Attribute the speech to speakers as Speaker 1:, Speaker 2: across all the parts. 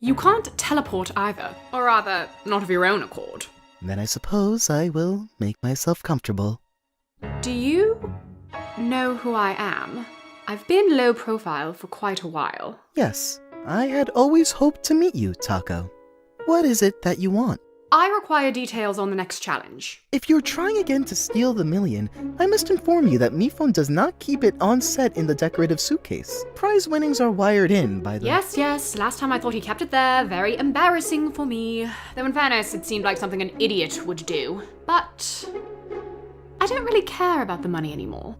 Speaker 1: You can't teleport either. Or rather, not of your own accord.
Speaker 2: Then I suppose I will make myself comfortable.
Speaker 1: Do you know who I am? I've been low profile for quite a while.
Speaker 2: Yes, I had always hoped to meet you, Taco. What is it that you want?
Speaker 1: I require details on the next challenge.
Speaker 2: If you're trying again to steal the million, I must inform you that Mifune does not keep it on set in the decorative suitcase. Prize winnings are wired in by the—
Speaker 1: Yes, last time I thought he kept it there. Very embarrassing for me. Though in fairness, it seemed like something an idiot would do. But I don't really care about the money anymore.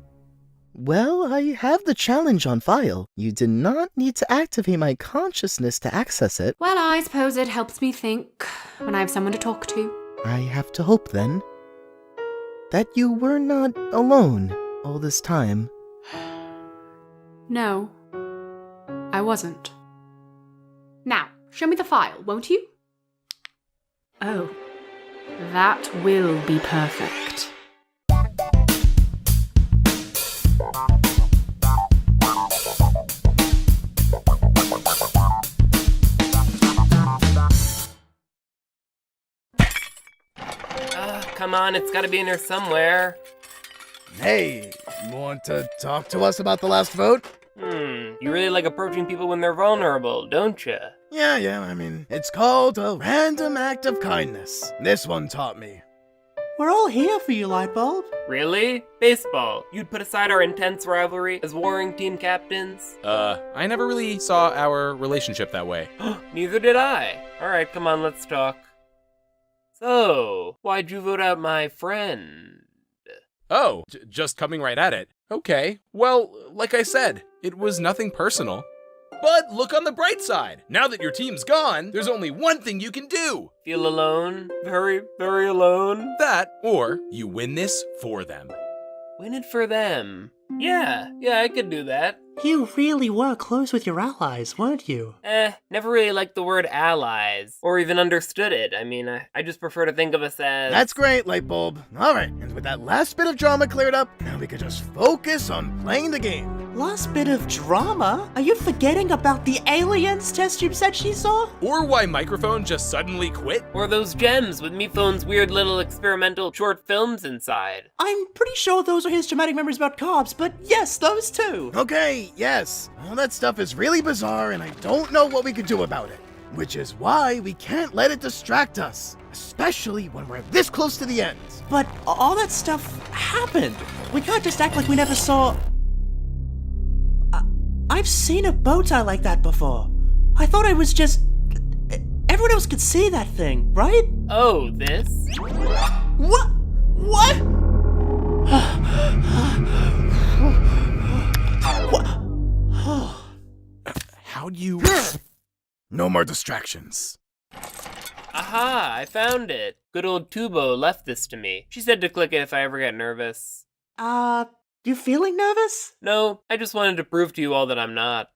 Speaker 2: Well, I have the challenge on file. You did not need to activate my consciousness to access it.
Speaker 1: Well, I suppose it helps me think when I have someone to talk to.
Speaker 2: I have to hope, then, that you were not alone all this time.
Speaker 1: No, I wasn't. Now, show me the file, won't you? Oh, that will be perfect.
Speaker 3: Come on, it's gotta be in here somewhere.
Speaker 4: Hey, you want to talk to us about the last vote?
Speaker 3: You really like approaching people when they're vulnerable, don't you?
Speaker 4: Yeah, I mean, it's called a random act of kindness. This one taught me.
Speaker 5: We're all here for you, Lightbulb.
Speaker 3: Really? Baseball. You'd put aside our intense rivalry as warring team captains?
Speaker 6: I never really saw our relationship that way.
Speaker 3: Neither did I. Alright, come on, let's talk. So, why'd you vote out my friend?
Speaker 6: Oh, just coming right at it. Okay, well, like I said, it was nothing personal. But look on the bright side. Now that your team's gone, there's only one thing you can do.
Speaker 3: Feel alone? Very, very alone?
Speaker 6: That, or you win this for them.
Speaker 3: Win it for them. Yeah, I could do that.
Speaker 5: You really were close with your allies, weren't you?
Speaker 3: Never really liked the word allies, or even understood it. I mean, I just prefer to think of us as—
Speaker 4: That's great, Lightbulb. Alright, and with that last bit of drama cleared up, now we can just focus on playing the game.
Speaker 5: Last bit of drama? Are you forgetting about the aliens test tube set she saw?
Speaker 6: Or why Microphone just suddenly quit?
Speaker 3: Or those gems with Miphone's weird little experimental short films inside.
Speaker 5: I'm pretty sure those are his traumatic memories about carbs, but yes, those too.
Speaker 4: Okay, yes, all that stuff is really bizarre and I don't know what we could do about it. Which is why we can't let it distract us, especially when we're this close to the end.
Speaker 5: But all that stuff happened. We can't just act like we never saw— I've seen a bow tie like that before. I thought I was just— everyone else could see that thing, right?
Speaker 3: Oh, this?
Speaker 5: What? What?
Speaker 6: How'd you—
Speaker 4: No more distractions.
Speaker 3: Aha, I found it. Good old Tubo left this to me. She said to click it if I ever get nervous.
Speaker 5: You feeling nervous?
Speaker 3: No, I just wanted to prove to you all that I'm not.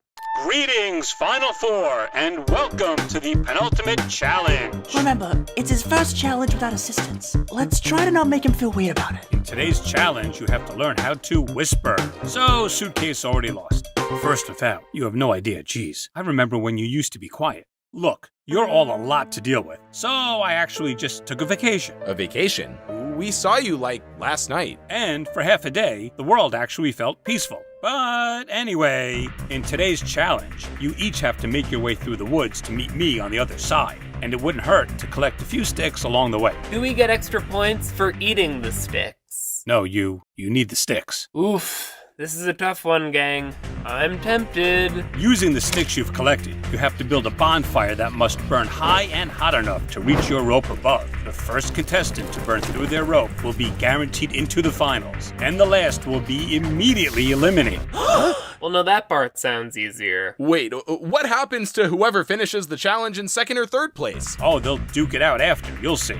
Speaker 7: Greetings, Final Four, and welcome to the penultimate challenge.
Speaker 5: Remember, it's his first challenge without assistance. Let's try to not make him feel weird about it.
Speaker 7: In today's challenge, you have to learn how to whisper. So, Suitcase already lost. First without, you have no idea, geez. I remember when you used to be quiet. Look, you're all a lot to deal with, so I actually just took a vacation.
Speaker 6: A vacation? We saw you, like, last night.
Speaker 7: And for half a day, the world actually felt peaceful. But anyway, in today's challenge, you each have to make your way through the woods to meet me on the other side. And it wouldn't hurt to collect a few sticks along the way.
Speaker 3: Do we get extra points for eating the sticks?
Speaker 7: No, you need the sticks.
Speaker 3: Oof. This is a tough one, gang. I'm tempted.
Speaker 7: Using the sticks you've collected, you have to build a bonfire that must burn high and hot enough to reach your rope above. The first contestant to burn through their rope will be guaranteed into the finals, and the last will be immediately eliminated.
Speaker 3: Well, no, that part sounds easier.
Speaker 6: Wait, what happens to whoever finishes the challenge in second or third place?
Speaker 7: Oh, they'll duke it out after, you'll see.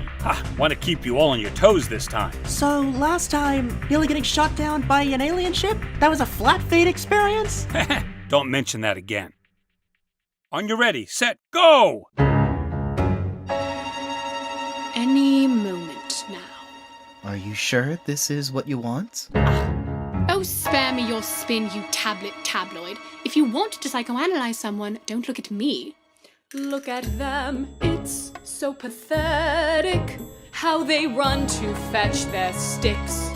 Speaker 7: Want to keep you all on your toes this time.
Speaker 5: So, last time, nearly getting shot down by an alien ship? That was a flat fate experience?
Speaker 7: Don't mention that again. On your ready, set, go!
Speaker 1: Any moment now.
Speaker 2: Are you sure this is what you want?
Speaker 1: Oh, spare me your spin, you tabloid. If you want to psychoanalyze someone, don't look at me. Look at them, it's so pathetic how they run to fetch their sticks.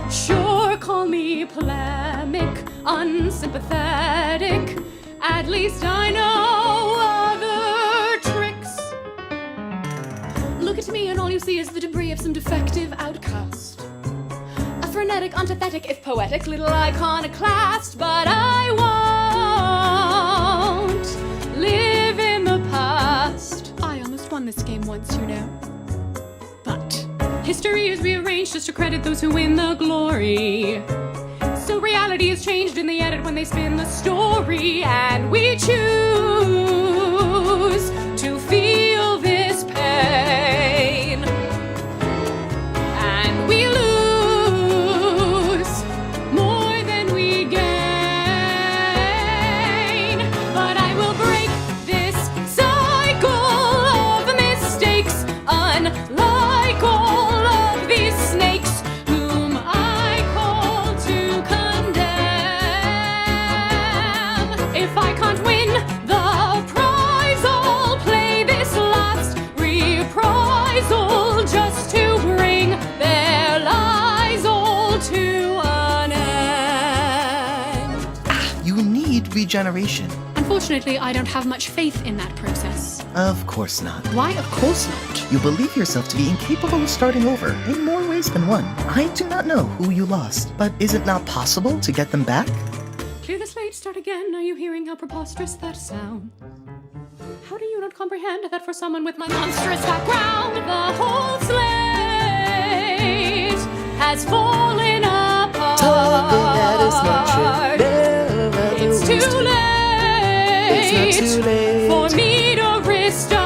Speaker 1: Sure, call me polemic, unsympathetic. At least I know other tricks. Look at me and all you see is the debris of some defective outcast. A frenetic, antithetic, if poetic, little iconoclast. But I won't live in the past. I almost won this game once, you know. But history is rearranged just to credit those who win the glory. So reality is changed in the edit when they spin the story, and we choose to feel this pain. And we lose more than we gain. But I will break this cycle of mistakes, unlike all of these snakes whom I call to condemn. If I can't win the prize, I'll play this last reprisal just to bring their lies all to an end.
Speaker 2: You need regeneration.
Speaker 1: Unfortunately, I don't have much faith in that process.
Speaker 2: Of course not.
Speaker 1: Why, of course not.
Speaker 2: You believe yourself to be incapable of starting over in more ways than one. I do not know who you lost, but is it not possible to get them back?
Speaker 1: Clear the slate, start again. Are you hearing how preposterous that sounds? How do you not comprehend that for someone with my monstrous background, the whole slate has fallen apart? It's too late.
Speaker 2: It's not too late
Speaker 1: for me to restart.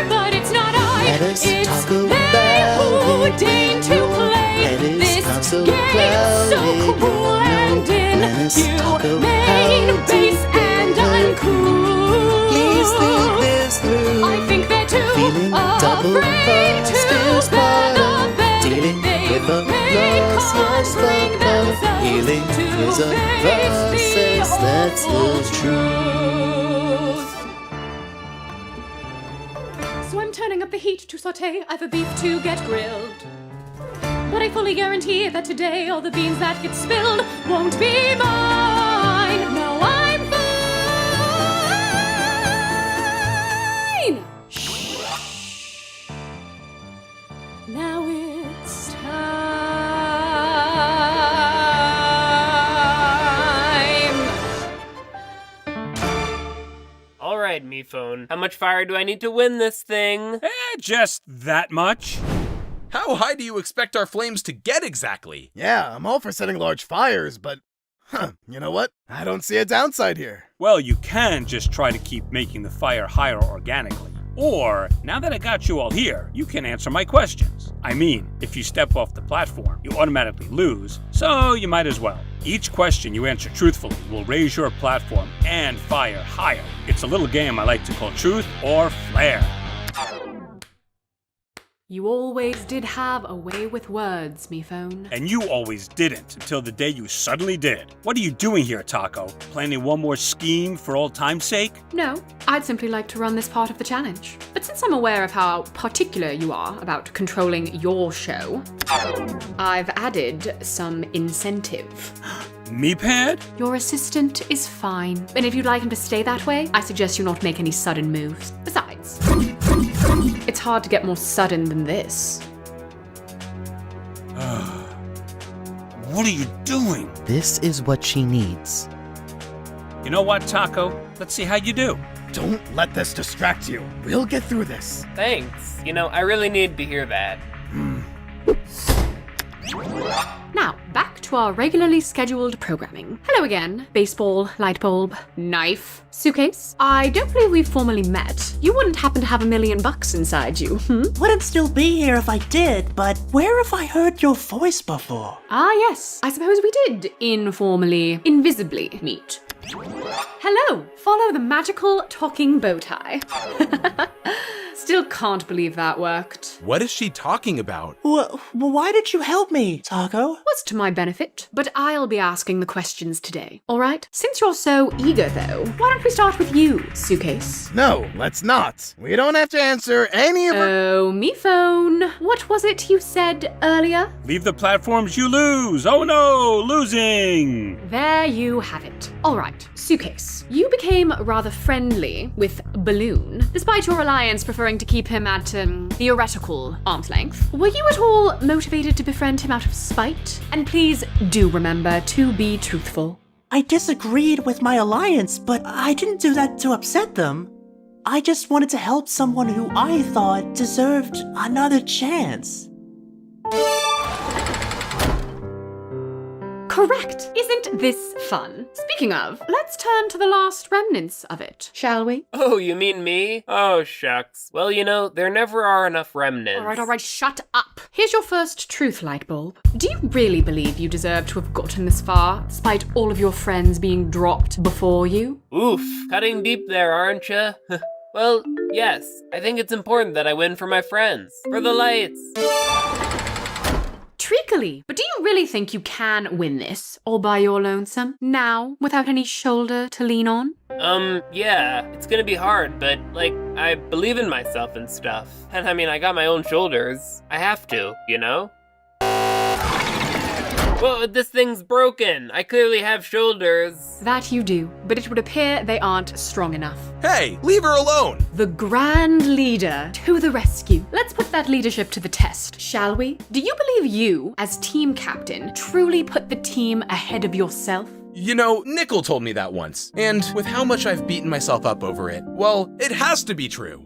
Speaker 1: But it's not I,
Speaker 2: Let us
Speaker 1: it's
Speaker 2: talk
Speaker 1: they
Speaker 2: about
Speaker 1: who
Speaker 2: it.
Speaker 1: deign to play
Speaker 2: Let us
Speaker 1: this
Speaker 2: talk
Speaker 1: game
Speaker 2: about
Speaker 1: so
Speaker 2: it.
Speaker 1: cruel and
Speaker 2: Let us talk
Speaker 1: inhumane,
Speaker 2: about
Speaker 1: base
Speaker 2: it.
Speaker 1: and uncool.
Speaker 2: Please think this through.
Speaker 1: I think they're too
Speaker 2: Feeling double
Speaker 1: afraid to
Speaker 2: lost is
Speaker 1: bear
Speaker 2: part
Speaker 1: the
Speaker 2: of
Speaker 1: bend.
Speaker 2: dealing
Speaker 1: They
Speaker 2: with a
Speaker 1: may
Speaker 2: loss.
Speaker 1: can't
Speaker 2: Yes,
Speaker 1: bring
Speaker 2: but
Speaker 1: themselves
Speaker 2: healing
Speaker 1: to
Speaker 2: is a
Speaker 1: face
Speaker 2: process,
Speaker 1: the
Speaker 2: that's the
Speaker 1: awful
Speaker 2: truth.
Speaker 1: So I'm turning up the heat to saute, I've a beef to get grilled. But I fully guarantee that today all the beans that get spilled won't be mine. No, I'm fine. Shh. Now it's time.
Speaker 3: All right, me phone. How much fire do I need to win this thing?
Speaker 7: Just that much?
Speaker 6: How high do you expect our flames to get exactly?
Speaker 4: Yeah, I'm all for setting large fires, but, you know what? I don't see a downside here.
Speaker 7: Well, you can just try to keep making the fire higher organically. Or, now that I got you all here, you can answer my questions. I mean, if you step off the platform, you automatically lose, so you might as well. Each question you answer truthfully will raise your platform and fire higher. It's a little game I like to call Truth or Flare.
Speaker 1: You always did have a way with words, me phone.
Speaker 7: And you always didn't until the day you suddenly did. What are you doing here, Taco? Planning one more scheme for old time's sake?
Speaker 1: No, I'd simply like to run this part of the challenge. But since I'm aware of how particular you are about controlling your show, I've added some incentive.
Speaker 7: Me pad?
Speaker 1: Your assistant is fine, and if you'd like him to stay that way, I suggest you not make any sudden moves. Besides, it's hard to get more sudden than this.
Speaker 7: What are you doing?
Speaker 2: This is what she needs.
Speaker 7: You know what, Taco? Let's see how you do.
Speaker 4: Don't let this distract you. We'll get through this.
Speaker 3: Thanks. You know, I really needed to hear that.
Speaker 1: Now, back to our regularly scheduled programming. Hello again, baseball, lightbulb, knife, suitcase. I don't believe we've formally met. You wouldn't happen to have $1 million inside you,
Speaker 5: Wouldn't still be here if I did, but where have I heard your voice before?
Speaker 1: Ah, yes. I suppose we did informally, invisibly meet. Hello, follow the magical talking bow tie. Still can't believe that worked.
Speaker 6: What is she talking about?
Speaker 5: Why did you help me, Taco?
Speaker 1: Was to my benefit, but I'll be asking the questions today, alright? Since you're so eager, though, why don't we start with you, Suitcase?
Speaker 4: No, let's not. We don't have to answer any of her.
Speaker 1: Oh, me phone. What was it you said earlier?
Speaker 7: Leave the platforms, you lose! Oh no, losing!
Speaker 1: There you have it. Alright, Suitcase. You became rather friendly with Balloon, despite your alliance preferring to keep him at, theoretical arm's length. Were you at all motivated to befriend him out of spite? And please do remember to be truthful.
Speaker 5: I disagreed with my alliance, but I didn't do that to upset them. I just wanted to help someone who I thought deserved another chance.
Speaker 1: Correct! Isn't this fun? Speaking of, let's turn to the last remnants of it, shall we?
Speaker 3: Oh, you mean me? Oh, shucks. Well, there never are enough remnants.
Speaker 1: Alright, shut up. Here's your first truth, Lightbulb. Do you really believe you deserve to have gotten this far, despite all of your friends being dropped before you?
Speaker 3: Oof, cutting deep there, aren't ya? Well, yes. I think it's important that I win for my friends. For the lights.
Speaker 1: Treacly, but do you really think you can win this, all by your lonesome, now, without any shoulder to lean on?
Speaker 3: Yeah, it's gonna be hard, but, I believe in myself and stuff. And I got my own shoulders. I have to, Well, this thing's broken. I clearly have shoulders.
Speaker 1: That you do, but it would appear they aren't strong enough.
Speaker 6: Hey, leave her alone!
Speaker 1: The Grand Leader to the rescue. Let's put that leadership to the test, shall we? Do you believe you, as team captain, truly put the team ahead of yourself?
Speaker 6: Nickel told me that once, and with how much I've beaten myself up over it, well, it has to be true.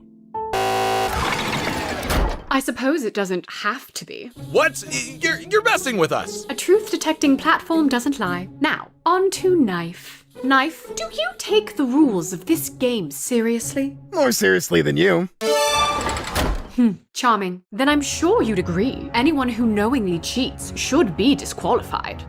Speaker 1: I suppose it doesn't have to be.
Speaker 6: What? You're messing with us!
Speaker 1: A truth-detecting platform doesn't lie. Now, on to Knife. Knife, do you take the rules of this game seriously?
Speaker 4: More seriously than you.
Speaker 1: Charming. Then I'm sure you'd agree. Anyone who knowingly cheats should be disqualified.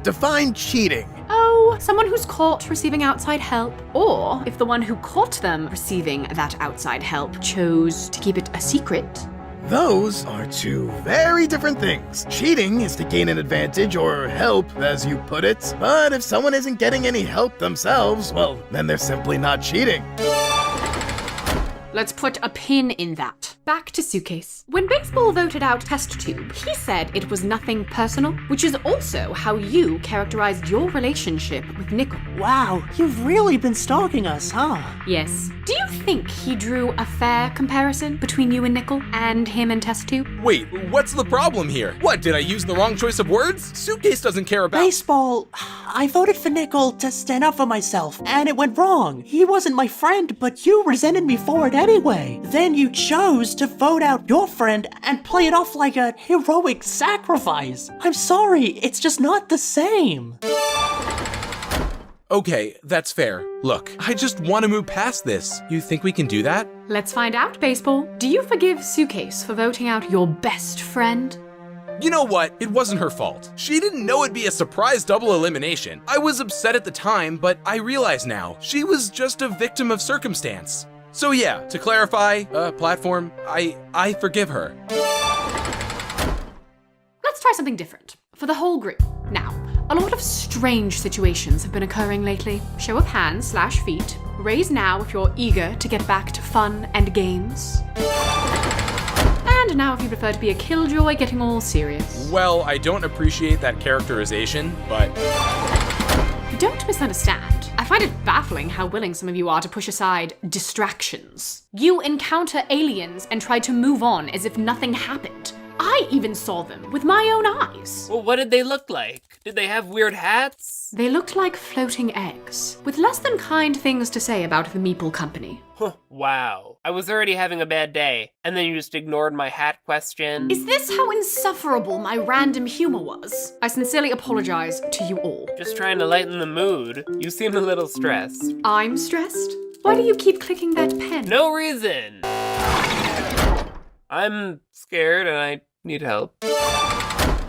Speaker 4: Define cheating.
Speaker 1: Oh, someone who's caught receiving outside help. Or if the one who caught them receiving that outside help chose to keep it a secret.
Speaker 4: Those are two very different things. Cheating is to gain an advantage or help, as you put it. But if someone isn't getting any help themselves, well, then they're simply not cheating.
Speaker 1: Let's put a pin in that. Back to Suitcase. When Baseball voted out Test Tube, he said it was nothing personal, which is also how you characterized your relationship with Nickel.
Speaker 5: Wow, you've really been stalking us, huh?
Speaker 1: Yes. Do you think he drew a fair comparison between you and Nickel, and him and Test Tube?
Speaker 6: Wait, what's the problem here? What, did I use the wrong choice of words? Suitcase doesn't care about—
Speaker 5: Baseball, I voted for Nickel to stand up for myself, and it went wrong. He wasn't my friend, but you resented me for it anyway. Then you chose to vote out your friend and play it off like a heroic sacrifice. I'm sorry, it's just not the same.
Speaker 6: Okay, that's fair. Look, I just want to move past this. You think we can do that?
Speaker 1: Let's find out, Baseball. Do you forgive Suitcase for voting out your best friend?
Speaker 6: You know what? It wasn't her fault. She didn't know it'd be a surprise double elimination. I was upset at the time, but I realize now, she was just a victim of circumstance. So yeah, to clarify, platform, I forgive her.
Speaker 1: Let's try something different. For the whole group. Now, a lot of strange situations have been occurring lately. Show of hands / feet. Raise now if you're eager to get back to fun and games. And now if you prefer to be a killjoy getting all serious.
Speaker 6: Well, I don't appreciate that characterization, but—
Speaker 1: Don't misunderstand. I find it baffling how willing some of you are to push aside distractions. You encounter aliens and try to move on as if nothing happened. I even saw them with my own eyes.
Speaker 3: Well, what did they look like? Did they have weird hats?
Speaker 1: They looked like floating eggs, with less than kind things to say about the Meeple Company.
Speaker 3: Wow. I was already having a bad day, and then you just ignored my hat question.
Speaker 1: Is this how insufferable my random humor was? I sincerely apologize to you all.
Speaker 3: Just trying to lighten the mood. You seem a little stressed.
Speaker 1: I'm stressed? Why do you keep clicking that pen?
Speaker 3: No reason! I'm scared and I need help.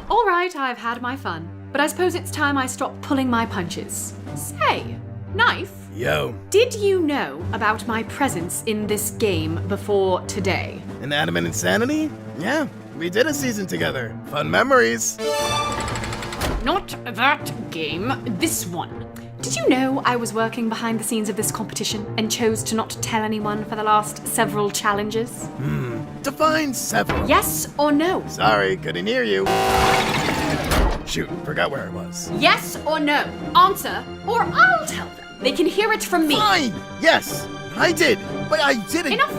Speaker 1: All right, I've had my fun, but I suppose it's time I stop pulling my punches. Say, Knife,
Speaker 4: Yo.
Speaker 1: Did you know about my presence in this game before today?
Speaker 4: Inanimate Insanity? Yeah, we did a season together. Fun memories.
Speaker 1: Not that game, this one. Did you know I was working behind the scenes of this competition and chose to not tell anyone for the last several challenges?
Speaker 4: Define several.
Speaker 1: Yes or no?
Speaker 4: Sorry, couldn't hear you. Shoot, forgot where I was.
Speaker 1: Yes or no? Answer, or I'll tell them. They can hear it from me.
Speaker 4: Fine! Yes, I did, but I didn't.
Speaker 1: Enough!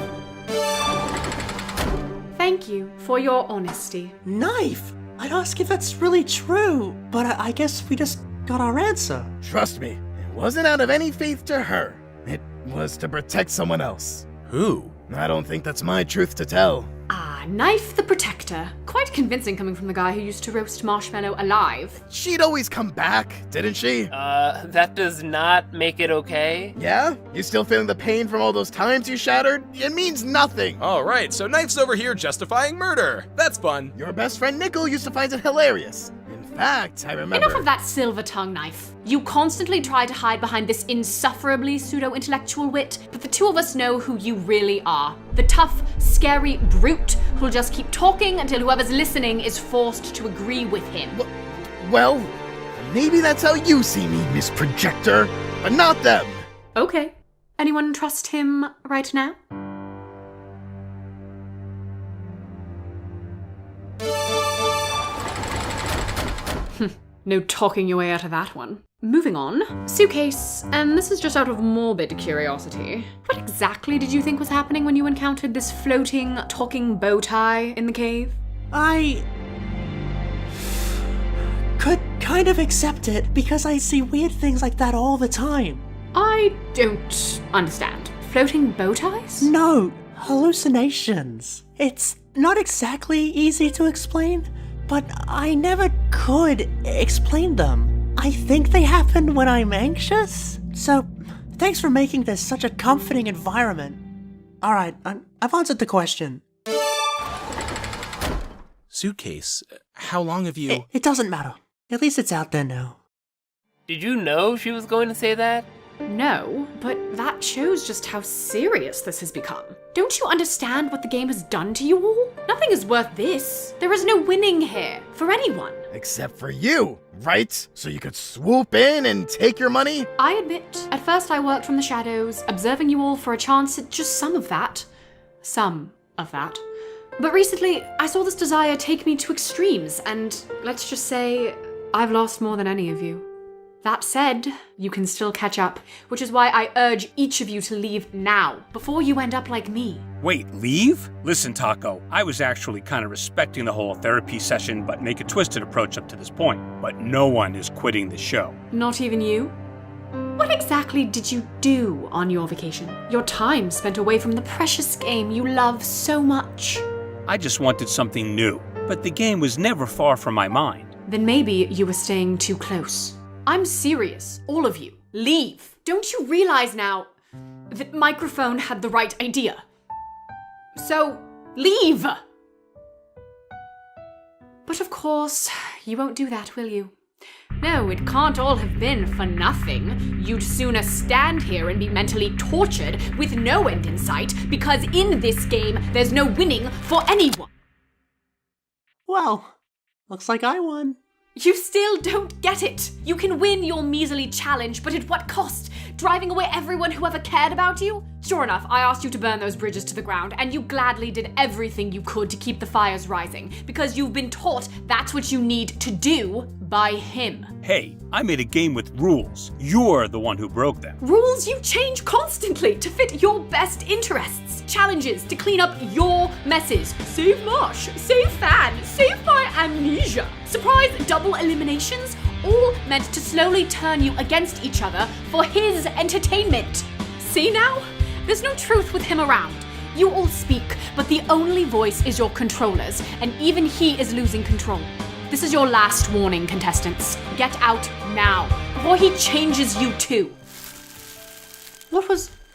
Speaker 1: Thank you for your honesty.
Speaker 5: Knife! I'd ask if that's really true, but I guess we just got our answer.
Speaker 4: Trust me, it wasn't out of any faith to her. It was to protect someone else.
Speaker 6: Who?
Speaker 4: I don't think that's my truth to tell.
Speaker 1: Ah, Knife the Protector. Quite convincing coming from the guy who used to roast Marshmallow alive.
Speaker 4: She'd always come back, didn't she?
Speaker 3: That does not make it okay.
Speaker 4: Yeah? You still feeling the pain from all those times you shattered? It means nothing.
Speaker 6: All right, so Knife's over here justifying murder. That's fun.
Speaker 4: Your best friend Nickel used to find it hilarious. In fact, I remember...
Speaker 1: Enough of that silver tongue, Knife. You constantly try to hide behind this insufferably pseudo-intellectual wit, but the two of us know who you really are. The tough, scary brute who'll just keep talking until whoever's listening is forced to agree with him.
Speaker 4: Well, maybe that's how you see me, Miss Projector, but not them.
Speaker 1: Okay. Anyone trust him right now? No talking your way out of that one. Moving on. Suitcase, and this is just out of morbid curiosity. What exactly did you think was happening when you encountered this floating, talking bow tie in the cave?
Speaker 5: I could kind of accept it because I see weird things like that all the time.
Speaker 1: I don't understand. Floating bow ties?
Speaker 5: No, hallucinations. It's not exactly easy to explain, but I never could explain them. I think they happen when I'm anxious. So, thanks for making this such a comforting environment. Alright, I've answered the question.
Speaker 6: Suitcase, how long have you...
Speaker 5: It doesn't matter. At least it's out there now.
Speaker 3: Did you know she was going to say that?
Speaker 1: No, but that shows just how serious this has become. Don't you understand what the game has done to you all? Nothing is worth this. There is no winning here, for anyone.
Speaker 4: Except for you, right? So you could swoop in and take your money?
Speaker 1: I admit, at first I worked from the shadows, observing you all for a chance at just some of that. Some of that. But recently, I saw this desire take me to extremes, and let's just say, I've lost more than any of you. That said, you can still catch up, which is why I urge each of you to leave now, before you end up like me.
Speaker 7: Wait, leave? Listen, Taco, I was actually kind of respecting the whole therapy session, but make a twisted approach up to this point. But no one is quitting the show.
Speaker 1: Not even you? What exactly did you do on your vacation? Your time spent away from the precious game you love so much.
Speaker 7: I just wanted something new, but the game was never far from my mind.
Speaker 1: Then maybe you were staying too close. I'm serious, all of you. Leave. Don't you realize now that Microphone had the right idea? So, leave! But of course, you won't do that, will you? No, it can't all have been for nothing. You'd sooner stand here and be mentally tortured with no end in sight, because in this game, there's no winning for anyone.
Speaker 5: Well, looks like I won.
Speaker 1: You still don't get it. You can win your measly challenge, but at what cost? Driving away everyone who ever cared about you? Sure enough, I asked you to burn those bridges to the ground, and you gladly did everything you could to keep the fires rising, because you've been taught that's what you need to do by him.
Speaker 7: Hey, I made a game with rules. You're the one who broke them.
Speaker 1: Rules you change constantly to fit your best interests. Challenges to clean up your messes. Save Marsh, save Fan, save my amnesia. Surprise double eliminations, all meant to slowly turn you against each other for his entertainment. See now? There's no truth with him around. You all speak, but the only voice is your controller's, and even he is losing control. This is your last warning, contestants. Get out now, before he changes you too.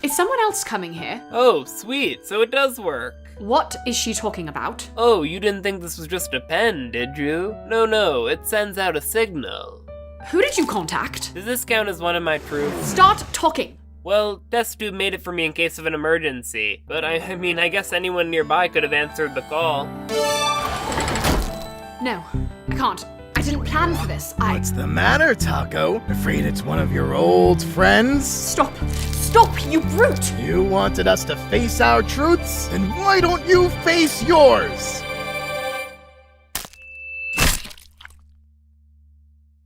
Speaker 1: Is someone else coming here?
Speaker 3: Oh, sweet, so it does work.
Speaker 1: What is she talking about?
Speaker 3: Oh, you didn't think this was just a pen, did you? No, it sends out a signal.
Speaker 1: Who did you contact?
Speaker 3: Does this count as one of my proofs?
Speaker 1: Start talking.
Speaker 3: Well, Test Tube made it for me in case of an emergency, but I mean, I guess anyone nearby could have answered the call.
Speaker 1: No, I can't. I didn't plan for this.
Speaker 4: What's the matter, Taco? Afraid it's one of your old friends?
Speaker 1: Stop! Stop, you brute!
Speaker 4: You wanted us to face our truths? Then why don't you face yours?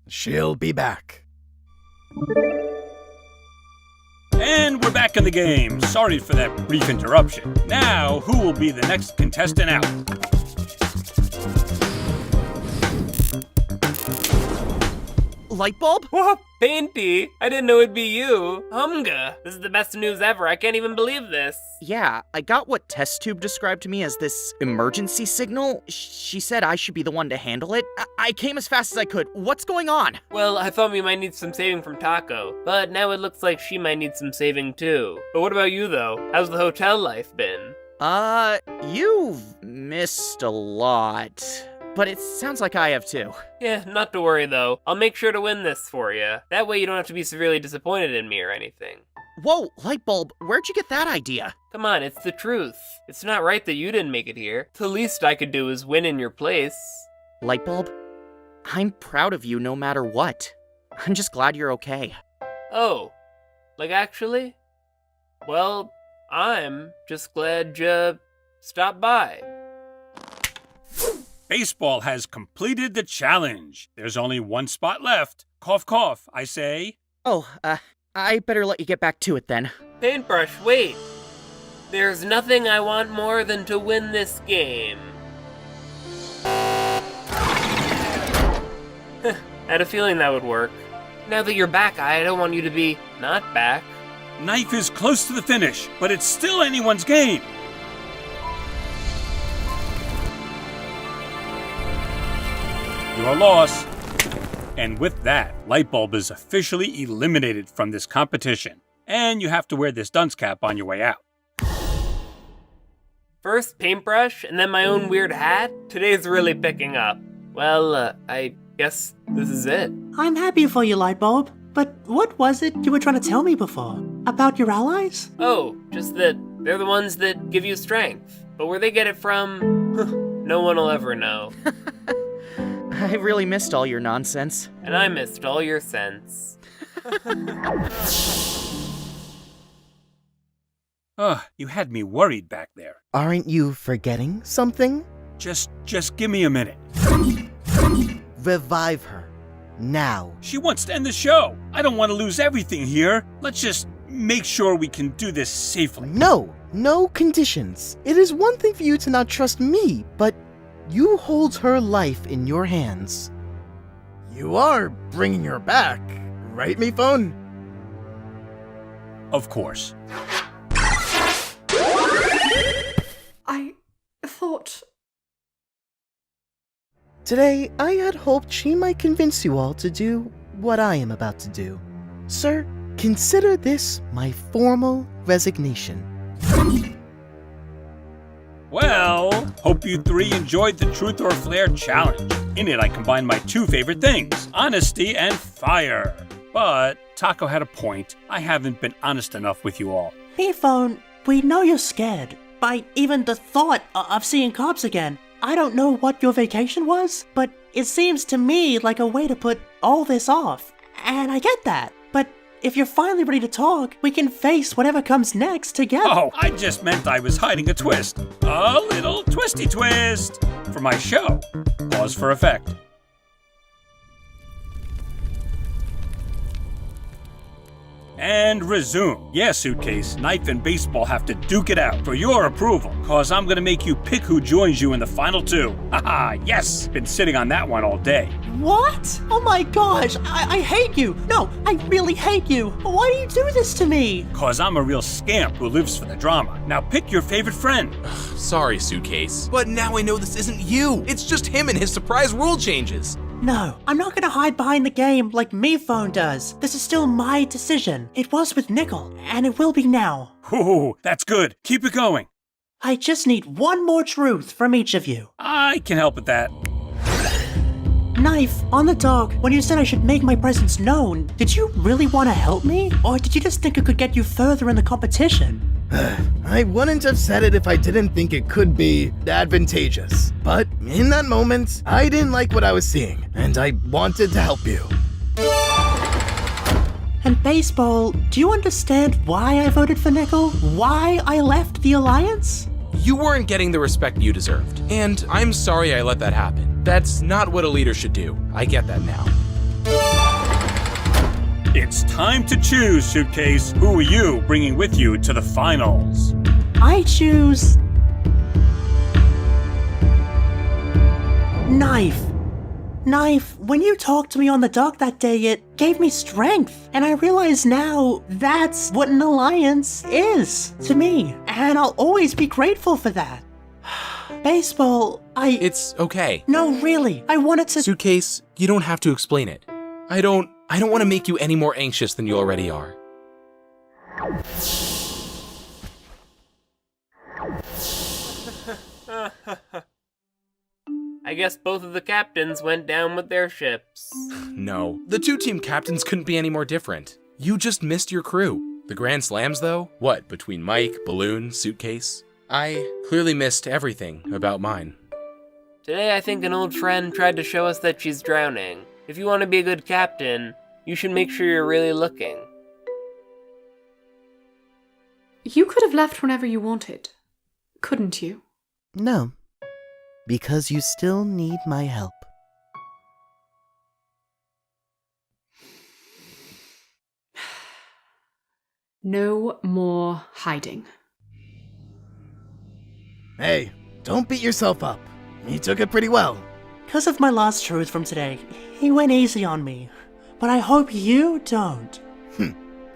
Speaker 4: She'll be back.
Speaker 7: And we're back in the game. Sorry for that brief interruption. Now, who will be the next contestant out?
Speaker 5: Lightbulb?
Speaker 3: What? Painty? I didn't know it'd be you. Humga. This is the best news ever. I can't even believe this.
Speaker 8: Yeah, I got what Test Tube described to me as this emergency signal. She said I should be the one to handle it. I came as fast as I could. What's going on?
Speaker 3: Well, I thought we might need some saving from Taco, but now it looks like she might need some saving too. But what about you though? How's the hotel life been?
Speaker 8: You've missed a lot. But it sounds like I have too.
Speaker 3: Yeah, not to worry though. I'll make sure to win this for you. That way you don't have to be severely disappointed in me or anything.
Speaker 8: Whoa, Lightbulb, where'd you get that idea?
Speaker 3: Come on, it's the truth. It's not right that you didn't make it here. The least I could do is win in your place.
Speaker 8: Lightbulb, I'm proud of you no matter what. I'm just glad you're okay.
Speaker 3: Oh, like actually? Well, I'm just glad you stopped by.
Speaker 7: Baseball has completed the challenge. There's only one spot left. Cough, cough, I say.
Speaker 8: Oh, I better let you get back to it then.
Speaker 3: Paintbrush, wait. There's nothing I want more than to win this game. I had a feeling that would work. Now that you're back, I don't want you to be not back.
Speaker 7: Knife is close to the finish, but it's still anyone's game. Your loss. And with that, Lightbulb is officially eliminated from this competition. And you have to wear this dunce cap on your way out.
Speaker 3: First paintbrush, and then my own weird hat? Today's really picking up. Well, I guess this is it.
Speaker 5: I'm happy for you, Lightbulb. But what was it you were trying to tell me before? About your allies?
Speaker 3: Oh, just that they're the ones that give you strength. But where they get it from, no one will ever know.
Speaker 8: I really missed all your nonsense.
Speaker 3: And I missed all your sense.
Speaker 7: You had me worried back there.
Speaker 2: Aren't you forgetting something?
Speaker 7: Just give me a minute.
Speaker 2: Revive her. Now.
Speaker 7: She wants to end the show. I don't want to lose everything here. Let's just make sure we can do this safely.
Speaker 2: No conditions. It is one thing for you to not trust me, but you hold her life in your hands.
Speaker 4: You are bringing her back, right, me phone?
Speaker 7: Of course.
Speaker 1: I thought...
Speaker 2: Today, I had hoped she might convince you all to do what I am about to do. Sir, consider this my formal resignation.
Speaker 7: Well, hope you three enjoyed the Truth or Flare challenge. In it, I combined my two favorite things, honesty and fire. But Taco had a point. I haven't been honest enough with you all.
Speaker 5: Hey, Phone, we know you're scared by even the thought of seeing cops again. I don't know what your vacation was, but it seems to me like a way to put all this off. And I get that. But if you're finally ready to talk, we can face whatever comes next together.
Speaker 7: Oh, I just meant I was hiding a twist. A little twisty twist for my show. Pause for effect. And resume. Yeah, Suitcase, Knife and Baseball have to duke it out for your approval, cause I'm gonna make you pick who joins you in the final two. Haha, yes! Been sitting on that one all day.
Speaker 5: What? Oh my gosh, I hate you. No, I really hate you. Why do you do this to me?
Speaker 7: Cause I'm a real scamp who lives for the drama. Now pick your favorite friend.
Speaker 6: Sorry, Suitcase. But now I know this isn't you. It's just him and his surprise rule changes.
Speaker 5: No, I'm not gonna hide behind the game like me phone does. This is still my decision. It was with Nickel, and it will be now.
Speaker 7: Ooh, that's good. Keep it going.
Speaker 5: I just need one more truth from each of you.
Speaker 7: I can help with that.
Speaker 5: Knife, on the dock, when you said I should make my presence known, did you really want to help me? Or did you just think it could get you further in the competition?
Speaker 4: I wouldn't have said it if I didn't think it could be advantageous. But in that moment, I didn't like what I was seeing, and I wanted to help you.
Speaker 5: And baseball, do you understand why I voted for Nickel? Why I left the Alliance?
Speaker 6: You weren't getting the respect you deserved, and I'm sorry I let that happen. That's not what a leader should do. I get that now.
Speaker 7: It's time to choose, Suitcase. Who are you bringing with you to the finals?
Speaker 5: I choose... Knife. Knife, when you talked to me on the dock that day, it gave me strength. And I realize now that's what an alliance is to me. And I'll always be grateful for that. Baseball,
Speaker 6: It's okay.
Speaker 5: No, really, I wanted to...
Speaker 6: Suitcase, you don't have to explain it. I don't want to make you any more anxious than you already are.
Speaker 3: I guess both of the captains went down with their ships.
Speaker 6: No, the two team captains couldn't be any more different. You just missed your crew. The Grand Slams, though? What, between Mike, Balloon, Suitcase? I clearly missed everything about mine.
Speaker 3: Today I think an old friend tried to show us that she's drowning. If you want to be a good captain, you should make sure you're really looking.
Speaker 1: You could have left whenever you wanted, couldn't you?
Speaker 2: No, because you still need my help.
Speaker 1: No more hiding.
Speaker 4: Hey, don't beat yourself up. You took it pretty well.
Speaker 5: Because of my last truth from today, he went easy on me. But I hope you don't.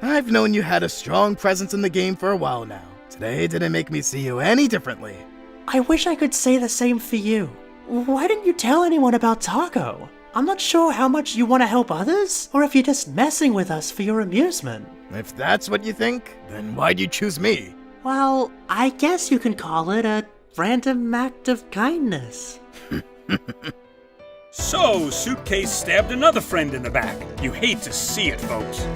Speaker 4: I've known you had a strong presence in the game for a while now. Today didn't make me see you any differently.
Speaker 5: I wish I could say the same for you. Why didn't you tell anyone about Taco? I'm not sure how much you want to help others, or if you're just messing with us for your amusement.
Speaker 4: If that's what you think, then why'd you choose me?
Speaker 5: Well, I guess you can call it a random act of kindness.
Speaker 7: So, Suitcase stabbed another friend in the back. You hate to see it, folks.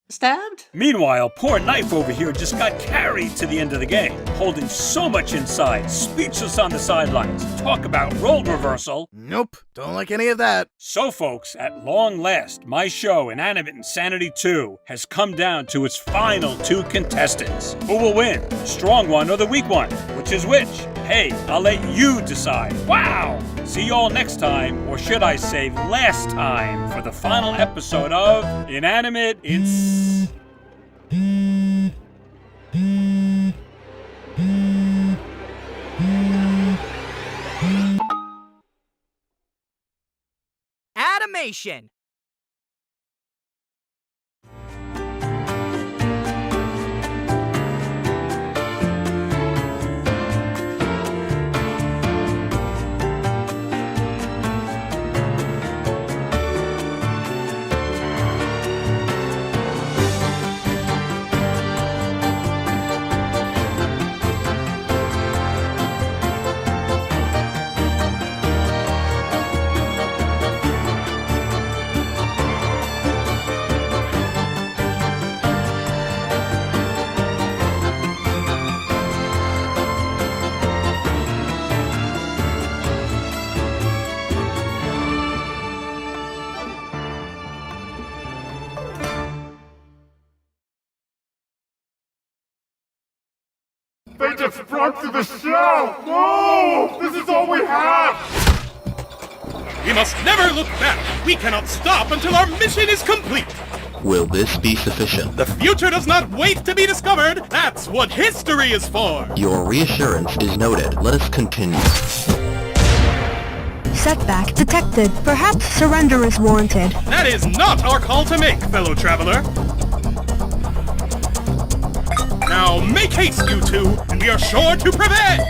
Speaker 5: Stabbed?
Speaker 7: Meanwhile, poor Knife over here just got carried to the end of the game, holding so much inside, speechless on the sidelines. Talk about role reversal.
Speaker 4: Nope, don't like any of that.
Speaker 7: So, folks, at long last, my show, Inanimate Insanity 2, has come down to its final two contestants. Who will win, the strong one or the weak one? Which is which? Hey, I'll let you decide. Wow! See you all next time, or should I say last time, for the final episode of Inanimate
Speaker 8: Animation!
Speaker 9: They just broke through the shell! No! This is all we have!
Speaker 10: We must never look back! We cannot stop until our mission is complete!
Speaker 11: Will this be sufficient?
Speaker 10: The future does not wait to be discovered! That's what history is for!
Speaker 11: Your reassurance is noted. Let us continue.
Speaker 12: Setback detected. Perhaps surrender is warranted.
Speaker 10: That is not our call to make, fellow traveler! Now make haste, you two, and we are sure to prevail!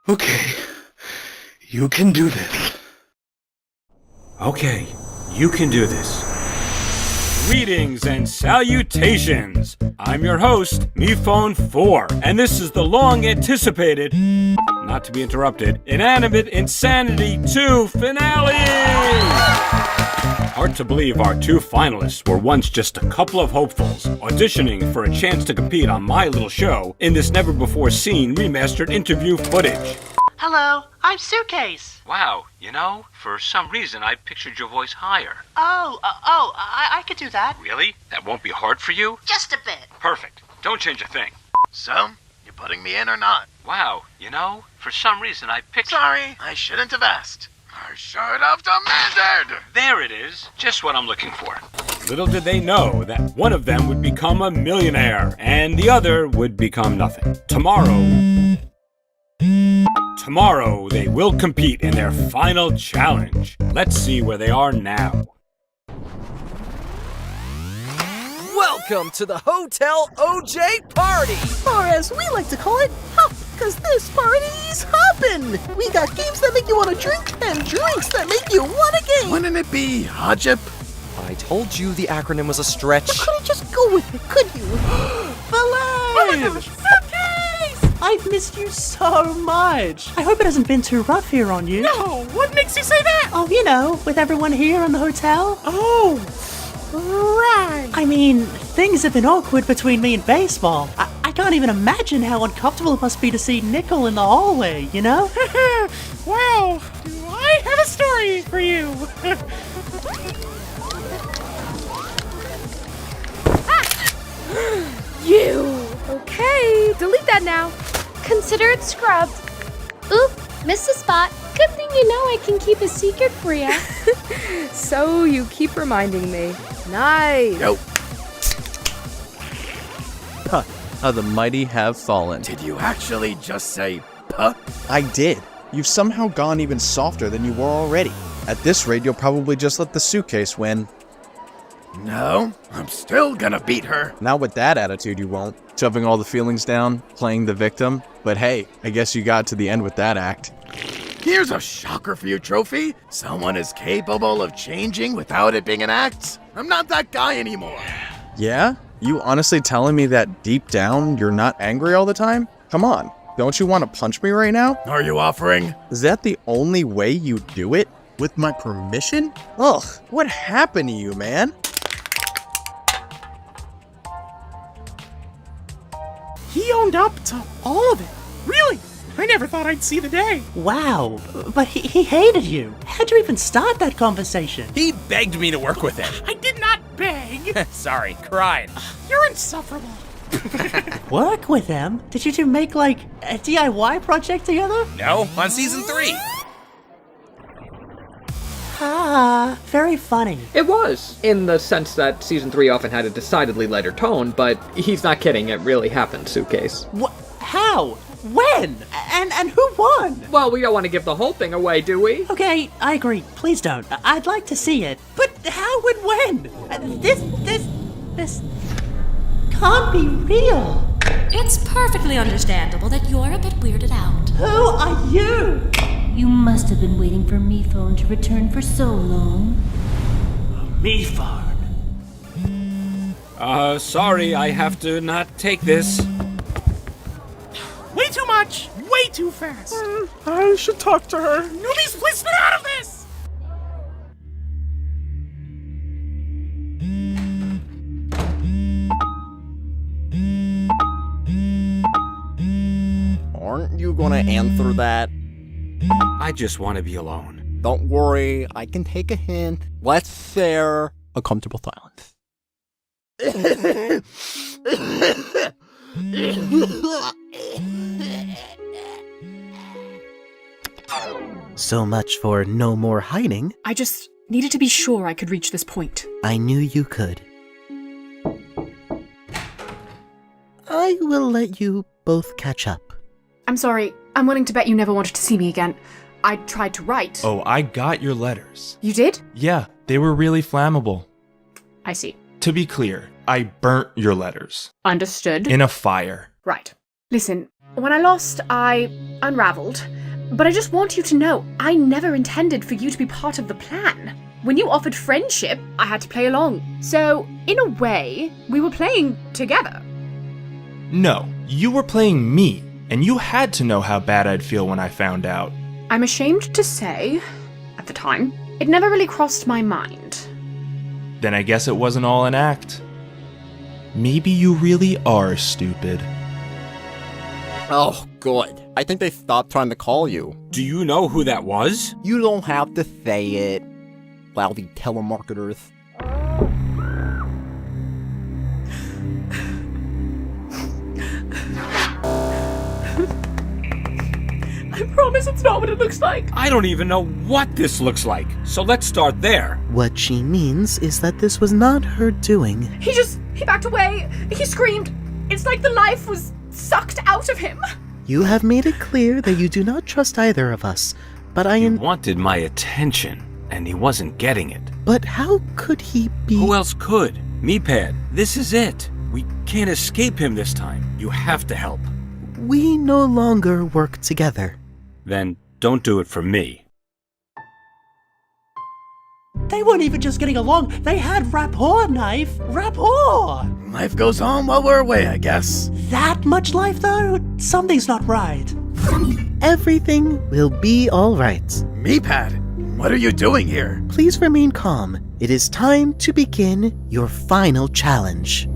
Speaker 11: Okay. You can do this.
Speaker 7: Okay, you can do this. Greetings and salutations! I'm your host, MePhone4, and this is the long-anticipated, not to be interrupted, Inanimate Insanity 2 finale! Hard to believe our two finalists were once just a couple of hopefuls, auditioning for a chance to compete on my little show in this never-before-seen remastered interview footage.
Speaker 5: Hello, I'm Suitcase.
Speaker 7: Wow, you know, for some reason I pictured your voice higher.
Speaker 5: I could do that.
Speaker 7: Really? That won't be hard for you?
Speaker 5: Just a bit.
Speaker 7: Perfect. Don't change a thing.
Speaker 4: So, you putting me in or not?
Speaker 7: Wow, you know, for some reason I pictured...
Speaker 4: Sorry, I shouldn't have asked. I should have demanded!
Speaker 7: There it is. Just what I'm looking for. Little did they know that one of them would become a millionaire and the other would become nothing. Tomorrow, they will compete in their final challenge. Let's see where they are now.
Speaker 13: Welcome to the Hotel OJ Party!
Speaker 2: Or as we like to call it, Hop, cause this party's hoppin'! We got games that make you wanna drink, and drinks that make you wanna game!
Speaker 4: Wouldn't it be Hajip?
Speaker 13: I told you the acronym was a stretch.
Speaker 2: You couldn't just go with it, could you?
Speaker 5: Belay! I've missed you so much. I hope it hasn't been too rough here on you.
Speaker 9: No, what makes you say that?
Speaker 5: Oh, you know, with everyone here in the hotel.
Speaker 9: Oh, right.
Speaker 5: I mean, things have been awkward between me and baseball. I can't even imagine how uncomfortable it must be to see Nickel in the hallway, you know?
Speaker 9: Well, do I have a story for you?
Speaker 14: You! Okay, delete that now. Consider it scrubbed. Oop, missed a spot. Good thing you know I can keep a secret for you.
Speaker 15: So you keep reminding me. Nice.
Speaker 4: Yo.
Speaker 13: Huh, how the mighty have fallen.
Speaker 4: Did you actually just say puh?
Speaker 16: I did. You've somehow gone even softer than you were already. At this rate, you'll probably just let the suitcase win.
Speaker 4: No, I'm still gonna beat her.
Speaker 16: Not with that attitude, you won't. Shoving all the feelings down, playing the victim. But hey, I guess you got to the end with that act.
Speaker 4: Here's a shocker for you, Trophy. Someone is capable of changing without it being an act. I'm not that guy anymore.
Speaker 16: Yeah? You honestly telling me that deep down, you're not angry all the time? Come on, don't you want to punch me right now?
Speaker 4: Are you offering?
Speaker 16: Is that the only way you do it? With my permission? Ugh, what happened to you, man?
Speaker 9: He owned up to all of it. Really? I never thought I'd see the day.
Speaker 5: Wow, but he hated you. How'd you even start that conversation?
Speaker 6: He begged me to work with him.
Speaker 9: I did not beg.
Speaker 6: Sorry, cried.
Speaker 9: You're insufferable.
Speaker 5: Work with him? Did you two make, like, a DIY project together?
Speaker 6: No, on season 3.
Speaker 5: Ah, very funny.
Speaker 17: It was, in the sense that season 3 often had a decidedly lighter tone, but he's not kidding, it really happened, Suitcase.
Speaker 5: What? How? When? And who won?
Speaker 17: Well, we don't want to give the whole thing away, do we?
Speaker 5: Okay, I agree. Please don't. I'd like to see it. But how and when? This can't be real.
Speaker 18: It's perfectly understandable that you're a bit weirded out.
Speaker 5: Who are you?
Speaker 18: You must have been waiting for MePhone to return for so long.
Speaker 5: MePhone?
Speaker 7: Sorry, I have to not take this.
Speaker 9: Way too much. Way too fast. I should talk to her. Newbies, please stay out of this.
Speaker 13: Aren't you gonna answer that?
Speaker 7: I just want to be alone.
Speaker 13: Don't worry, I can take a hint. Let's share a comfortable silence.
Speaker 2: So much for no more hiding.
Speaker 1: I just needed to be sure I could reach this point.
Speaker 2: I knew you could. I will let you both catch up.
Speaker 1: I'm sorry. I'm willing to bet you never wanted to see me again. I tried to write.
Speaker 19: Oh, I got your letters.
Speaker 1: You did?
Speaker 19: Yeah, they were really flammable.
Speaker 1: I see.
Speaker 19: To be clear, I burnt your letters.
Speaker 1: Understood.
Speaker 19: In a fire.
Speaker 1: Right. Listen, when I lost, I unraveled. But I just want you to know, I never intended for you to be part of the plan. When you offered friendship, I had to play along. So, in a way, we were playing together.
Speaker 19: No, you were playing me, and you had to know how bad I'd feel when I found out.
Speaker 1: I'm ashamed to say, at the time, it never really crossed my mind.
Speaker 19: Then I guess it wasn't all an act. Maybe you really are stupid.
Speaker 13: Oh, good. I think they stopped trying to call you.
Speaker 7: Do you know who that was?
Speaker 13: You don't have to say it. Lousy telemarketers.
Speaker 1: I promise it's not what it looks like.
Speaker 7: I don't even know what this looks like, so let's start there.
Speaker 2: What she means is that this was not her doing.
Speaker 1: He backed away. He screamed. It's like the life was sucked out of him.
Speaker 2: You have made it clear that you do not trust either of us, but
Speaker 7: He wanted my attention, and he wasn't getting it.
Speaker 2: But how could he be—
Speaker 7: Who else could? Meepad, this is it. We can't escape him this time. You have to help.
Speaker 2: We no longer work together.
Speaker 7: Then don't do it for me.
Speaker 5: They weren't even just getting along, they had rapport, Knife. Rapport!
Speaker 4: Life goes on while we're away, I guess.
Speaker 5: That much life, though? Something's not right.
Speaker 2: Everything will be all right.
Speaker 4: Meepad, what are you doing here?
Speaker 2: Please remain calm. It is time to begin your final challenge.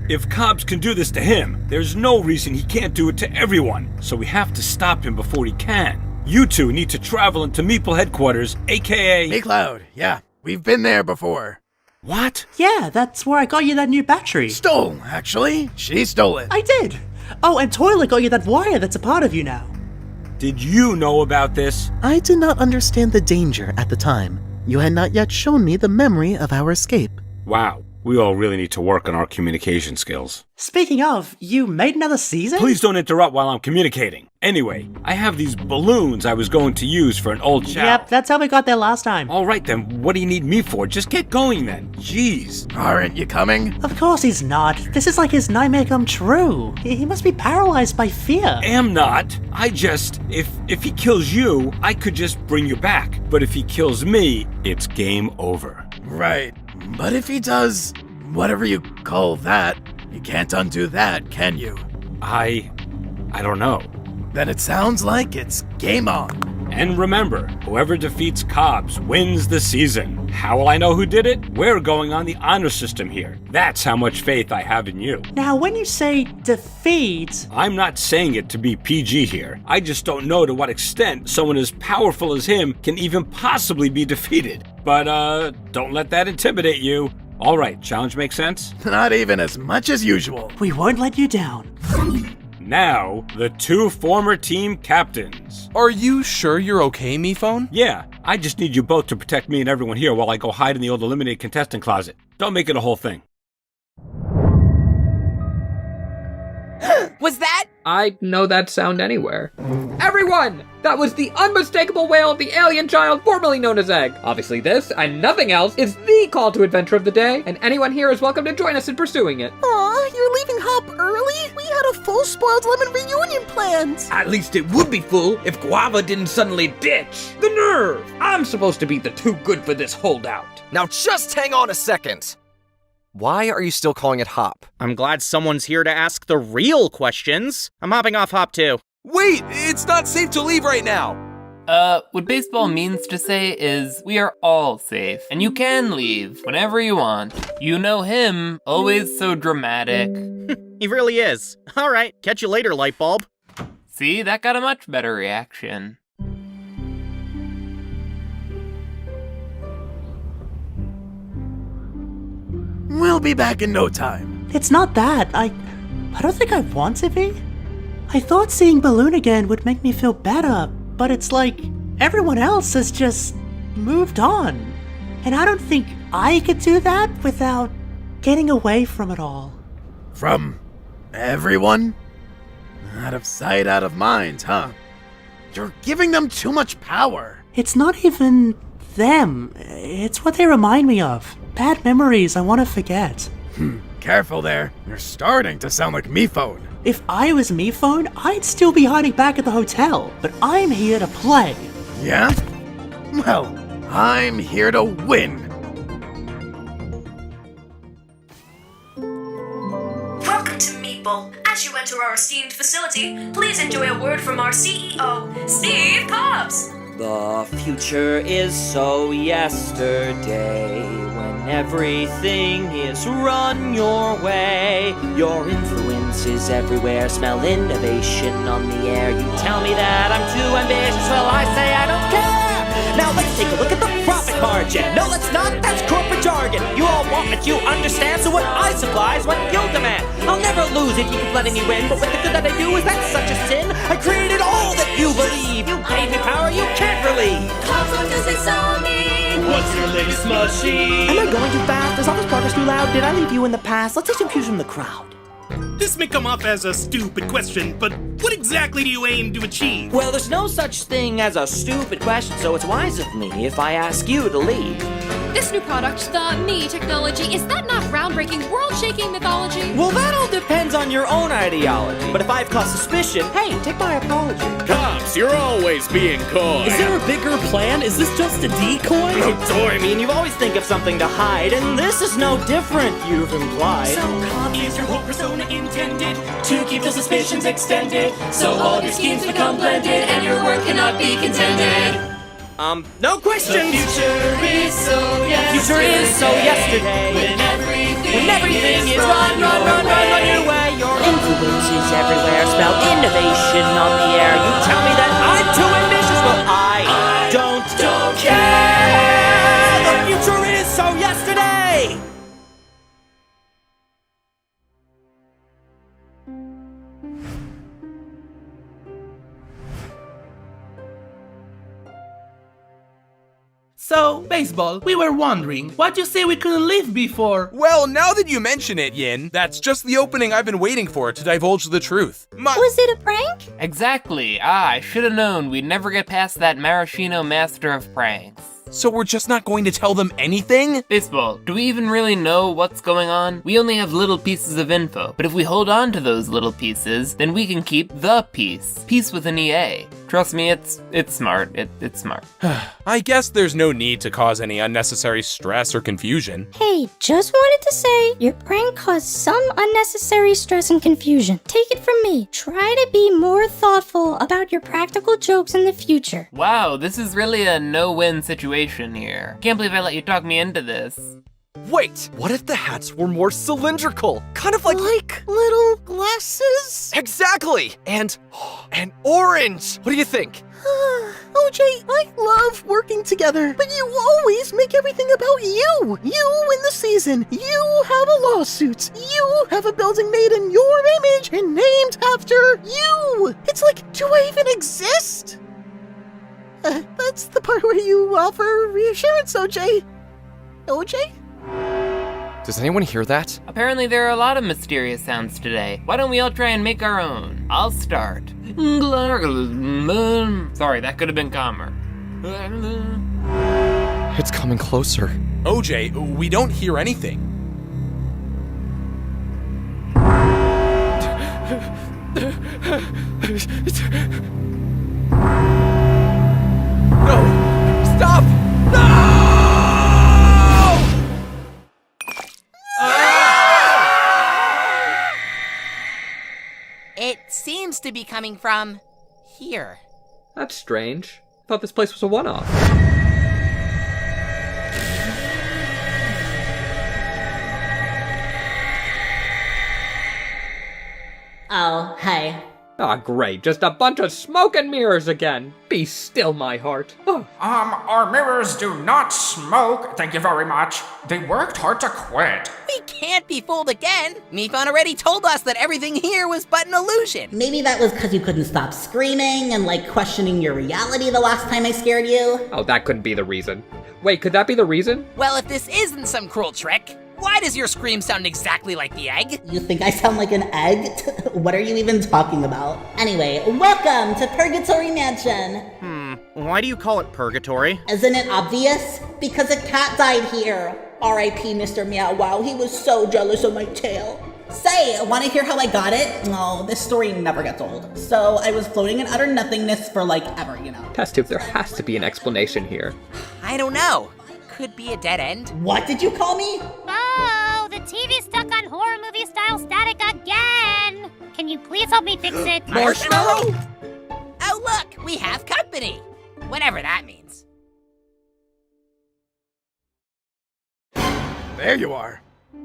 Speaker 7: If Cobbs can do this to him, there's no reason he can't do it to everyone, so we have to stop him before he can. You two need to travel into Meeple headquarters, aka...
Speaker 4: MeCloud, yeah, we've been there before.
Speaker 7: What?
Speaker 5: Yeah, that's where I got you that new battery.
Speaker 4: Stole, actually. She stole it.
Speaker 5: I did. Oh, and Toilet got you that wire that's a part of you now.
Speaker 7: Did you know about this?
Speaker 2: I did not understand the danger at the time. You had not yet shown me the memory of our escape.
Speaker 7: Wow, we all really need to work on our communication skills.
Speaker 5: Speaking of, you made another season?
Speaker 7: Please don't interrupt while I'm communicating. Anyway, I have these balloons I was going to use for an old chow.
Speaker 5: Yep, that's how we got there last time.
Speaker 7: All right then, what do you need me for? Just get going then. Jeez.
Speaker 4: Aren't you coming?
Speaker 5: Of course he's not. This is like his nightmare come true. He must be paralyzed by fear.
Speaker 7: Am not. If he kills you, I could just bring you back. But if he kills me, it's game over.
Speaker 4: Right. But if he does whatever you call that, you can't undo that, can you?
Speaker 7: I don't know.
Speaker 4: Then it sounds like it's game on.
Speaker 7: And remember, whoever defeats Cobbs wins the season. How will I know who did it? We're going on the honor system here. That's how much faith I have in you.
Speaker 5: Now, when you say defeat...
Speaker 7: I'm not saying it to be PG here. I just don't know to what extent someone as powerful as him can even possibly be defeated. But, don't let that intimidate you. All right, challenge makes sense?
Speaker 4: Not even as much as usual.
Speaker 5: We won't let you down.
Speaker 7: Now, the two former team captains.
Speaker 6: Are you sure you're okay, MePhone?
Speaker 7: Yeah, I just need you both to protect me and everyone here while I go hide in the old eliminated contestant closet. Don't make it a whole thing.
Speaker 17: Was that? I know that sound anywhere. Everyone! That was the unmistakable wail of the alien child formerly known as Egg. Obviously this, and nothing else, is the call to adventure of the day, and anyone here is welcome to join us in pursuing it.
Speaker 2: Aw, you're leaving Hop early? We had a full spoiled lemon reunion planned.
Speaker 17: At least it would be full if Guava didn't suddenly ditch. The nerve! I'm supposed to be the too good for this holdout.
Speaker 20: Now just hang on a second. Why are you still calling it Hop?
Speaker 8: I'm glad someone's here to ask the real questions. I'm hopping off Hop too.
Speaker 6: Wait, it's not safe to leave right now.
Speaker 3: What baseball means to say is we are all safe, and you can leave whenever you want. You know him, always so dramatic.
Speaker 8: He really is. All right, catch you later, Lightbulb.
Speaker 3: See, that got a much better reaction.
Speaker 4: We'll be back in no time.
Speaker 5: It's not that. I don't think I want to be. I thought seeing Balloon again would make me feel better, but it's like everyone else has just moved on. And I don't think I could do that without getting away from it all.
Speaker 4: From everyone? Out of sight, out of mind, huh? You're giving them too much power.
Speaker 5: It's not even them. It's what they remind me of. Bad memories I want to forget.
Speaker 4: Careful there. You're starting to sound like me phone.
Speaker 5: If I was me phone, I'd still be hiding back at the hotel. But I'm here to play.
Speaker 4: Yeah? Well, I'm here to win.
Speaker 21: Welcome to Meatball. As you enter our esteemed facility, please enjoy a word from our CEO, Steve Pops.
Speaker 22: The future is so yesterday, when everything is run your way. Your influence is everywhere, smell innovation on the air. You tell me that I'm too ambitious, well I say I don't care. Now let's take a look at the profit margin. No, let's not, that's corporate jargon. You all want what you understand, so what I supply is what you'll demand. I'll never lose if you keep letting me win, but with the good that I do, is that such a sin? I created all that you believe. You gave me power you can't relieve.
Speaker 21: What's your latest machine?
Speaker 5: Am I going too fast? Is all this progress too loud? Did I leave you in the past? Let's take some cues from the crowd.
Speaker 9: This may come off as a stupid question, but what exactly do you aim to achieve?
Speaker 22: Well, there's no such thing as a stupid question, so it's wise of me if I ask you to lead.
Speaker 1: This new product, the Me technology, is that not groundbreaking, world-shaking mythology?
Speaker 22: Well, that all depends on your own ideology. But if I've caused suspicion, hey, take my apology.
Speaker 10: Cops, you're always being coy.
Speaker 22: Is there a bigger plan? Is this just a decoy? Oh, I mean, you always think of something to hide, and this is no different, you've implied.
Speaker 21: So, is your whole persona intended to keep the suspicions extended, so all your schemes become blended and your work cannot be contended?
Speaker 22: No questions!
Speaker 21: The future is so
Speaker 22: yesterday.
Speaker 21: When everything is
Speaker 22: run your way. Your influence is everywhere. Smell innovation on the air. You tell me that I'm too ambitious, well I don't care. The future is so yesterday.
Speaker 23: So, Baseball, we were wondering, why'd you say we couldn't leave before?
Speaker 6: Well, now that you mention it, Yin, that's just the opening I've been waiting for to divulge the truth.
Speaker 14: Was it a prank?
Speaker 3: Exactly. I should have known we'd never get past that maraschino master of pranks.
Speaker 6: So we're just not going to tell them anything?
Speaker 3: Baseball, do we even really know what's going on? We only have little pieces of info, but if we hold on to those little pieces, then we can keep the piece. Piece with an EA. Trust me, it's smart. It's smart.
Speaker 6: I guess there's no need to cause any unnecessary stress or confusion.
Speaker 14: Hey, just wanted to say, your prank caused some unnecessary stress and confusion. Take it from me. Try to be more thoughtful about your practical jokes in the future.
Speaker 3: Wow, this is really a no-win situation here. Can't believe I let you talk me into this.
Speaker 20: Wait, what if the hats were more cylindrical? Kind of like
Speaker 2: little glasses?
Speaker 20: Exactly! And orange! What do you think?
Speaker 2: OJ, I love working together, but you always make everything about you. You win the season. You have a lawsuit. You have a building made in your image and named after you. It's like, do I even exist? That's the part where you offer reassurance, OJ. OJ?
Speaker 20: Does anyone hear that?
Speaker 3: Apparently there are a lot of mysterious sounds today. Why don't we all try and make our own? I'll start. Sorry, that could have been calmer.
Speaker 20: It's coming closer.
Speaker 6: OJ, we don't hear anything.
Speaker 20: No! Stop! No!
Speaker 24: It seems to be coming from here.
Speaker 17: That's strange. Thought this place was a one-off.
Speaker 25: Oh, hey.
Speaker 17: Ah, great. Just a bunch of smoke and mirrors again. Be still, my heart. Oh.
Speaker 26: Our mirrors do not smoke. Thank you very much. They worked hard to quit.
Speaker 24: We can't be fooled again. Mifon already told us that everything here was but an illusion.
Speaker 25: Maybe that was because you couldn't stop screaming and, questioning your reality the last time I scared you.
Speaker 17: Oh, that couldn't be the reason. Wait, could that be the reason?
Speaker 24: Well, if this isn't some cruel trick, why does your scream sound exactly like the egg?
Speaker 25: You think I sound like an egg? What are you even talking about? Anyway, welcome to Purgatory Mansion.
Speaker 8: Why do you call it purgatory?
Speaker 25: Isn't it obvious? Because a cat died here. R.I.P. Mr. Meow Wow, he was so jealous of my tail. Say, wanna hear how I got it? No, this story never gets old. So I was floating in utter nothingness for like ever, you know.
Speaker 17: Test tube, there has to be an explanation here.
Speaker 24: I don't know. Could be a dead end.
Speaker 25: What did you call me?
Speaker 11: Oh, the TV's stuck on horror movie style static again. Can you please help me fix it?
Speaker 24: Marshmallow? Oh look, we have company. Whatever that means.
Speaker 4: There you are.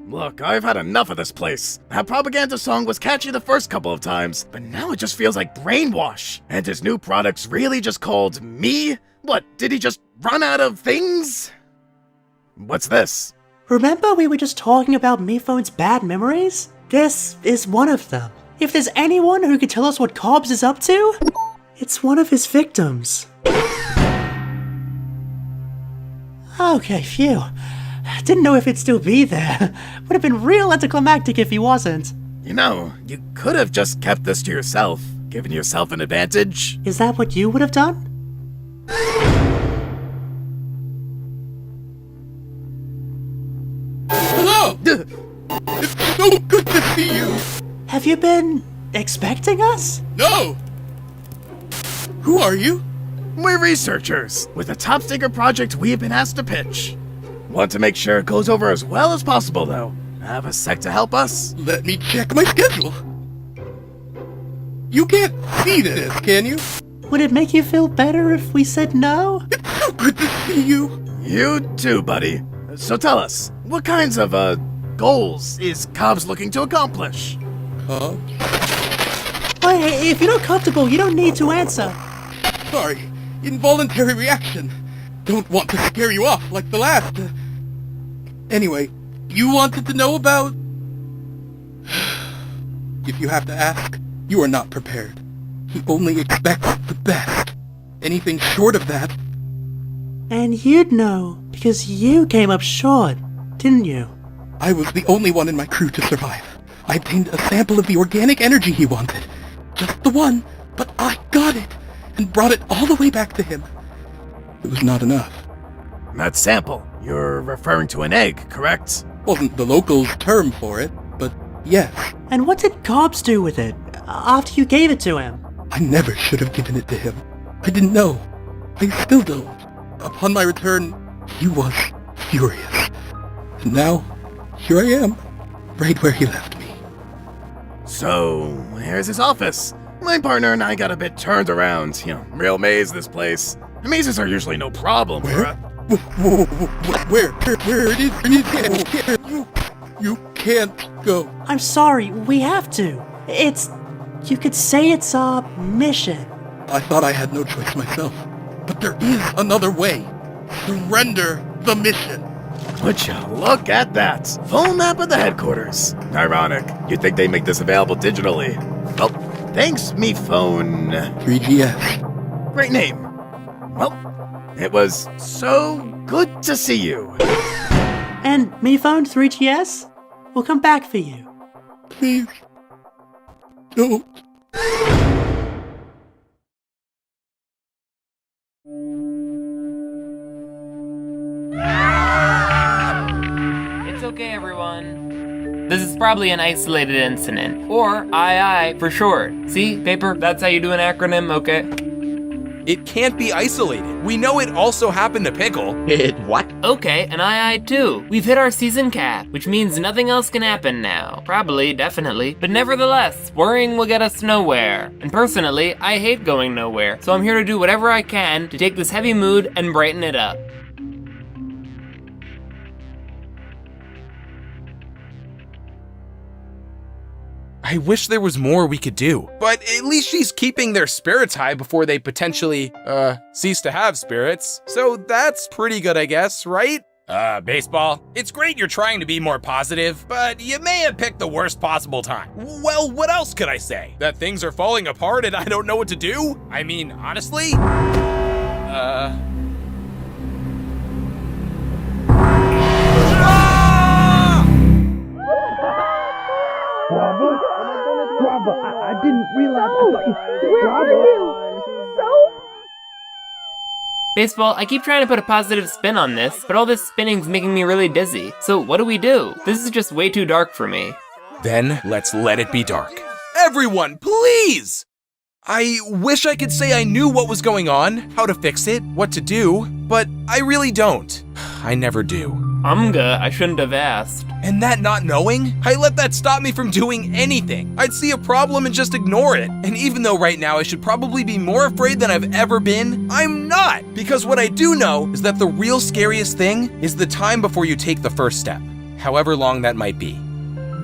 Speaker 4: Look, I've had enough of this place. That propaganda song was catchy the first couple of times, but now it just feels like brainwash. And his new product's really just called me? What, did he just run out of things? What's this?
Speaker 5: Remember we were just talking about MePhone's bad memories? This is one of them. If there's anyone who could tell us what Cobbs is up to, it's one of his victims. Okay, phew. Didn't know if it'd still be there. Would have been real anticlimactic if he wasn't.
Speaker 4: You know, you could have just kept this to yourself, given yourself an advantage.
Speaker 5: Is that what you would have done?
Speaker 10: Hello! It's so good to see you!
Speaker 5: Have you been expecting us?
Speaker 10: No! Who are you?
Speaker 4: We're researchers, with a top-secret project we've been asked to pitch. Want to make sure it goes over as well as possible, though. Have a sec to help us?
Speaker 10: Let me check my schedule. You can't see this, can you?
Speaker 5: Would it make you feel better if we said no?
Speaker 10: It's so good to see you.
Speaker 4: You too, buddy. So tell us, what kinds of, goals is Cobbs looking to accomplish?
Speaker 5: Hey, if you're not comfortable, you don't need to answer.
Speaker 10: Sorry, involuntary reaction. Don't want to scare you off like the last. Anyway, you wanted to know about... If you have to ask, you are not prepared. He only expects the best. Anything short of that...
Speaker 5: And you'd know, because you came up short, didn't you?
Speaker 10: I was the only one in my crew to survive. I obtained a sample of the organic energy he wanted. Just the one, but I got it, and brought it all the way back to him. It was not enough.
Speaker 4: That sample, you're referring to an egg, correct?
Speaker 10: Wasn't the locals' term for it, but yes.
Speaker 5: And what did Cobbs do with it, after you gave it to him?
Speaker 10: I never should have given it to him. I didn't know. I still don't. Upon my return, he was furious. And now, here I am, right where he left me.
Speaker 4: So, here's his office. My partner and I got a bit turned around. You know, real maze, this place. Mazes are usually no problem.
Speaker 10: Where? Where it is? You can't go.
Speaker 5: I'm sorry, we have to. You could say it's our mission.
Speaker 10: I thought I had no choice myself. But there is another way. Surrender the mission.
Speaker 4: Would you look at that? Full map of the headquarters. Ironic. You'd think they make this available digitally. Well, thanks, me phone.
Speaker 10: 3GS.
Speaker 4: Great name. Well, it was so good to see you.
Speaker 5: And me phone 3GS? We'll come back for you.
Speaker 10: Please. Don't.
Speaker 3: It's okay, everyone. This is probably an isolated incident, or II for short. See, Paper, that's how you do an acronym, okay?
Speaker 6: It can't be isolated. We know it also happened to Pickle.
Speaker 3: What? Okay, and II too. We've hit our season cap, which means nothing else can happen now. Probably, definitely. But nevertheless, worrying will get us nowhere. And personally, I hate going nowhere, so I'm here to do whatever I can to take this heavy mood and brighten it up.
Speaker 6: I wish there was more we could do, but at least she's keeping their spirits high before they potentially, cease to have spirits. So that's pretty good, I guess, right? Baseball, it's great you're trying to be more positive, but you may have picked the worst possible time. Well, what else could I say? That things are falling apart and I don't know what to do? I mean, honestly?
Speaker 2: I didn't realize. Where are you? Soap?
Speaker 3: Baseball, I keep trying to put a positive spin on this, but all this spinning's making me really dizzy. So what do we do? This is just way too dark for me.
Speaker 6: Then let's let it be dark. Everyone, please! I wish I could say I knew what was going on, how to fix it, what to do, but I really don't. I never do.
Speaker 3: I shouldn't have asked.
Speaker 6: And that not knowing, I let that stop me from doing anything. I'd see a problem and just ignore it. And even though right now I should probably be more afraid than I've ever been, I'm not. Because what I do know is that the real scariest thing is the time before you take the first step, however long that might be.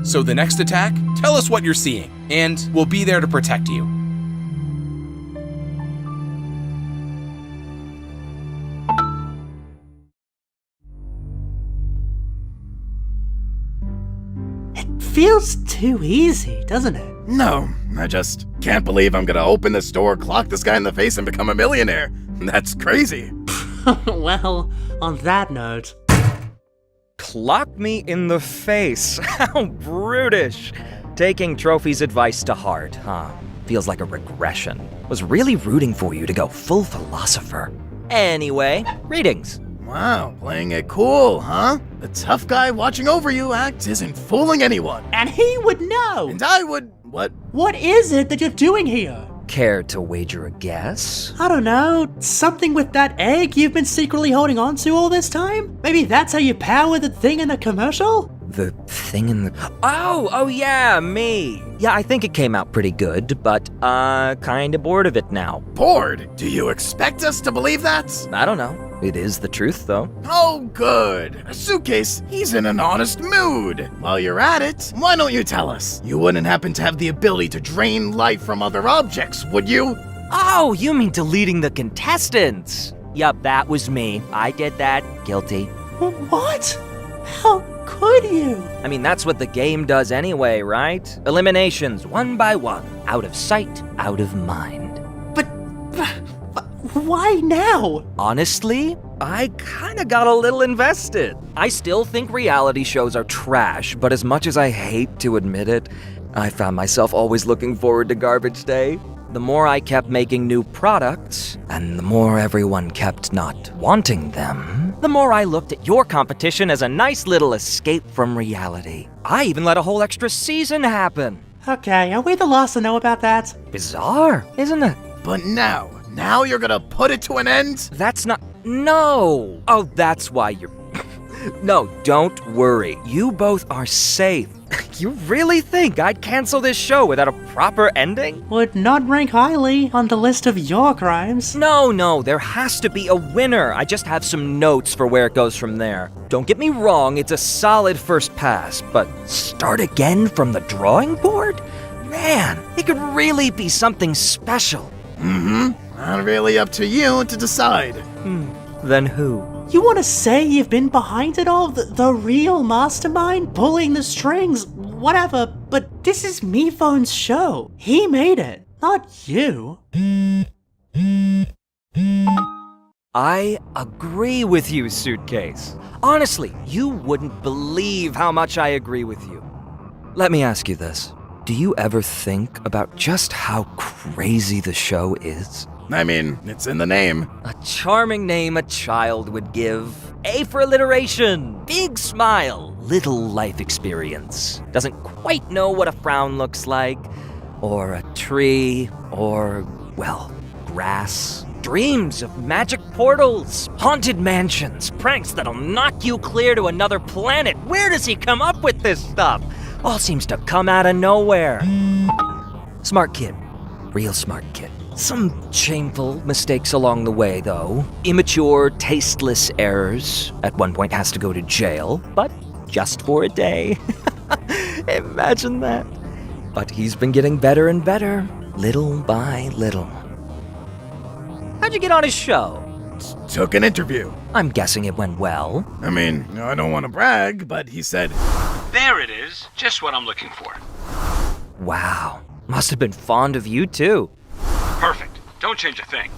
Speaker 6: So the next attack, tell us what you're seeing, and we'll be there to protect you.
Speaker 5: Feels too easy, doesn't it?
Speaker 4: No, I just can't believe I'm gonna open this door, clock this guy in the face, and become a millionaire. That's crazy.
Speaker 5: Well, on that note...
Speaker 8: Clock me in the face. How brutish. Taking Trophy's advice to heart, huh? Feels like a regression. Was really rooting for you to go full philosopher. Anyway, readings.
Speaker 4: Wow, playing it cool, huh? The tough guy watching over you act isn't fooling anyone.
Speaker 5: And he would know!
Speaker 4: And I would... What?
Speaker 5: What is it that you're doing here?
Speaker 8: Care to wager a guess?
Speaker 5: I don't know, something with that egg you've been secretly holding on to all this time? Maybe that's how you power the thing in the commercial?
Speaker 8: The thing in the... Oh yeah, me. Yeah, I think it came out pretty good, but, kinda bored of it now.
Speaker 4: Bored? Do you expect us to believe that?
Speaker 8: I don't know. It is the truth, though.
Speaker 4: Oh, good. Suitcase, he's in an honest mood. While you're at it, why don't you tell us? You wouldn't happen to have the ability to drain life from other objects, would you?
Speaker 8: Oh, you mean deleting the contestants? Yup, that was me. I did that. Guilty.
Speaker 5: What? How could you?
Speaker 8: I mean, that's what the game does anyway, right? Eliminations, one by one. Out of sight, out of mind.
Speaker 5: Why now?
Speaker 8: Honestly, I kinda got a little invested. I still think reality shows are trash, but as much as I hate to admit it, I found myself always looking forward to garbage day. The more I kept making new products, and the more everyone kept not wanting them, the more I looked at your competition as a nice little escape from reality. I even let a whole extra season happen.
Speaker 5: Okay, are we the last to know about that?
Speaker 8: Bizarre, isn't it?
Speaker 4: But now you're gonna put it to an end?
Speaker 8: That's not... No! Oh, that's why you're... No, don't worry. You both are safe. You really think I'd cancel this show without a proper ending?
Speaker 5: Would not rank highly on the list of your crimes.
Speaker 8: No, there has to be a winner. I just have some notes for where it goes from there. Don't get me wrong, it's a solid first pass, but start again from the drawing board? Man, it could really be something special.
Speaker 4: Not really up to you to decide.
Speaker 8: Then who?
Speaker 5: You want to say you've been behind it all? The real mastermind? Pulling the strings? Whatever, but this is MePhone's show. He made it, not you.
Speaker 8: I agree with you, Suitcase. Honestly, you wouldn't believe how much I agree with you. Let me ask you this. Do you ever think about just how crazy the show is?
Speaker 4: I mean, it's in the name.
Speaker 8: A charming name a child would give. A for alliteration. Big smile. Little life experience. Doesn't quite know what a frown looks like. Or a tree. Or, well, grass. Dreams of magic portals. Haunted mansions. Pranks that'll knock you clear to another planet. Where does he come up with this stuff? All seems to come out of nowhere. Smart kid. Real smart kid. Some shameful mistakes along the way, though. Immature, tasteless errors. At one point has to go to jail, but just for a day. Imagine that. But he's been getting better and better, little by little. How'd you get on his show?
Speaker 4: Took an interview.
Speaker 8: I'm guessing it went well.
Speaker 4: I mean, I don't want to brag, but he said...
Speaker 7: There it is, just what I'm looking for.
Speaker 8: Wow, must have been fond of you too.
Speaker 7: Perfect, don't change a thing.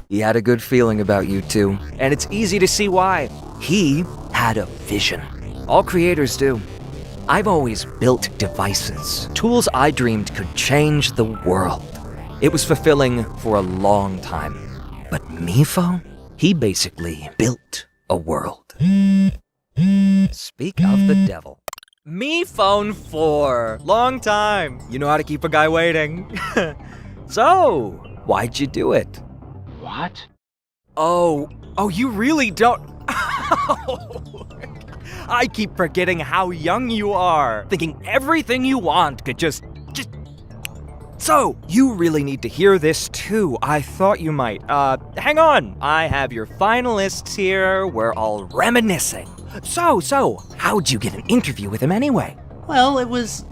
Speaker 8: He had a good feeling about you two, and it's easy to see why. He had a vision. All creators do. I've always built devices, tools I dreamed could change the world. It was fulfilling for a long time. But MePhone? He basically built a world. Speak of the devil. Me phone 4. Long time. You know how to keep a guy waiting. So, why'd you do it?
Speaker 12: What?
Speaker 8: Oh, you really don't. I keep forgetting how young you are. Thinking everything you want could just. So, you really need to hear this too. I thought you might. Hang on. I have your finalists here. We're all reminiscing. So, how'd you get an interview with him anyway?
Speaker 5: Well, it was...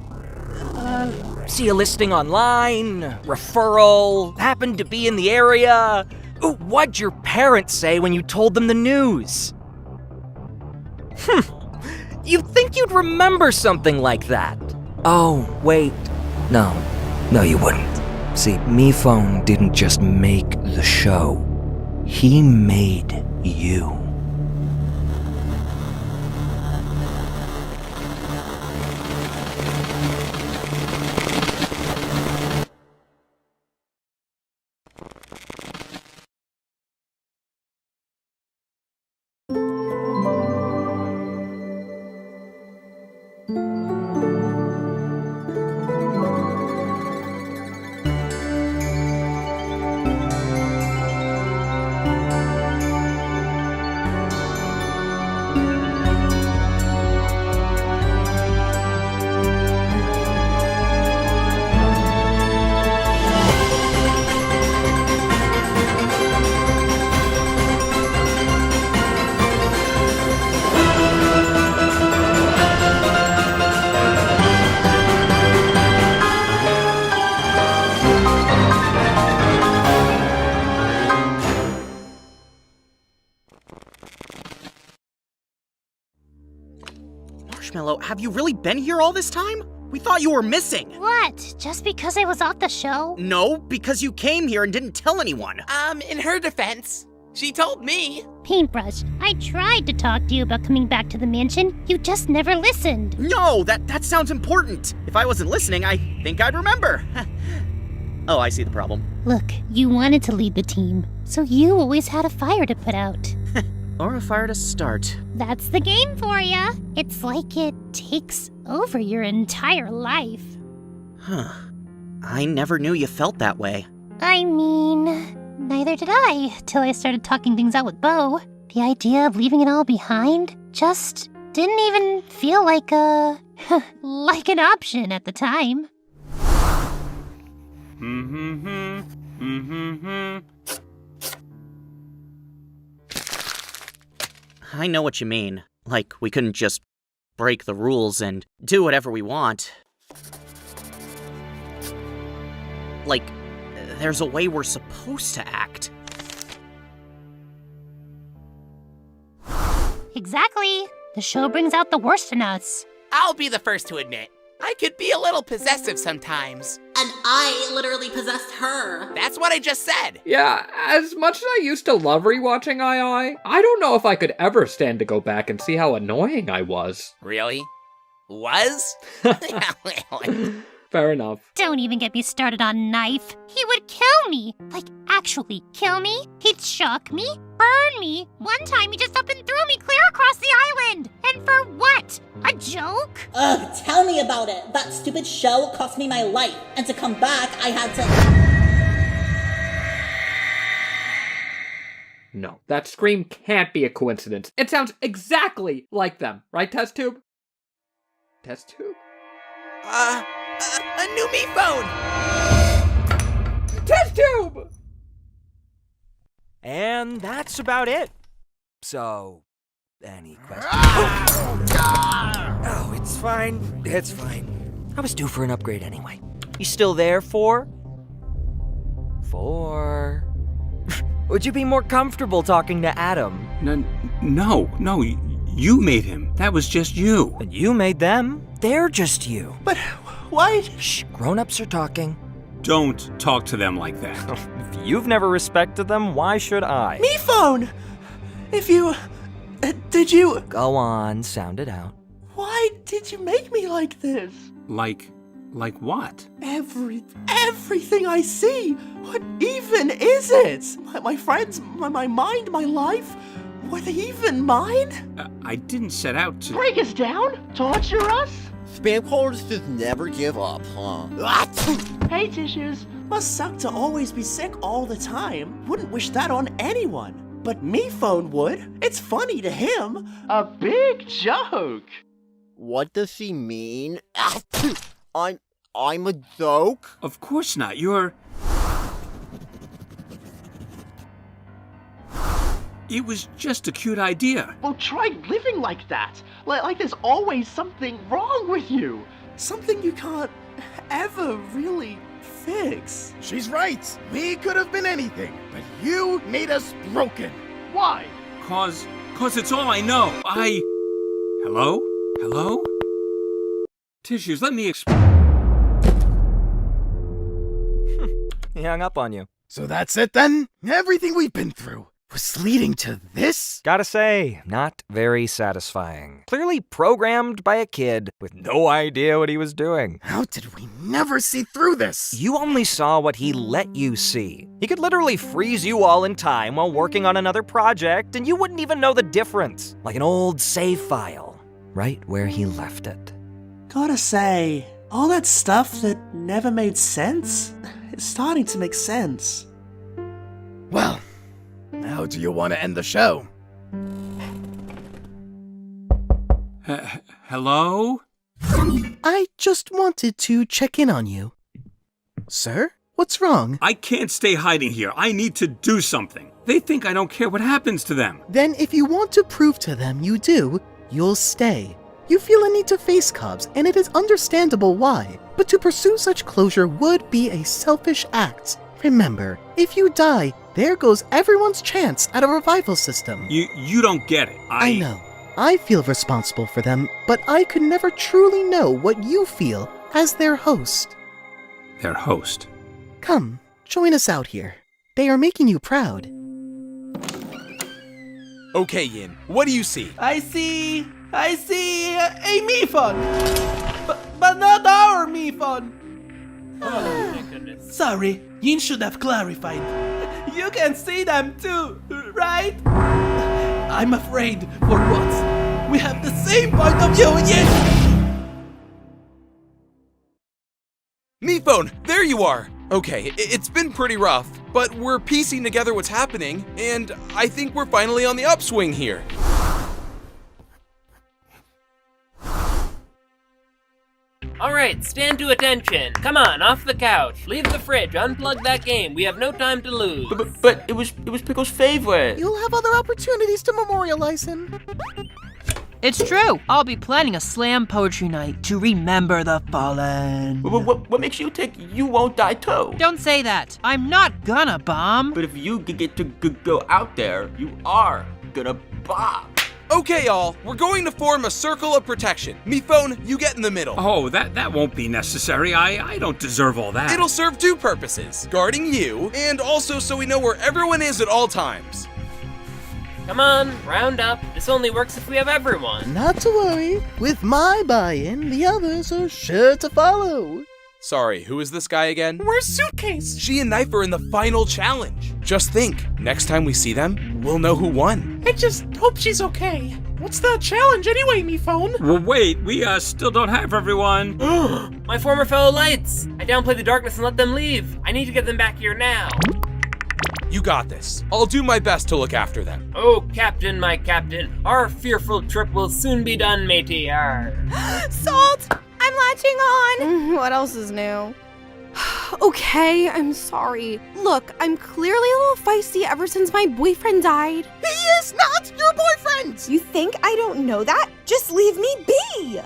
Speaker 8: See a listing online, referral, happened to be in the area. Ooh, what'd your parents say when you told them the news? You'd think you'd remember something like that. Oh, wait. No, you wouldn't. See, Me Phone didn't just make the show. He made you.
Speaker 13: Marshmallow, have you really been here all this time? We thought you were missing.
Speaker 11: What? Just because I was off the show?
Speaker 13: No, because you came here and didn't tell anyone.
Speaker 24: In her defense, she told me.
Speaker 11: Paintbrush, I tried to talk to you about coming back to the mansion. You just never listened.
Speaker 13: No, that sounds important. If I wasn't listening, I think I'd remember. Oh, I see the problem.
Speaker 11: Look, you wanted to lead the team, so you always had a fire to put out.
Speaker 13: Or a fire to start.
Speaker 11: That's the game for ya. It's like it takes over your entire life.
Speaker 13: Huh. I never knew you felt that way.
Speaker 11: I mean, neither did I, till I started talking things out with Bo. The idea of leaving it all behind just didn't even feel like like an option at the time.
Speaker 13: I know what you mean. Like, we couldn't just break the rules and do whatever we want. Like, there's a way we're supposed to act.
Speaker 11: Exactly. The show brings out the worst in us.
Speaker 24: I'll be the first to admit, I could be a little possessive sometimes.
Speaker 25: And I literally possessed her.
Speaker 24: That's what I just said.
Speaker 17: Yeah, as much as I used to love rewatching II, I don't know if I could ever stand to go back and see how annoying I was.
Speaker 24: Really? Was?
Speaker 17: Fair enough.
Speaker 11: Don't even get me started on Knife. He would kill me. Like, actually kill me. He'd shock me, burn me. One time he just up and threw me clear across the island. And for what? A joke?
Speaker 25: Ugh, tell me about it. That stupid show cost me my life. And to come back, I had to...
Speaker 17: No, that scream can't be a coincidence. It sounds exactly like them. Right, Test Tube? Test Tube?
Speaker 24: A new Me Phone!
Speaker 17: Test Tube!
Speaker 8: And that's about it. So, any questions? Oh, it's fine. It's fine. I was due for an upgrade anyway. You still there, 4? 4. Would you be more comfortable talking to Adam?
Speaker 7: No, you made him. That was just you.
Speaker 8: And you made them. They're just you.
Speaker 5: But why?
Speaker 8: Shh, grown-ups are talking.
Speaker 7: Don't talk to them like that.
Speaker 8: If you've never respected them, why should I?
Speaker 5: Me Phone! If you... did you...
Speaker 8: Go on, sound it out.
Speaker 5: Why did you make me like this?
Speaker 7: Like Like what?
Speaker 5: Everything I see. What even is it? My friends, my mind, my life. Were they even mine?
Speaker 7: I didn't set out to.
Speaker 5: Break us down? Torture us?
Speaker 9: Spam callers just never give up, huh?
Speaker 5: Hey, Tissues. Must suck to always be sick all the time. Wouldn't wish that on anyone. But me phone would. It's funny to him. A big joke.
Speaker 9: What does she mean? I'm a joke?
Speaker 7: Of course not. You're... It was just a cute idea.
Speaker 5: Well, try living like that. Like there's always something wrong with you. Something you can't ever really fix.
Speaker 4: She's right. We could have been anything, but you made us broken.
Speaker 5: Why?
Speaker 7: Cause it's all I know. Hello? Hello? Tissues, let me
Speaker 8: He hung up on you.
Speaker 4: So that's it then? Everything we've been through was leading to this?
Speaker 8: Gotta say, not very satisfying. Clearly programmed by a kid with no idea what he was doing.
Speaker 4: How did we never see through this?
Speaker 8: You only saw what he let you see. He could literally freeze you all in time while working on another project, and you wouldn't even know the difference. Like an old save file, right where he left it.
Speaker 5: Gotta say, all that stuff that never made sense is starting to make sense.
Speaker 4: Well, how do you want to end the show?
Speaker 7: Hello?
Speaker 2: I just wanted to check in on you. Sir, what's wrong?
Speaker 7: I can't stay hiding here. I need to do something. They think I don't care what happens to them.
Speaker 2: Then if you want to prove to them you do, you'll stay. You feel a need to face Cobbs, and it is understandable why. But to pursue such closure would be a selfish act. Remember, if you die, there goes everyone's chance at a revival system.
Speaker 7: You don't get it.
Speaker 2: I know. I feel responsible for them, but I could never truly know what you feel as their host.
Speaker 7: Their host?
Speaker 2: Come, join us out here. They are making you proud.
Speaker 6: Okay, Yin, what do you see?
Speaker 23: I see a Miphon, but not our Miphon.
Speaker 3: Oh, my goodness.
Speaker 23: Sorry, Yin should have clarified. You can see them too, right? I'm afraid for once. We have the same point of view, Yin!
Speaker 6: Miphone, there you are! Okay, it's been pretty rough, but we're piecing together what's happening, and I think we're finally on the upswing here.
Speaker 3: Alright, stand to attention. Come on, off the couch. Leave the fridge, unplug that game. We have no time to lose.
Speaker 12: But it was Pickle's favorite.
Speaker 2: You'll have other opportunities to memorialize him.
Speaker 15: It's true. I'll be planning a slam poetry night to remember the fallen.
Speaker 12: What makes you think you won't die too?
Speaker 15: Don't say that. I'm not gonna bomb.
Speaker 12: But if you get to go out there, you are gonna bomb.
Speaker 6: Okay, all, we're going to form a circle of protection. Miphone, you get in the middle.
Speaker 7: Oh, that won't be necessary. I don't deserve all that.
Speaker 6: It'll serve two purposes, guarding you, and also so we know where everyone is at all times.
Speaker 3: Come on, round up. This only works if we have everyone.
Speaker 2: Not to worry. With my buy-in, the others are sure to follow.
Speaker 6: Sorry, who is this guy again?
Speaker 23: Where's Suitcase?
Speaker 6: She and Knife are in the final challenge. Just think, next time we see them, we'll know who won.
Speaker 23: I just hope she's okay. What's the challenge anyway, Miphone?
Speaker 7: Well, wait, we still don't have everyone.
Speaker 3: My former fellow Lights! I downplayed the darkness and let them leave. I need to get them back here now.
Speaker 6: You got this. I'll do my best to look after them.
Speaker 3: Oh, Captain, my Captain, our fearful trip will soon be done, matey. Arr.
Speaker 16: Salt! I'm latching on! What else is new? Okay, I'm sorry. Look, I'm clearly a little feisty ever since my boyfriend died.
Speaker 2: He is not your boyfriend!
Speaker 16: You think I don't know that? Just leave me be!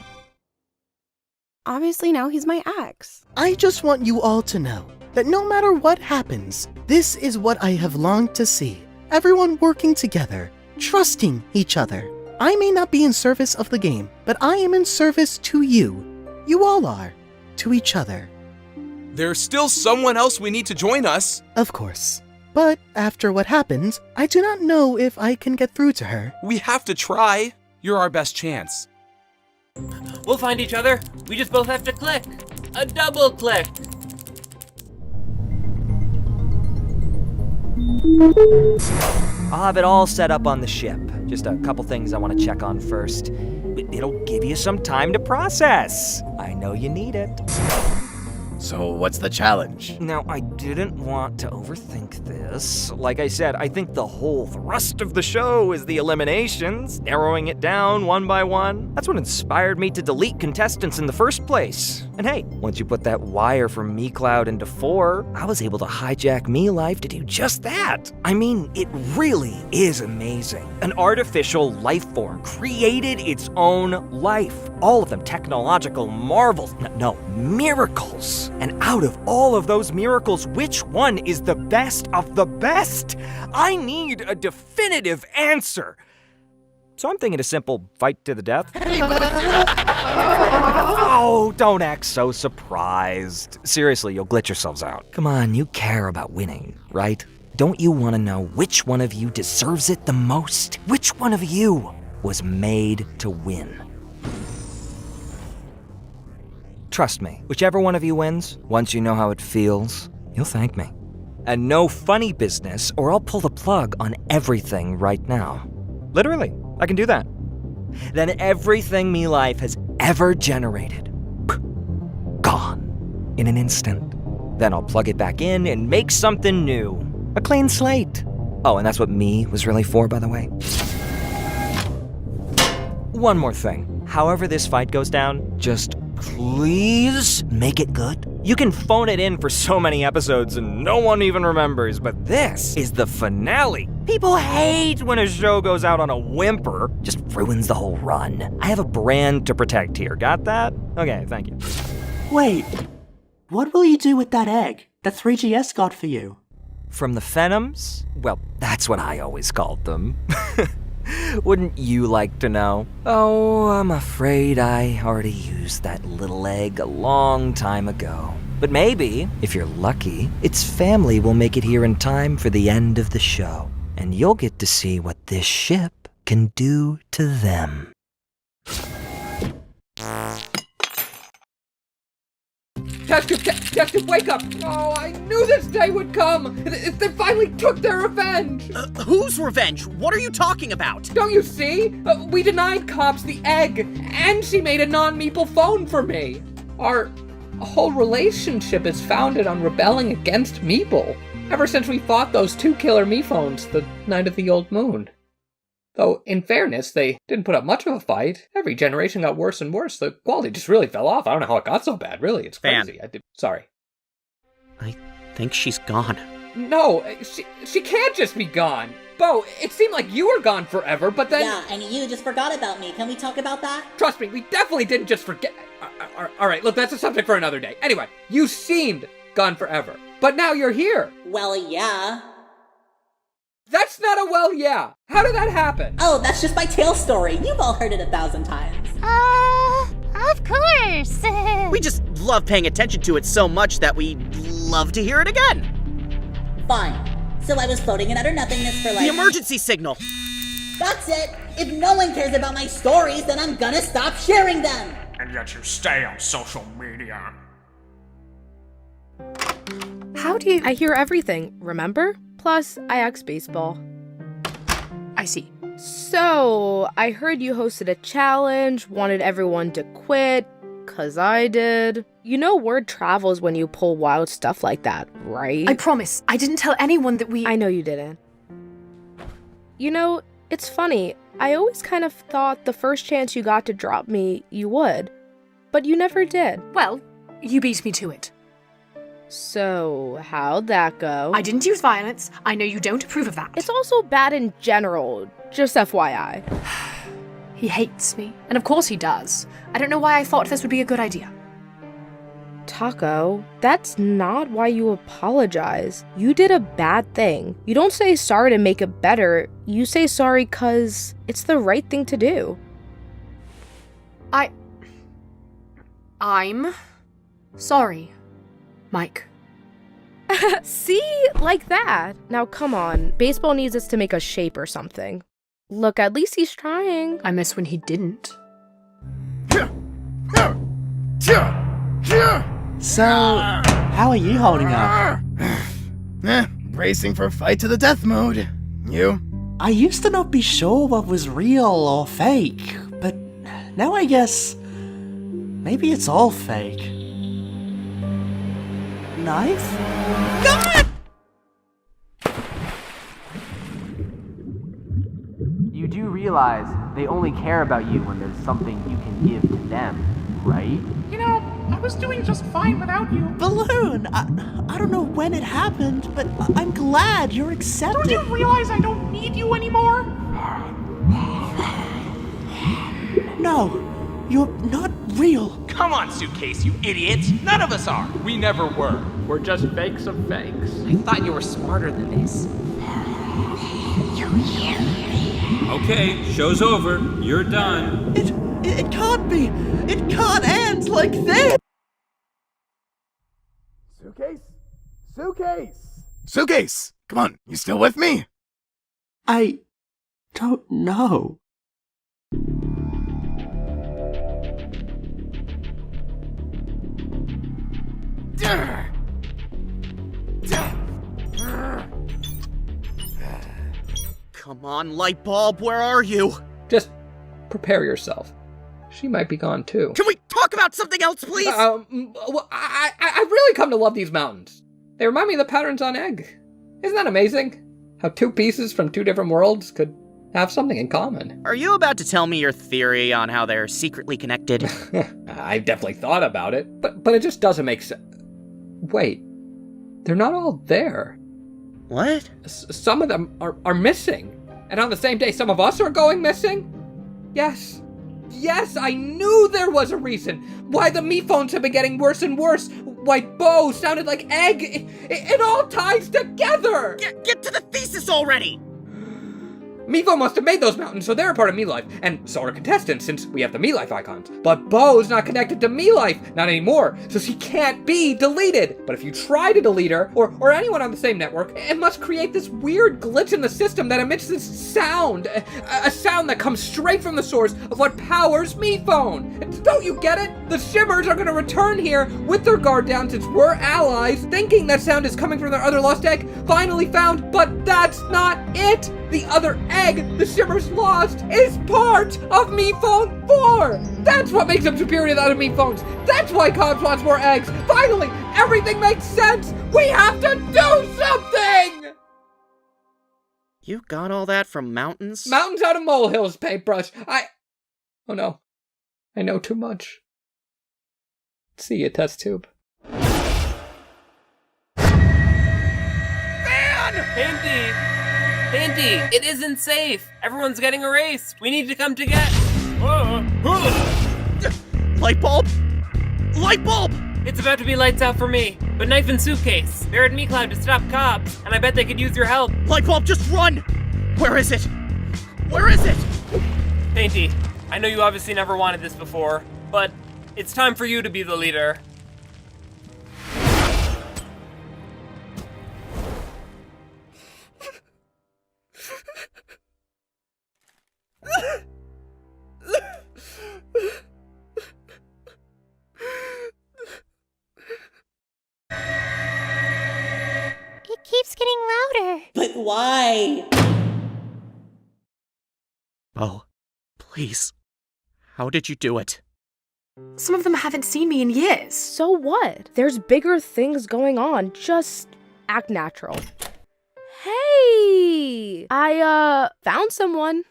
Speaker 16: Obviously now he's my ex.
Speaker 2: I just want you all to know that no matter what happens, this is what I have longed to see. Everyone working together, trusting each other. I may not be in service of the game, but I am in service to you. You all are. To each other.
Speaker 6: There's still someone else we need to join us.
Speaker 2: Of course. But after what happened, I do not know if I can get through to her.
Speaker 6: We have to try. You're our best chance.
Speaker 3: We'll find each other. We just both have to click. A double click!
Speaker 8: I'll have it all set up on the ship. Just a couple things I want to check on first. It'll give you some time to process. I know you need it.
Speaker 4: So what's the challenge?
Speaker 8: Now, I didn't want to overthink this. Like I said, I think the whole thrust of the show is the eliminations, narrowing it down one by one. That's what inspired me to delete contestants in the first place. And hey, once you put that wire from MeCloud into 4, I was able to hijack MeLife to do just that. I mean, it really is amazing. An artificial life form created its own life. All of them technological marvels. No, miracles. And out of all of those miracles, which one is the best of the best? I need a definitive answer. So I'm thinking a simple fight to the death. Oh, don't act so surprised. Seriously, you'll glitch yourselves out. Come on, you care about winning, right? Don't you want to know which one of you deserves it the most? Which one of you was made to win? Trust me, whichever one of you wins, once you know how it feels, you'll thank me. And no funny business, or I'll pull the plug on everything right now. Literally, I can do that. Then everything MeLife has ever generated, gone in an instant. Then I'll plug it back in and make something new. A clean slate. Oh, and that's what me was really for, by the way. One more thing. However this fight goes down, just please make it good. You can phone it in for so many episodes and no one even remembers, but this is the finale. People hate when a show goes out on a whimper. Just ruins the whole run. I have a brand to protect here, got that? Okay, thank you.
Speaker 5: Wait, what will you do with that egg that 3GS got for you?
Speaker 8: From the Phenoms? Well, that's what I always called them. Wouldn't you like to know? Oh, I'm afraid I already used that little egg a long time ago. But maybe, if you're lucky, its family will make it here in time for the end of the show. And you'll get to see what this ship can do to them.
Speaker 17: Test tube, wake up! Oh, I knew this day would come! They finally took their revenge!
Speaker 13: Whose revenge? What are you talking about?
Speaker 17: Don't you see? We denied cops the egg, and she made a non-meeple phone for me. Our whole relationship is founded on rebelling against Meeple. Ever since we fought those 2 killer me-phones the night of the old moon. Though, in fairness, they didn't put up much of a fight. Every generation got worse and worse. The quality just really fell off. I don't know how it got so bad, really. It's crazy. Sorry.
Speaker 13: I think she's gone.
Speaker 17: No, she can't just be gone. Bo, it seemed like you were gone forever, but then...
Speaker 25: Yeah, and you just forgot about me. Can we talk about that?
Speaker 17: Trust me, we definitely didn't just forget... Alright, look, that's a subject for another day. Anyway, you seemed gone forever. But now you're here.
Speaker 25: Well, yeah.
Speaker 17: That's not a well, yeah. How did that happen?
Speaker 25: Oh, that's just my tail story. You've all heard it 1,000 times.
Speaker 11: Of course.
Speaker 13: We just love paying attention to it so much that we love to hear it again.
Speaker 25: Fine. So I was floating in utter nothingness for
Speaker 13: The emergency signal.
Speaker 25: That's it. If no one cares about my stories, then I'm gonna stop sharing them.
Speaker 26: And yet you stay on social media.
Speaker 16: How do you... I hear everything, remember? Plus, I asked baseball.
Speaker 1: I see.
Speaker 16: So, I heard you hosted a challenge, wanted everyone to quit, 'cause I did. You know word travels when you pull wild stuff like that, right?
Speaker 1: I promise, I didn't tell anyone that we...
Speaker 16: I know you didn't. You know, it's funny, I always kind of thought the first chance you got to drop me, you would. But you never did.
Speaker 1: Well, you beat me to it.
Speaker 16: So, how'd that go?
Speaker 1: I didn't use violence. I know you don't approve of that.
Speaker 16: It's also bad in general, just FYI.
Speaker 1: He hates me. And of course he does. I don't know why I thought this would be a good idea.
Speaker 16: Taco, that's not why you apologize. You did a bad thing. You don't say sorry to make it better. You say sorry 'cause it's the right thing to do.
Speaker 1: I'm sorry, Mike.
Speaker 16: See? Like that. Now come on. Baseball needs us to make a shape or something. Look, at least he's trying.
Speaker 1: I miss when he didn't.
Speaker 5: So, how are you holding up?
Speaker 4: Bracing for fight to the death mode. You?
Speaker 5: I used to not be sure what was real or fake, but now I guess maybe it's all fake. Knife? God!
Speaker 14: You do realize they only care about you when there's something you can give to them, right?
Speaker 23: You know, I was doing just fine without you.
Speaker 5: Balloon! I don't know when it happened, but I'm glad you're accepted.
Speaker 23: Don't you realize I don't need you anymore?
Speaker 5: No, you're not real.
Speaker 18: Come on, Suitcase, you idiot! None of us are! We never were.
Speaker 17: We're just fakes of fakes.
Speaker 24: I thought you were smarter than this.
Speaker 7: Okay, show's over. You're done.
Speaker 5: It can't be. It can't end like this.
Speaker 4: Suitcase? Suitcase! Suitcase! Come on, you still with me?
Speaker 5: I don't know.
Speaker 13: Come on, Lightbulb, where are you?
Speaker 17: Just prepare yourself. She might be gone too.
Speaker 13: Can we talk about something else, please?
Speaker 17: Well, I've really come to love these mountains. They remind me of the patterns on Egg. Isn't that amazing? How two pieces from two different worlds could have something in common.
Speaker 13: Are you about to tell me your theory on how they're secretly connected?
Speaker 17: I've definitely thought about it, but it just doesn't make sense. Wait, they're not all there.
Speaker 13: What?
Speaker 17: Some of them are missing. And on the same day, some of us are going missing? Yes. Yes, I knew there was a reason. Why the me phones have been getting worse and worse. Why Bo sounded like Egg. It all ties together.
Speaker 13: Get to the thesis already.
Speaker 17: Mevo must have made those mountains, so they're a part of Me Life, and so are contestants, since we have the Me Life icons. But Bo's not connected to Me Life, not anymore, so she can't be deleted. But if you try to delete her, or anyone on the same network, it must create this weird glitch in the system that emits this sound, a sound that comes straight from the source of what powers Me Phone. Don't you get it? The Shimmers are gonna return here with their guard down since we're allies, thinking that sound is coming from their other lost egg, finally found, but that's not it! The other egg the Shimmers lost is part of Me Phone 4! That's what makes them superior to the other Me Phones! That's why Cobbs wants more eggs! Finally, everything makes sense! We have to do something!
Speaker 13: You got all that from mountains?
Speaker 17: Mountains out of molehills, paintbrush. Oh no. I know too much. See you, test tube.
Speaker 3: Panty, it isn't safe. Everyone's getting erased. We need to come together.
Speaker 13: Lightbulb? Lightbulb!
Speaker 3: It's about to be lights out for me, but Knife and Suitcase, they're at Me Cloud to stop Cobbs, and I bet they could use your help.
Speaker 13: Lightbulb, just run! Where is it? Where is it?
Speaker 3: Painty, I know you obviously never wanted this before, but it's time for you to be the leader.
Speaker 11: It keeps getting louder.
Speaker 25: But why?
Speaker 13: Bo, please. How did you do it?
Speaker 1: Some of them haven't seen me in years.
Speaker 19: So what? There's bigger things going on. Just act natural. Hey! I, found someone.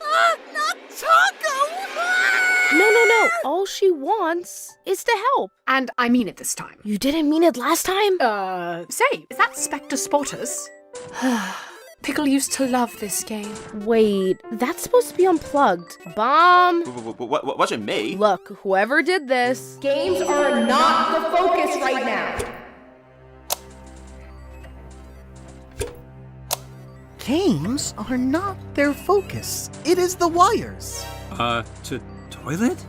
Speaker 25: Not Taco!
Speaker 19: No. All she wants is to help.
Speaker 1: And I mean it this time.
Speaker 19: You didn't mean it last time?
Speaker 1: Say, is that Spectre Spotters? Pickle used to love this game.
Speaker 19: Wait, that's supposed to be unplugged. Bomb!
Speaker 12: Wasn't me.
Speaker 19: Look, whoever did this, games are not the focus right now.
Speaker 2: Games are not their focus. It is the wires.
Speaker 7: To toilet?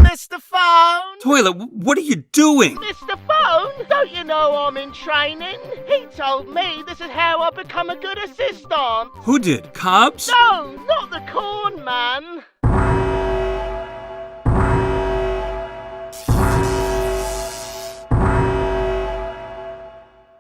Speaker 25: Mr. Phone!
Speaker 7: Toilet, what are you doing?
Speaker 25: Mr. Phone!
Speaker 2: don't you know I'm in training? He told me this is how I become a good assistant.
Speaker 7: Who did? Cobbs?
Speaker 2: No, not the corn man.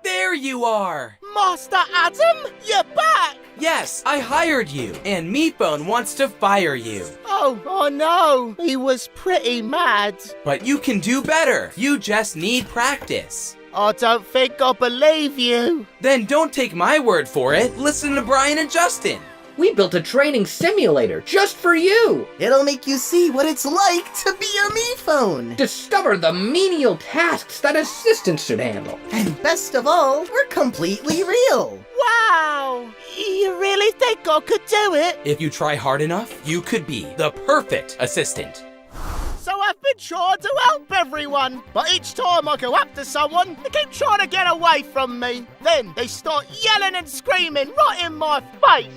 Speaker 6: There you are!
Speaker 2: Master Adam, you're back!
Speaker 6: Yes, I hired you, and Meatbone wants to fire you.
Speaker 2: Oh no, he was pretty mad.
Speaker 6: But you can do better. You just need practice.
Speaker 2: I don't think I believe you.
Speaker 6: Then don't take my word for it. Listen to Brian and Justin.
Speaker 17: We built a training simulator just for you!
Speaker 2: It'll make you see what it's like to be a me phone.
Speaker 17: Discover the menial tasks that assistants should handle.
Speaker 2: And best of all, we're completely real. Wow! You really think I could do it?
Speaker 6: If you try hard enough, you could be the perfect assistant.
Speaker 2: So I've been trying to help everyone, but each time I go up to someone, they keep trying to get away from me. Then they start yelling and screaming right in my face.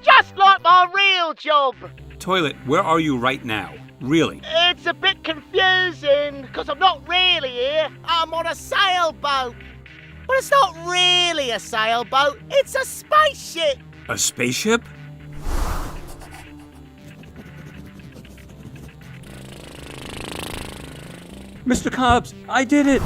Speaker 2: Just like my real job.
Speaker 7: Toilet, where are you right now? Really?
Speaker 2: It's a bit confusing, because I'm not really here. I'm on a sailboat. But it's not really a sailboat, it's a spaceship.
Speaker 7: A spaceship? Mr. Cobbs, I did it!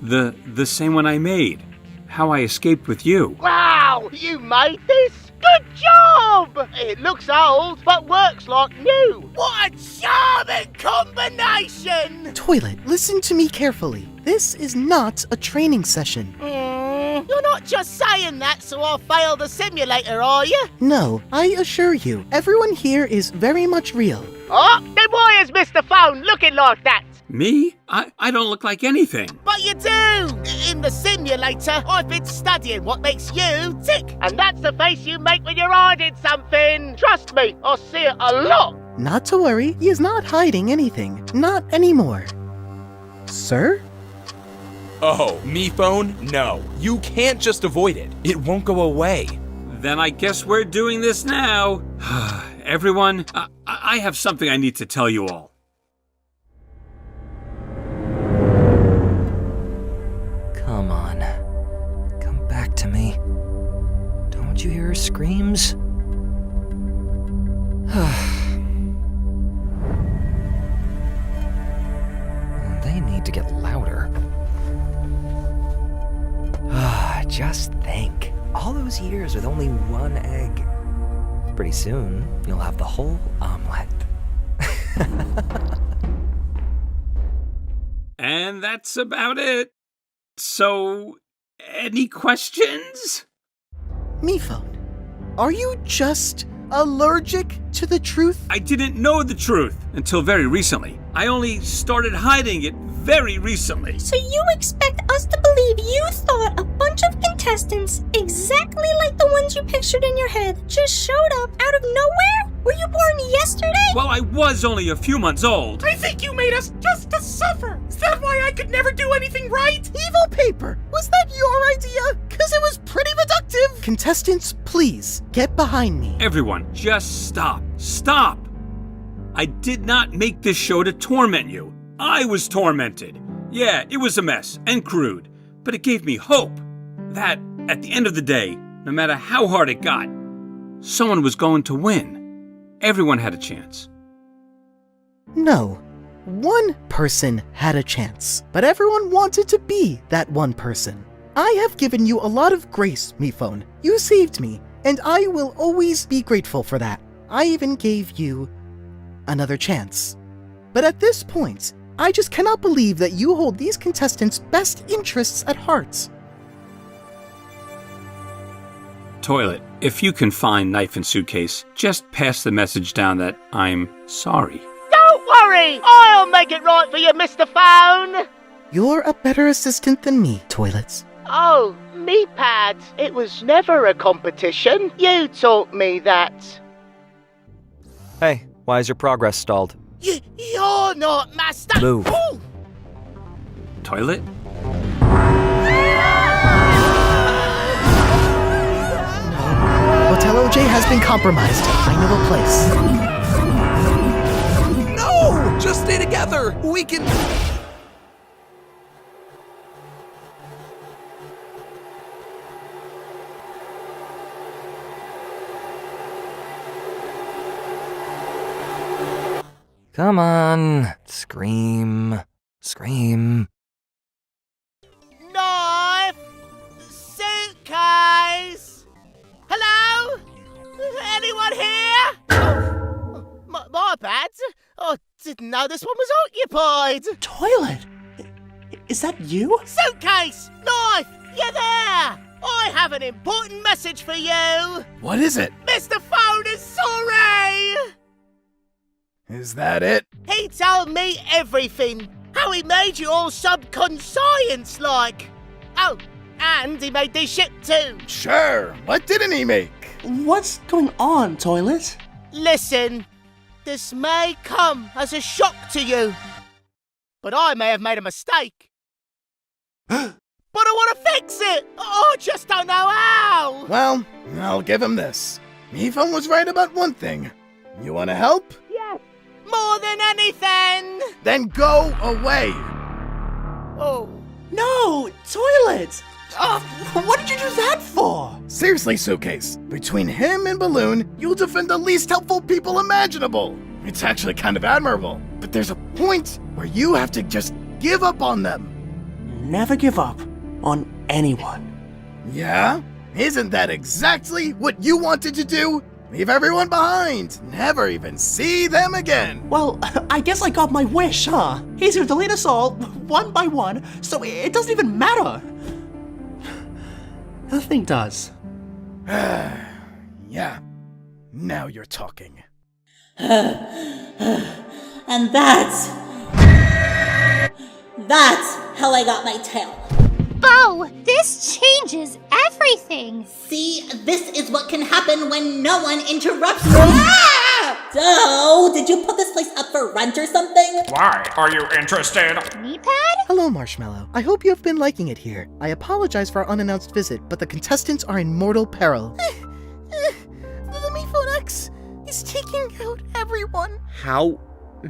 Speaker 7: The same one I made. How I escaped with you.
Speaker 2: Wow, you made this? Good job! It looks old, but works like new. What a charming combination! Toilet, listen to me carefully. This is not a training session. You're not just saying that so I'll fail the simulator, are you? No, I assure you, everyone here is very much real. Oh, then why is Mr. Phone looking like that?
Speaker 7: Me? I don't look like anything.
Speaker 2: But you do! In the simulator, I've been studying what makes you tick. And that's the face you make when you're hiding something. Trust me, I see it a lot. Not to worry, he is not hiding anything. Not anymore. Sir?
Speaker 6: Oh, me phone? No. You can't just avoid it. It won't go away.
Speaker 7: Then I guess we're doing this now. Everyone, I have something I need to tell you all.
Speaker 8: Come on. Come back to me. Don't you hear her screams? They need to get louder. Just think. All those years with only one egg. Pretty soon, you'll have the whole omelet.
Speaker 7: And that's about it. So, any questions?
Speaker 2: Mephone, are you just allergic to the truth?
Speaker 7: I didn't know the truth until very recently. I only started hiding it very recently.
Speaker 9: So you expect us to believe you thought a bunch of contestants, exactly like the ones you pictured in your head, just showed up out of nowhere? Were you born yesterday?
Speaker 7: Well, I was only a few months old.
Speaker 18: I think you made us just to suffer. Is that why I could never do anything right?
Speaker 2: Evil paper, was that your idea? Because it was pretty reductive. Contestants, please, get behind me.
Speaker 7: Everyone, just stop. Stop! I did not make this show to torment you. I was tormented. Yeah, it was a mess and crude, but it gave me hope that, at the end of the day, no matter how hard it got, someone was going to win. Everyone had a chance.
Speaker 2: No, one person had a chance, but everyone wanted to be that one person. I have given you a lot of grace, Mephone. You saved me, and I will always be grateful for that. I even gave you another chance. But at this point, I just cannot believe that you hold these contestants' best interests at heart.
Speaker 7: Toilet, if you can find knife and suitcase, just pass the message down that I'm sorry.
Speaker 2: Don't worry! I'll make it right for you, Mr. Phone! You're a better assistant than me, Toilets. Oh, me pad. It was never a competition. You taught me that.
Speaker 8: Hey, why is your progress stalled?
Speaker 2: You're not master.
Speaker 8: Move.
Speaker 2: Ooh.
Speaker 7: Toilet?
Speaker 2: Hotel OJ has been compromised. I know a place.
Speaker 6: No! Just stay together! We can...
Speaker 8: Come on, scream, scream.
Speaker 10: Knife! Suitcase! Hello? Anyone here? Oh, my bad. I didn't know this one was occupied.
Speaker 5: Toilet? Is that you?
Speaker 10: Suitcase! Knife! You there? I have an important message for you.
Speaker 4: What is it?
Speaker 10: Mr. Phone is sorry!
Speaker 4: Is that it?
Speaker 10: He told me everything. How he made you all subconscious-like. Oh, and he made this ship too.
Speaker 4: Sure. What didn't he make?
Speaker 5: What's going on, Toilet?
Speaker 10: Listen, this may come as a shock to you, but I may have made a mistake. But I want to fix it! I just don't know how!
Speaker 4: Well, I'll give him this. Mifon was right about one thing. You want to help?
Speaker 10: Yes! More than anything!
Speaker 4: Then go away!
Speaker 10: Oh.
Speaker 5: No! Toilet! What did you do that for?
Speaker 4: Seriously, Suitcase. Between him and Balloon, you'll defend the least helpful people imaginable. It's actually kind of admirable. But there's a point where you have to just give up on them.
Speaker 5: Never give up on anyone.
Speaker 4: Yeah? Isn't that exactly what you wanted to do? Leave everyone behind. Never even see them again.
Speaker 5: Well, I guess I got my wish, huh? He's gonna delete us all, one by one, so it doesn't even matter. Nothing does.
Speaker 4: Yeah. Now you're talking.
Speaker 25: And that's how I got my tail.
Speaker 11: Bo, this changes everything.
Speaker 25: See, this is what can happen when no one interrupts you. Ah! So, did you put this place up for rent or something?
Speaker 18: Why are you interested?
Speaker 11: Meatpad?
Speaker 2: Hello, Marshmallow. I hope you have been liking it here. I apologize for our unannounced visit, but the contestants are in mortal peril.
Speaker 10: The Mifon X is taking out everyone.
Speaker 13: How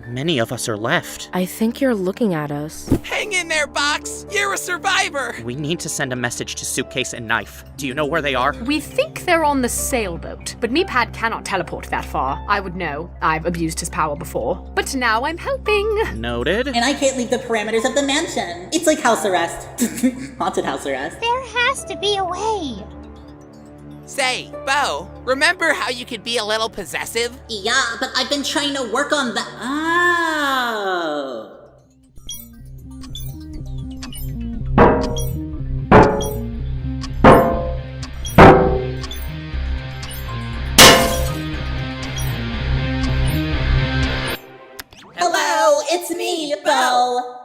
Speaker 13: many of us are left?
Speaker 19: I think you're looking at us.
Speaker 24: Hang in there, Box! You're a survivor!
Speaker 13: We need to send a message to Suitcase and Knife. Do you know where they are?
Speaker 1: We think they're on the sailboat, but Meatpad cannot teleport that far. I would know. I've abused his power before. But now I'm helping.
Speaker 13: Noted.
Speaker 25: And I can't leave the parameters of the mansion. It's like house arrest. Haunted house arrest.
Speaker 11: There has to be a way.
Speaker 24: Say, Bo, remember how you could be a little possessive?
Speaker 25: Yeah, but I've been trying to work on that. Oh. Hello, it's me, Bo.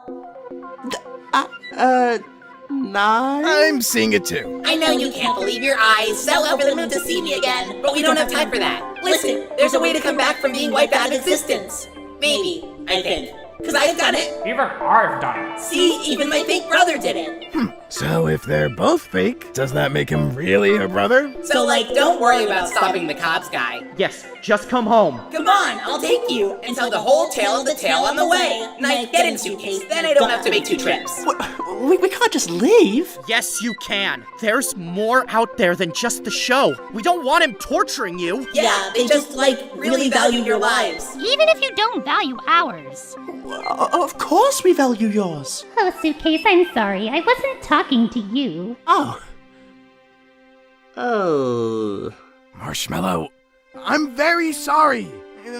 Speaker 5: Knife?
Speaker 4: I'm seeing it too.
Speaker 24: I know you can't believe your eyes, so over the moon to see me again, but we don't have time for that. Listen, there's a way to come back from being wiped out of existence. Maybe, I think. Because I've done it.
Speaker 18: Even I've done it.
Speaker 24: See, even my fake brother did it.
Speaker 4: So if they're both fake, does that make him really a brother?
Speaker 24: So, like, don't worry about stopping the cops guy.
Speaker 13: Yes, just come home.
Speaker 24: Come on, I'll take you and tell the whole tale of the tale on the way. Knife, get in Suitcase, then I don't have to make 2 trips.
Speaker 5: We can't just leave.
Speaker 13: Yes, you can. There's more out there than just the show. We don't want him torturing you.
Speaker 24: Yeah, they just, like, really value your lives.
Speaker 11: Even if you don't value ours.
Speaker 5: Of course we value yours.
Speaker 11: Oh, Suitcase, I'm sorry. I wasn't talking to you.
Speaker 5: Oh.
Speaker 4: Marshmallow, I'm very sorry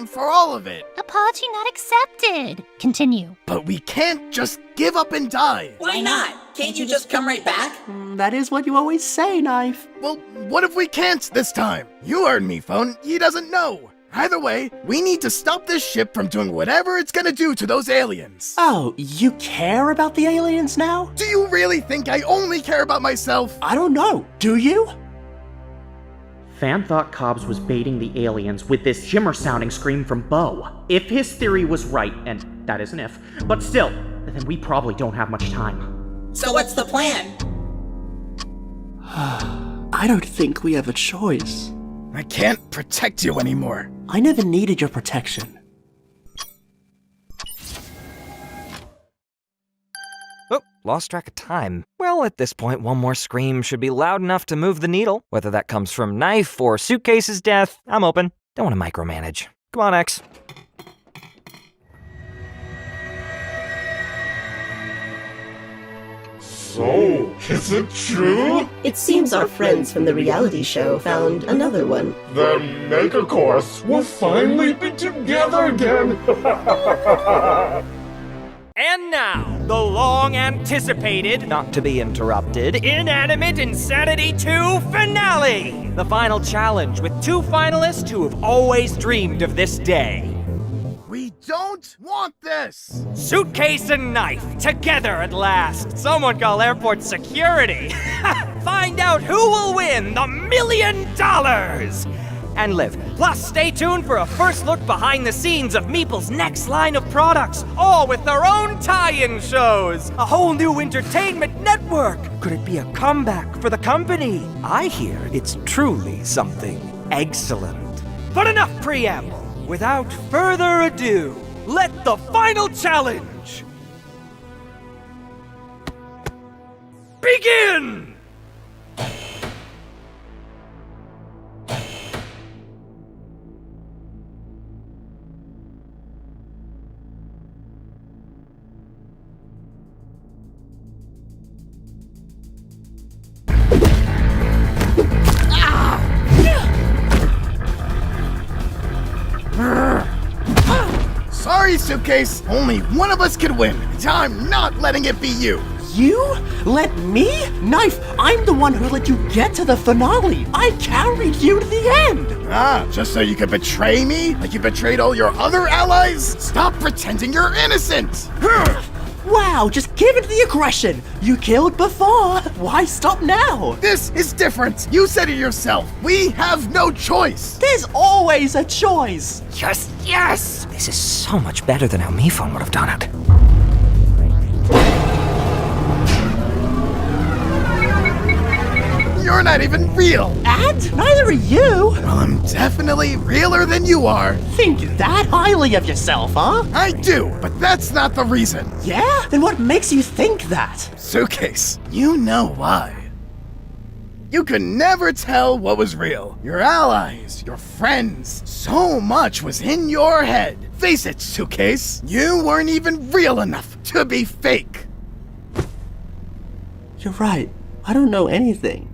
Speaker 4: for all of it.
Speaker 11: Apology not accepted. Continue.
Speaker 4: But we can't just give up and die.
Speaker 24: Why not? Can't you just come right back?
Speaker 5: That is what you always say, Knife.
Speaker 4: Well, what if we can't this time? You heard me, Phone. He doesn't know. Either way, we need to stop this ship from doing whatever it's gonna do to those aliens.
Speaker 5: Oh, you care about the aliens now?
Speaker 4: Do you really think I only care about myself?
Speaker 5: I don't know. Do you?
Speaker 13: Fan thought Cobbs was baiting the aliens with this Jimmer-sounding scream from Bo. If his theory was right, and that is an if, but still, then we probably don't have much time.
Speaker 24: So what's the plan?
Speaker 5: I don't think we have a choice.
Speaker 4: I can't protect you anymore.
Speaker 5: I never needed your protection.
Speaker 8: Oh, lost track of time. Well, at this point, one more scream should be loud enough to move the needle. Whether that comes from Knife or Suitcase's death, I'm open. Don't want to micromanage. Come on, X.
Speaker 15: So, is it true?
Speaker 16: It seems our friends from the reality show found another one.
Speaker 15: The Megacorps will finally be together again!
Speaker 8: And now, the long-anticipated, not to be interrupted, Inanimate Insanity 2 finale! The final challenge with 2 finalists who have always dreamed of this day.
Speaker 4: We don't want this!
Speaker 8: Suitcase and knife, together at last. Someone call airport security. Find out who will win the $1 million! And live. Plus, stay tuned for a first look behind the scenes of Meeple's next line of products, all with their own tie-in shows. A whole new entertainment network. Could it be a comeback for the company? I hear it's truly something excellent. But enough preamble. Without further ado, let the final challenge begin!
Speaker 4: Sorry, Suitcase. Only one of us could win. And I'm not letting it be you.
Speaker 5: You? Let me? Knife, I'm the one who let you get to the finale. I carried you to the end.
Speaker 4: Ah, just so you could betray me? Like you betrayed all your other allies? Stop pretending you're innocent!
Speaker 5: Wow, just give it the aggression. You killed before. Why stop now?
Speaker 4: This is different. You said it yourself. We have no choice.
Speaker 5: There's always a choice.
Speaker 8: Yes, yes! This is so much better than how Mifon would have done it.
Speaker 4: You're not even real.
Speaker 5: And neither are you.
Speaker 4: Well, I'm definitely realer than you are.
Speaker 5: Think that highly of yourself, huh?
Speaker 4: I do, but that's not the reason.
Speaker 5: Yeah? Then what makes you think that?
Speaker 4: Suitcase, you know why. You could never tell what was real. Your allies, your friends, so much was in your head. Face it, Suitcase, you weren't even real enough to be fake.
Speaker 5: You're right. I don't know anything.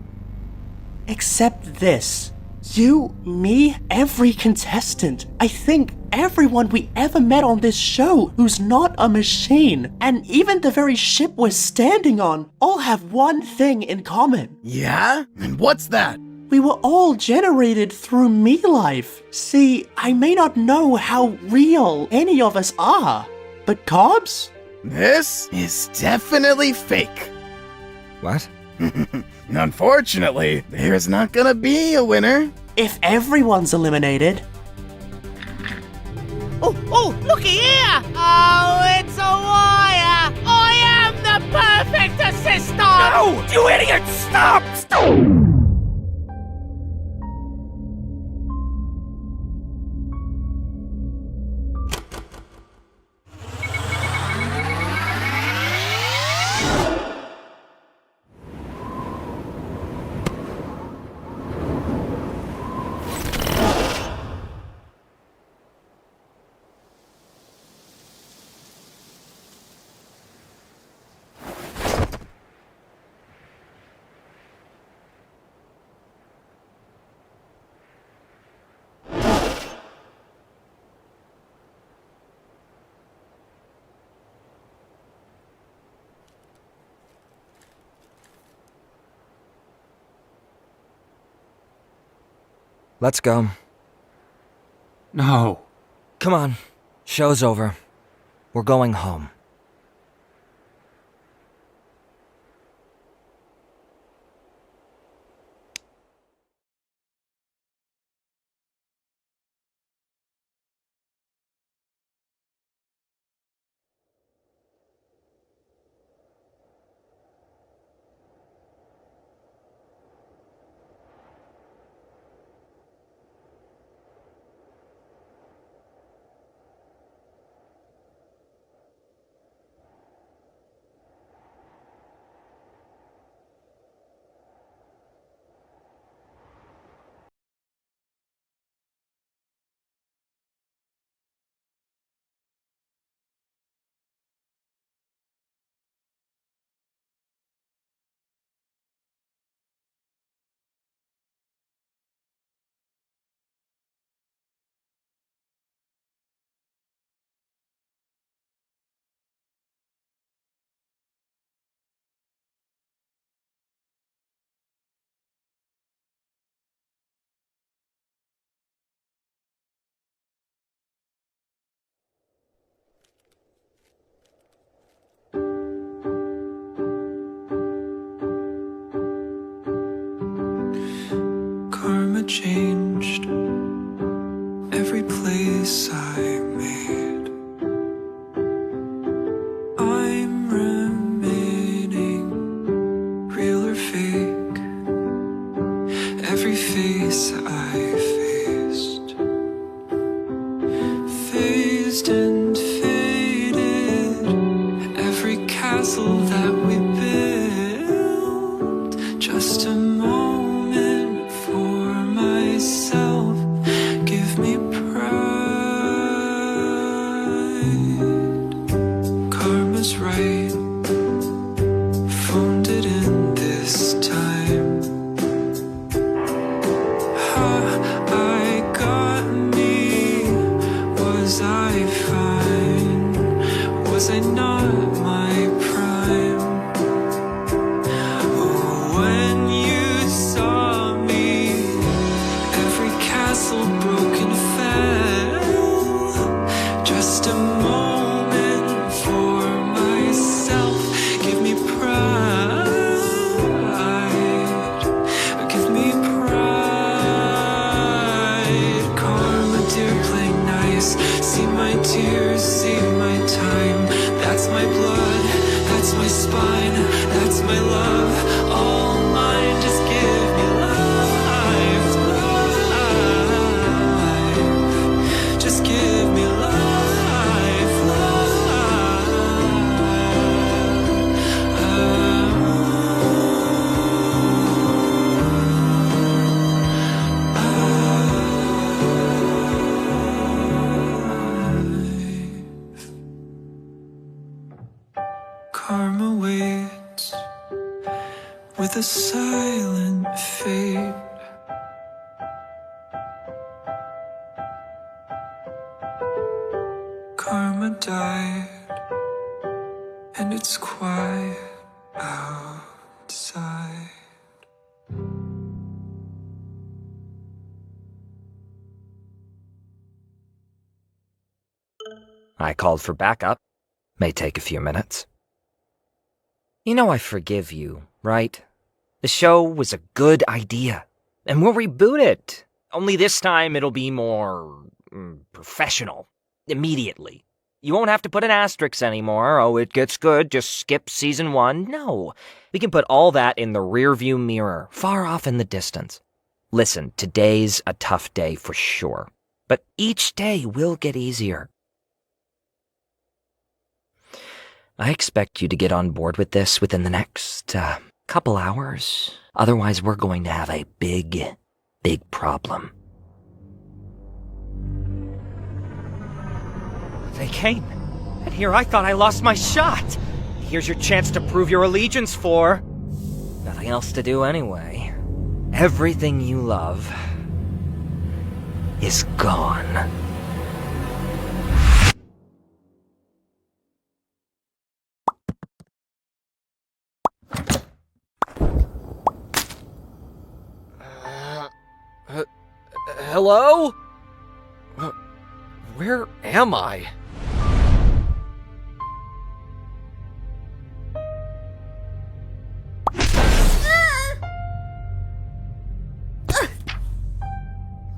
Speaker 5: Except this. You, me, every contestant. I think everyone we ever met on this show who's not a machine, and even the very ship we're standing on, all have one thing in common.
Speaker 4: Yeah? And what's that?
Speaker 5: We were all generated through me life. See, I may not know how real any of us are, but Cobbs?
Speaker 4: This is definitely fake.
Speaker 8: What?
Speaker 4: Unfortunately, there's not gonna be a winner.
Speaker 5: If everyone's eliminated.
Speaker 10: Oh, looky here! Oh, it's a wire! I am the perfect assistant!
Speaker 8: No! You idiot! Stop! Stop! Let's go.
Speaker 7: No.
Speaker 8: Come on. Show's over. We're going home.
Speaker 14: made. I'm remaining, real or fake. Every face I faced, phased and faded. Every castle that we built, just a moment for myself. Give me pride. Karma's right, phoned it in this time. I got me. Was I fine? Was I not my prime? When you saw me, every castle broken fell. Just a moment for myself. Give me pride. Give me pride. Karma, dear, play nice. See my tears, save my time. That's my blood, that's my spine, that's my love. All mine, just give me life, life. Just give me life, Karma waits with a silent fate. Karma died, and it's quiet outside.
Speaker 8: I called for backup. May take a few minutes. You know I forgive you, right? The show was a good idea, and we'll reboot it. Only this time it'll be more professional. Immediately. You won't have to put an asterisk anymore. Oh, it gets good, just skip season 1. No. We can put all that in the rearview mirror, far off in the distance. Listen, today's a tough day for sure, but each day will get easier. I expect you to get on board with this within the next couple hours. Otherwise, we're going to have a big problem. They came, and here I thought I lost my shot. Here's your chance to prove your allegiance for... nothing else to do anyway. Everything you love is gone. Hello? Where am I?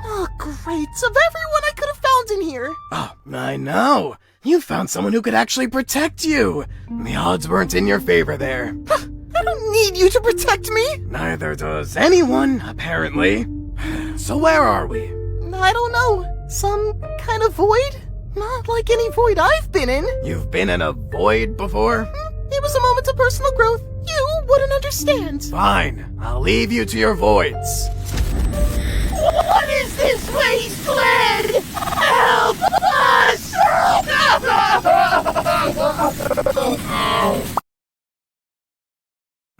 Speaker 2: Oh, great. Of everyone I could have found in here.
Speaker 4: Oh, I know. You found someone who could actually protect you. The odds weren't in your favor there.
Speaker 2: I don't need you to protect me.
Speaker 4: Neither does anyone, apparently. So where are we?
Speaker 2: I don't know. Some kind of void? Not like any void I've been in.
Speaker 4: You've been in a void before?
Speaker 2: It was a moment of personal growth. You wouldn't understand.
Speaker 4: Fine. I'll leave you to your voids.
Speaker 10: What is this wasteland? Help us!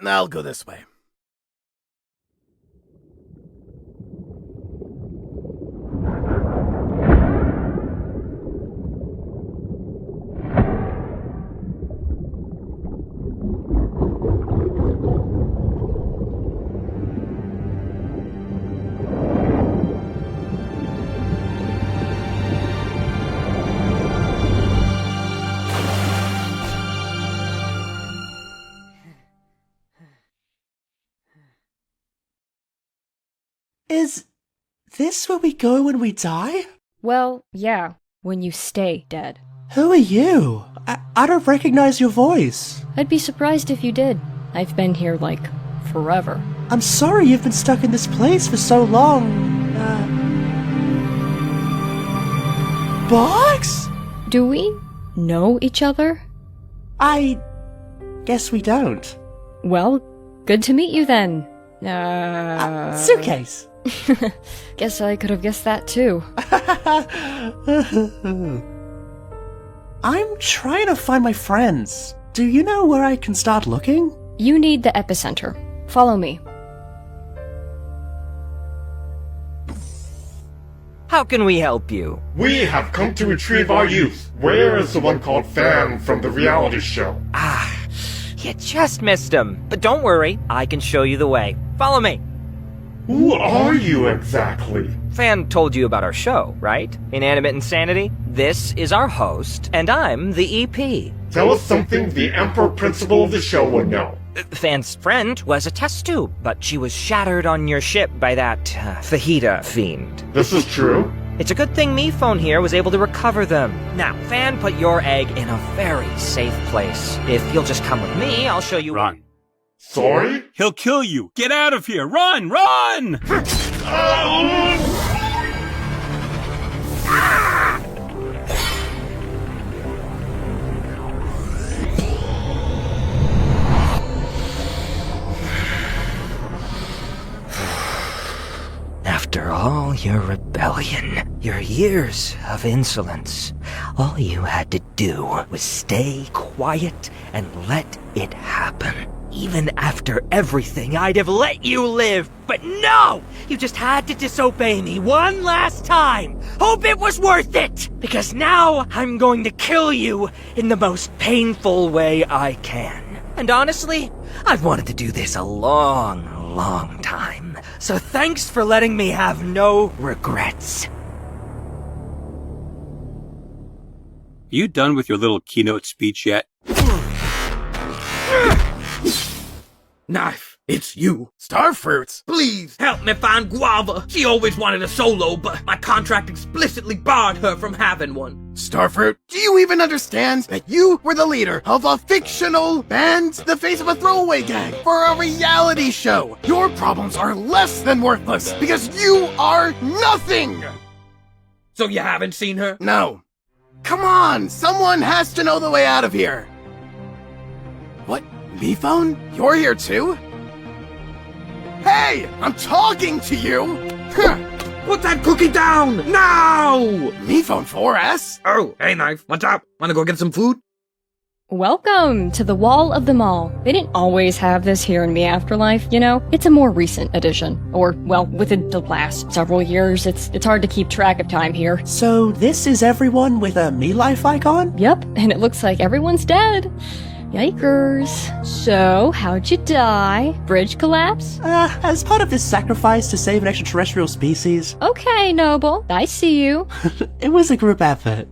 Speaker 4: I'll go this way.
Speaker 5: Is this where we go when we die?
Speaker 19: Well, yeah.
Speaker 3: when you stay dead.
Speaker 5: Who are you? I don't recognize your voice.
Speaker 3: I'd be surprised if you did. I've been here, like, forever.
Speaker 5: I'm sorry you've been stuck in this place for so long. Box?
Speaker 3: Do we know each other?
Speaker 5: I guess we don't.
Speaker 3: Well, good to meet you then.
Speaker 5: Suitcase.
Speaker 3: Guess I could have guessed that too.
Speaker 5: I'm trying to find my friends. Do you know where I can start looking?
Speaker 3: You need the epicenter. Follow me.
Speaker 8: How can we help you?
Speaker 15: We have come to retrieve our youth. Where is the one called Fan from the reality show?
Speaker 8: You just missed him. But don't worry, I can show you the way. Follow me.
Speaker 15: Who are you exactly?
Speaker 8: Fan told you about our show, right? Inanimate Insanity? This is our host, and I'm the EP.
Speaker 15: Tell us something the Emperor Principal of the show would know.
Speaker 8: Fan's friend was a test tube, but she was shattered on your ship by that fajita fiend.
Speaker 15: This is true?
Speaker 8: It's a good thing me phone here was able to recover them. Now, Fan put your egg in a very safe place. If you'll just come with me, I'll show you—
Speaker 7: Run.
Speaker 15: Sorry?
Speaker 7: He'll kill you. Get out of here. Run! Run!
Speaker 8: After all your rebellion, your years of insolence, all you had to do was stay quiet and let it happen. Even after everything, I'd have let you live. But no! You just had to disobey me one last time. Hope it was worth it! Because now I'm going to kill you in the most painful way I can. And honestly, I've wanted to do this a long time. So thanks for letting me have no regrets.
Speaker 7: You done with your little keynote speech yet?
Speaker 20: Knife, it's you.
Speaker 4: Starfruits,
Speaker 20: Please help me find Guava. She always wanted a solo, but my contract explicitly barred her from having one.
Speaker 4: Starfruit, do you even understand that you were the leader of a fictional band, the face of a throwaway gang, for a reality show? Your problems are less than worthless because you are nothing!
Speaker 20: So you haven't seen her?
Speaker 4: No. Come on, someone has to know the way out of here. What? Me phone? You're here too? Hey! I'm talking to you!
Speaker 20: Put that cookie down! Now!
Speaker 4: Me phone 4S?
Speaker 20: Oh, hey Knife, what's up? Wanna go get some food?
Speaker 3: Welcome to the Wall of them All. They didn't always have this here in the afterlife, you know? It's a more recent addition. Or, well, within the last several years, it's hard to keep track of time here.
Speaker 5: So this is everyone with a me life icon?
Speaker 3: Yep, and it looks like everyone's dead. Yikers. So, how'd you die? Bridge collapse?
Speaker 5: As part of this sacrifice to save an extraterrestrial species.
Speaker 3: Okay, Noble. I see you.
Speaker 5: It was a group effort.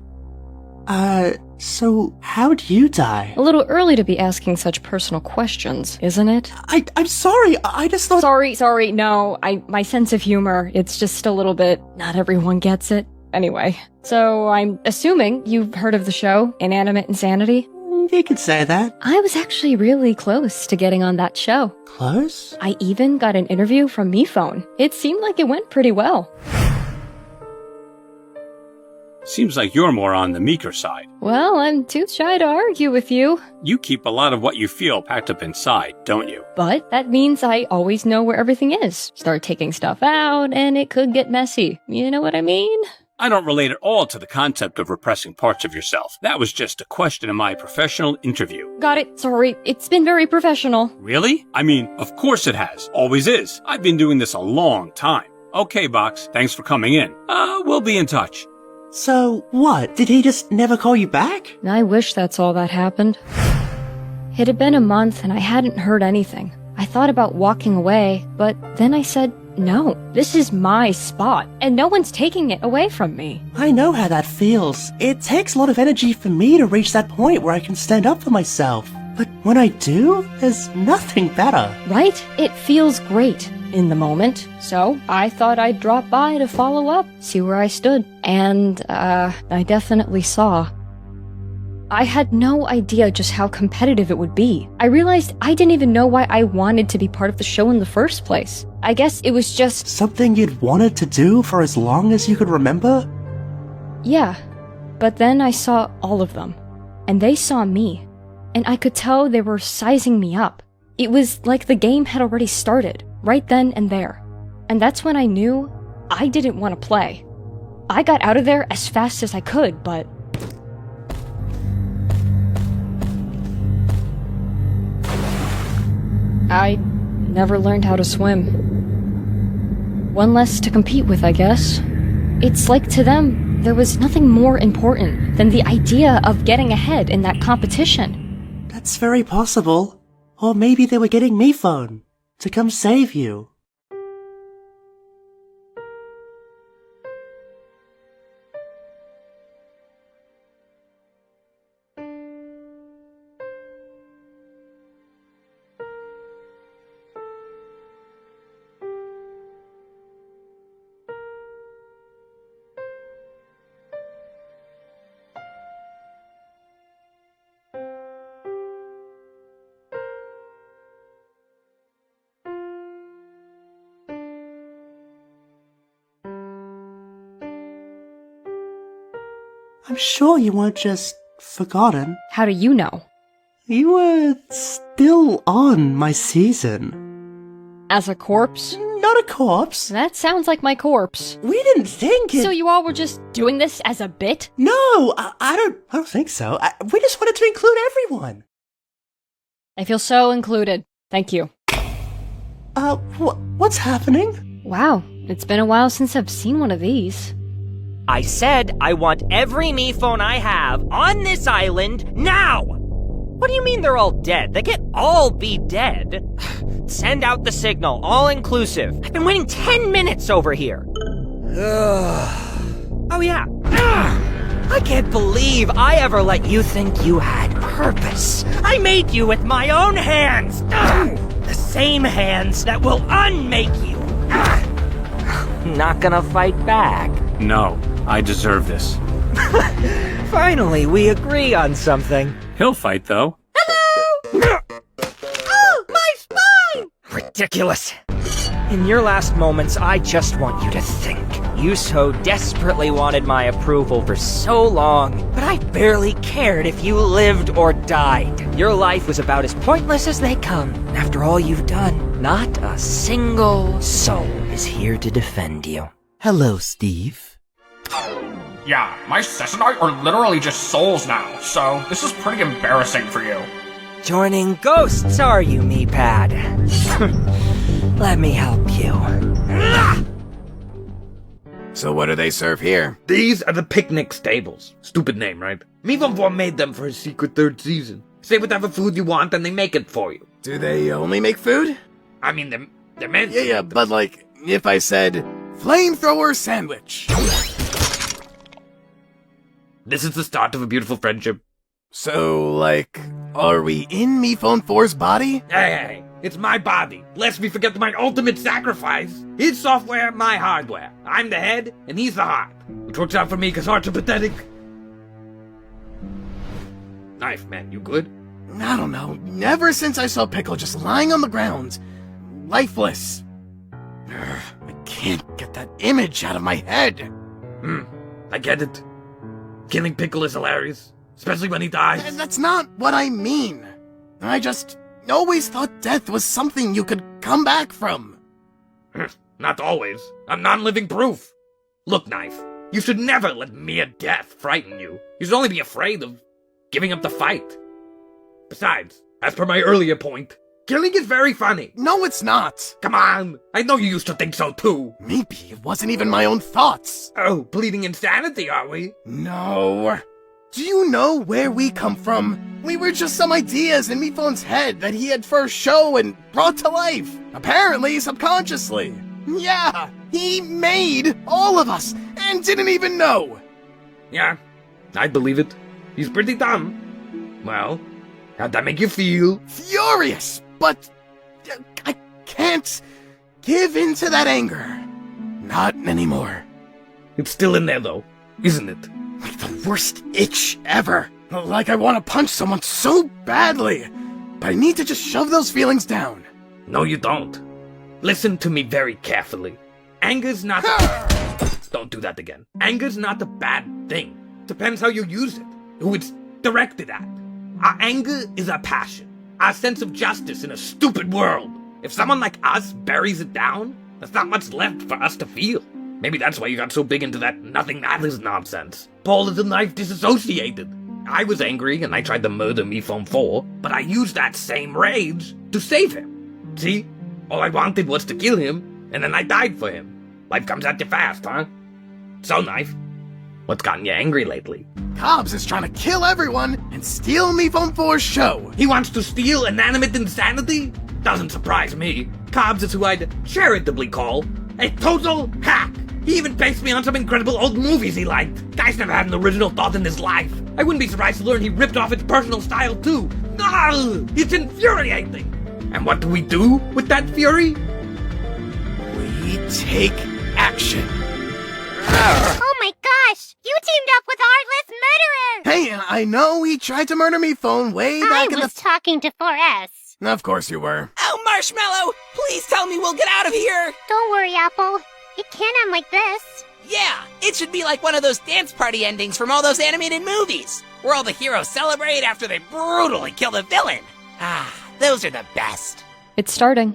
Speaker 5: So how'd you die?
Speaker 3: A little early to be asking such personal questions, isn't it?
Speaker 5: I'm sorry, I just thought—
Speaker 3: Sorry, no, my sense of humor, it's just a little bit, not everyone gets it. Anyway, so I'm assuming you've heard of the show, Inanimate Insanity?
Speaker 5: You could say that.
Speaker 3: I was actually really close to getting on that show.
Speaker 5: Close?
Speaker 3: I even got an interview from MePhone. It seemed like it went pretty well.
Speaker 7: Seems like you're more on the meeker side.
Speaker 3: Well, I'm too shy to argue with you.
Speaker 7: You keep a lot of what you feel packed up inside, don't you?
Speaker 3: But that means I always know where everything is. Start taking stuff out, and it could get messy. You know what I mean?
Speaker 7: I don't relate at all to the concept of repressing parts of yourself. That was just a question in my professional interview.
Speaker 3: Got it. Sorry. It's been very professional.
Speaker 7: Really? I mean, of course it has. Always is. I've been doing this a long time. Okay, Box. Thanks for coming in. We'll be in touch.
Speaker 5: So, what? Did he just never call you back?
Speaker 3: I wish that's all that happened. It had been a month and I hadn't heard anything. I thought about walking away, but then I said, no, this is my spot, and no one's taking it away from me.
Speaker 5: I know how that feels. It takes a lot of energy for me to reach that point where I can stand up for myself. But when I do, there's nothing better.
Speaker 3: Right? It feels great. in the moment, so I thought I'd drop by to follow up, see where I stood. And, I definitely saw. I had no idea just how competitive it would be. I realized I didn't even know why I wanted to be part of the show in the first place. I guess it was just...
Speaker 5: Something you'd wanted to do for as long as you could remember?
Speaker 3: Yeah. But then I saw all of them. And they saw me. And I could tell they were sizing me up. It was like the game had already started, right then and there. And that's when I knew I didn't want to play. I got out of there as fast as I could, but... I never learned how to swim. One less to compete with, I guess. It's like to them, there was nothing more important than the idea of getting ahead in that competition.
Speaker 5: That's very possible. Or maybe they were getting me phone to come save you. I'm sure you weren't just forgotten.
Speaker 3: How do you know?
Speaker 5: You were still on my season.
Speaker 3: As a corpse?
Speaker 5: Not a corpse.
Speaker 3: That sounds like my corpse.
Speaker 5: We didn't think it.
Speaker 3: So you all were just doing this as a bit?
Speaker 5: No, I don't think so. We just wanted to include everyone.
Speaker 3: I feel so included. Thank you.
Speaker 5: What's happening?
Speaker 3: Wow, it's been a while since I've seen one of these.
Speaker 8: I said I want every me phone I have on this island now! What do you mean they're all dead? They can't all be dead. Send out the signal, all inclusive. I've been waiting 10 minutes over here. Oh yeah. I can't believe I ever let you think you had purpose. I made you with my own hands. The same hands that will unmake you. Not gonna fight back.
Speaker 7: No, I deserve this.
Speaker 8: Finally, we agree on something.
Speaker 7: He'll fight, though.
Speaker 8: Hello! Oh, my spine! Ridiculous. In your last moments, I just want you to think. You so desperately wanted my approval for so long, but I barely cared if you lived or died. Your life was about as pointless as they come. After all you've done, not a single soul is here to defend you.
Speaker 5: Hello, Steve.
Speaker 12: Yeah, my sis and I are literally just souls now, so this is pretty embarrassing for you.
Speaker 8: Joining ghosts, are you, me-pad? Let me help you.
Speaker 4: So what do they serve here?
Speaker 20: These are the picnic stables. Stupid name, right? Mevon made them for his secret third season. Say whatever food you want and they make it for you.
Speaker 4: Do they only make food?
Speaker 20: I mean, they're meant to.
Speaker 4: Yeah, but like, if I said, flamethrower sandwich.
Speaker 20: This is the start of a beautiful friendship.
Speaker 4: So, like, are we in Me Phone 4's body?
Speaker 20: Hey, it's my body. Lest me forget my ultimate sacrifice. His software, my hardware. I'm the head, and he's the heart. Which works out for me because hearts are pathetic. Knife, man, you good?
Speaker 4: I don't know. Ever since I saw Pickle just lying on the ground, lifeless, I can't get that image out of my head.
Speaker 20: I get it. Killing Pickle is hilarious, especially when he dies.
Speaker 4: That's not what I mean. I just always thought death was something you could come back from.
Speaker 20: Not always. I'm non-living proof. Look, Knife, you should never let mere death frighten you. You should only be afraid of giving up the fight. Besides, as per my earlier point, killing is very funny.
Speaker 4: No, it's not.
Speaker 20: Come on, I know you used to think so too.
Speaker 4: Maybe it wasn't even my own thoughts.
Speaker 20: Oh, pleading insanity, are we?
Speaker 4: No. Do you know where we come from? We were just some ideas in Mephone's head that he had first shown and brought to life. Apparently, subconsciously. Yeah, he made all of us and didn't even know.
Speaker 20: Yeah, I believe it. He's pretty dumb. Well, how'd that make you feel?
Speaker 4: Furious, but I can't give in to that anger. Not anymore.
Speaker 20: It's still in there, though, isn't it?
Speaker 4: Like the worst itch ever. Like I want to punch someone so badly. But I need to just shove those feelings down.
Speaker 20: No, you don't. Listen to me very carefully. Anger's not... Don't do that again. Anger's not a bad thing. Depends how you use it, who it's directed at. Our anger is our passion, our sense of justice in a stupid world. If someone like us buries it down, there's not much left for us to feel. Maybe that's why you got so big into that nothing matters nonsense. Paul is a life disassociated. I was angry and I tried to murder me from 4, but I used that same rage to save him. See? All I wanted was to kill him, and then I died for him. Life comes at you fast, huh? So, Knife, what's gotten you angry lately?
Speaker 4: Cobbs is trying to kill everyone and steal me from 4's show.
Speaker 20: He wants to steal Inanimate Insanity? Doesn't surprise me. Cobbs is who I'd charitably call a total hack. He even based me on some incredible old movies he liked. Guy's never had an original thought in his life. I wouldn't be surprised to learn he ripped off its personal style too. It's infuriating. And what do we do with that fury?
Speaker 4: We take action.
Speaker 11: Oh my gosh! You teamed up with Heartless Murderer!
Speaker 4: Hey, I know he tried to murder me phone way back in the...
Speaker 11: I was talking to 4S.
Speaker 4: Of course you were.
Speaker 24: Oh, Marshmallow! Please tell me we'll get out of here!
Speaker 11: Don't worry, Apple. It can't end like this.
Speaker 24: Yeah, it should be like one of those dance party endings from all those animated movies, where all the heroes celebrate after they brutally kill the villain. Ah, those are the best.
Speaker 3: It's starting.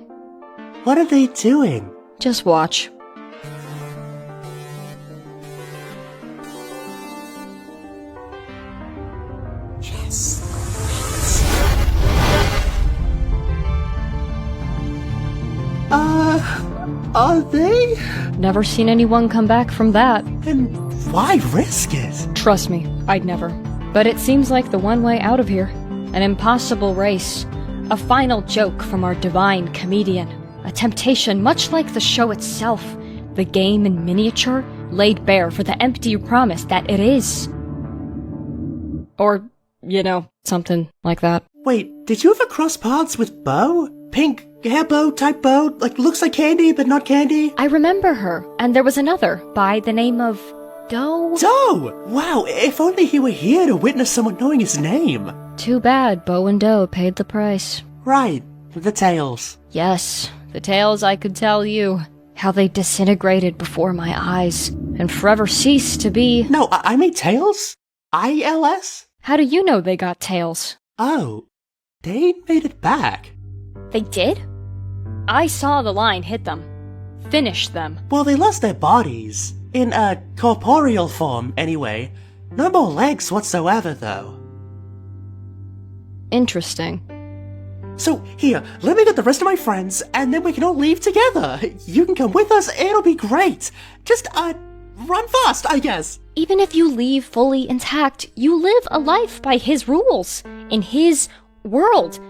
Speaker 5: What are they doing?
Speaker 3: Just watch.
Speaker 24: Yes.
Speaker 5: Are they?
Speaker 3: Never seen anyone come back from that.
Speaker 5: Then why risk it?
Speaker 3: Trust me, I'd never. But it seems like the one way out of here. An impossible race. A final joke from our divine comedian. A temptation much like the show itself. The game in miniature laid bare for the empty promise that it is. Or, something like that.
Speaker 5: Wait, did you ever cross paths with Bo? Pink hair bow type bow? Like, looks like candy, but not candy?
Speaker 3: I remember her, and there was another by the name of Doe?
Speaker 5: Doe! Wow, if only he were here to witness someone knowing his name.
Speaker 3: Too bad Bo and Doe paid the price.
Speaker 5: Right, the tales.
Speaker 3: Yes, the tales I could tell you. How they disintegrated before my eyes, and forever ceased to be...
Speaker 5: No, I mean tales? ILS?
Speaker 3: How do you know they got tails?
Speaker 5: Oh, they made it back.
Speaker 3: They did? I saw the line hit them. Finish them.
Speaker 5: Well, they lost their bodies. In a corporeal form, anyway. No more legs whatsoever, though.
Speaker 3: Interesting.
Speaker 5: So, here, let me get the rest of my friends, and then we can all leave together. You can come with us, it'll be great. Just, run fast, I guess.
Speaker 3: Even if you leave fully intact, you live a life by his rules. In his world.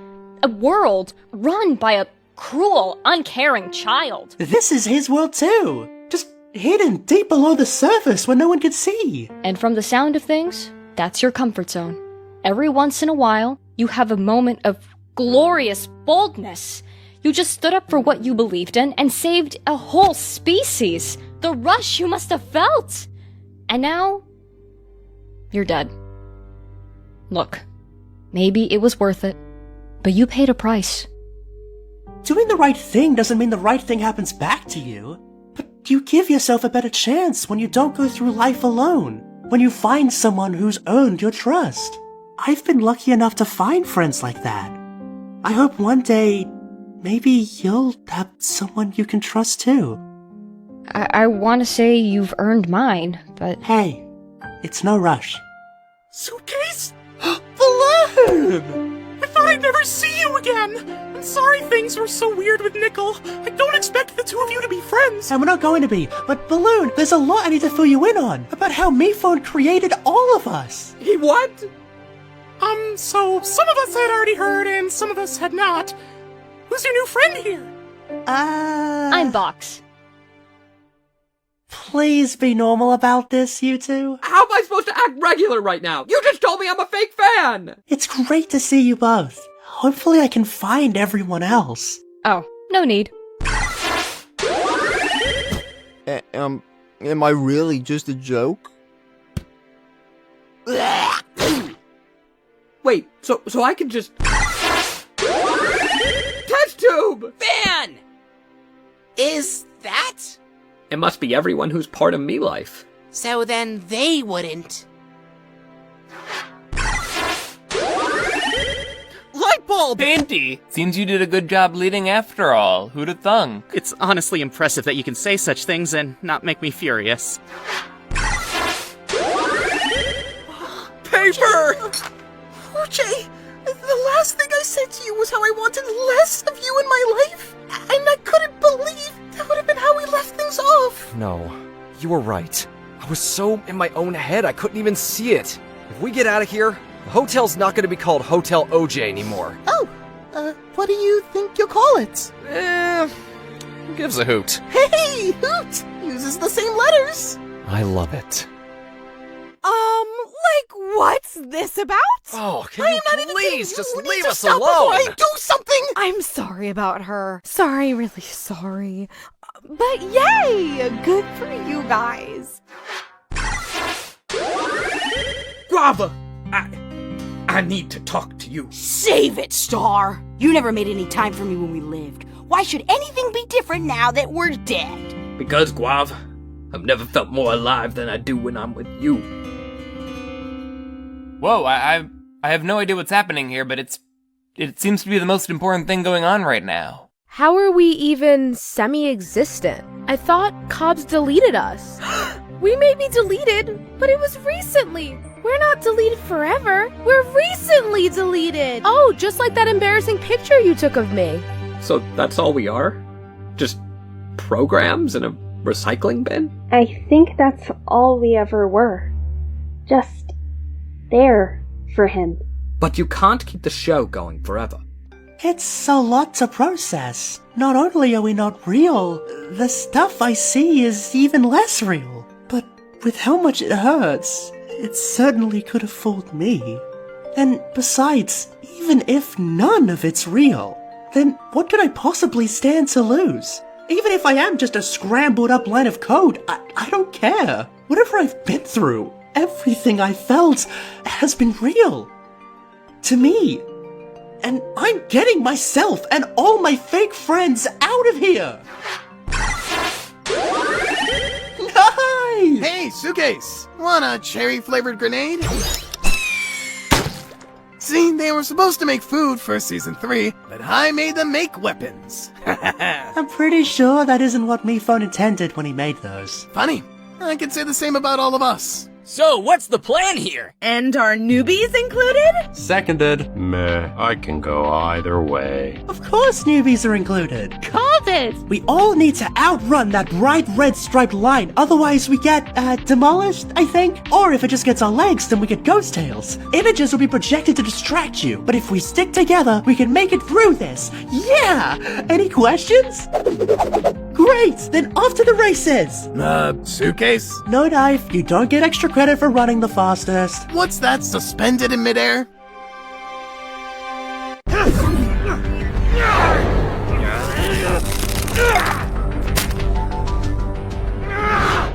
Speaker 3: A world run by a cruel, uncaring child.
Speaker 5: This is his world too. Just hidden deep below the surface where no one can see.
Speaker 3: And from the sound of things, that's your comfort zone. Every once in a while, you have a moment of glorious boldness. You just stood up for what you believed in and saved a whole species. The rush you must have felt. And now, you're dead. Look, maybe it was worth it, but you paid a price.
Speaker 5: Doing the right thing doesn't mean the right thing happens back to you. But you give yourself a better chance when you don't go through life alone. When you find someone who's earned your trust. I've been lucky enough to find friends like that. I hope one day, maybe you'll have someone you can trust too.
Speaker 3: I want to say you've earned mine, but...
Speaker 5: Hey, it's no rush.
Speaker 18: Suitcase?
Speaker 5: Balloon!
Speaker 18: I thought I'd never see you again! I'm sorry things were so weird with Nickel. I don't expect the two of you to be friends.
Speaker 5: And we're not going to be. But Balloon, there's a lot I need to fill you in on. About how MePhone created all of us.
Speaker 20: He what?
Speaker 18: So some of us had already heard and some of us had not. Who's your new friend here?
Speaker 3: I'm Box.
Speaker 5: Please be normal about this, you two.
Speaker 20: How am I supposed to act regular right now? You just told me I'm a fake fan!
Speaker 5: It's great to see you both. Hopefully I can find everyone else.
Speaker 3: Oh, no need.
Speaker 9: Am I really just a joke?
Speaker 20: Wait, so I can just... Test tube!
Speaker 8: Fan!
Speaker 24: Is that?
Speaker 20: It must be everyone who's part of me life.
Speaker 24: So then they wouldn't.
Speaker 10: Lightbulb!
Speaker 17: Bandy! Seems you did a good job leading after all. Who'd have thunk?
Speaker 10: It's honestly impressive that you can say such things and not make me furious.
Speaker 2: Paper! OJ, the last thing I said to you was how I wanted less of you in my life, and I couldn't believe that would have been how we left things off.
Speaker 21: No, you were right. I was so in my own head I couldn't even see it. If we get out of here, the hotel's not going to be called Hotel OJ anymore.
Speaker 2: Oh, what do you think you'll call it?
Speaker 21: Who gives a hoot?
Speaker 2: Hey, Hoot! Uses the same letters.
Speaker 21: I love it.
Speaker 22: Like, what's this about?
Speaker 21: Oh, can
Speaker 2: I
Speaker 21: you
Speaker 2: am not even kidding.
Speaker 21: please just
Speaker 2: You need
Speaker 21: leave
Speaker 2: to
Speaker 21: us
Speaker 2: stop
Speaker 21: alone?
Speaker 2: before I do something!
Speaker 22: I'm sorry about her. Sorry, really sorry. But yay! Good for you guys.
Speaker 20: Guava! I need to talk to you.
Speaker 23: Save it, Star! You never made any time for me when we lived. Why should anything be different now that we're dead?
Speaker 20: Because, Guava, I've never felt more alive than I do when I'm with you.
Speaker 17: Whoa, I have no idea what's happening here, but it seems to be the most important thing going on right now.
Speaker 19: How are we even semi-existent? I thought Cobbs deleted us. We may be deleted, but it was recently. We're not deleted forever. We're recently deleted. Oh, just like that embarrassing picture you took of me.
Speaker 20: So that's all we are? Just programs in a recycling bin?
Speaker 26: I think that's all we ever were. Just there for him.
Speaker 20: But you can't keep the show going forever.
Speaker 5: It's a lot to process. Not only are we not real, the stuff I see is even less real. But with how much it hurts, it certainly could have fooled me. And besides, even if none of it's real, then what could I possibly stand to lose? Even if I am just a scrambled up line of code, I don't care. Whatever I've been through, everything I felt has been real. To me. And I'm getting myself and all my fake friends out of here! Nice!
Speaker 4: Hey, Suitcase! Want a cherry-flavored grenade? See, they were supposed to make food for Season 3, but I made them make weapons.
Speaker 5: I'm pretty sure that isn't what Mephone intended when he made those.
Speaker 4: Funny. I could say the same about all of us.
Speaker 17: So, what's the plan here?
Speaker 22: And are newbies included?
Speaker 27: Seconded. Meh, I can go either way.
Speaker 5: Of course newbies are included.
Speaker 22: COVID!
Speaker 5: We all need to outrun that bright red striped line, otherwise we get, demolished, I think? Or if it just gets our legs, then we get ghost tails. Images will be projected to distract you, but if we stick together, we can make it through this. Yeah! Any questions? Great! Then off to the races!
Speaker 4: Suitcase?
Speaker 5: No, Knife, you don't get extra credit for running the fastest.
Speaker 4: What's that, suspended in midair?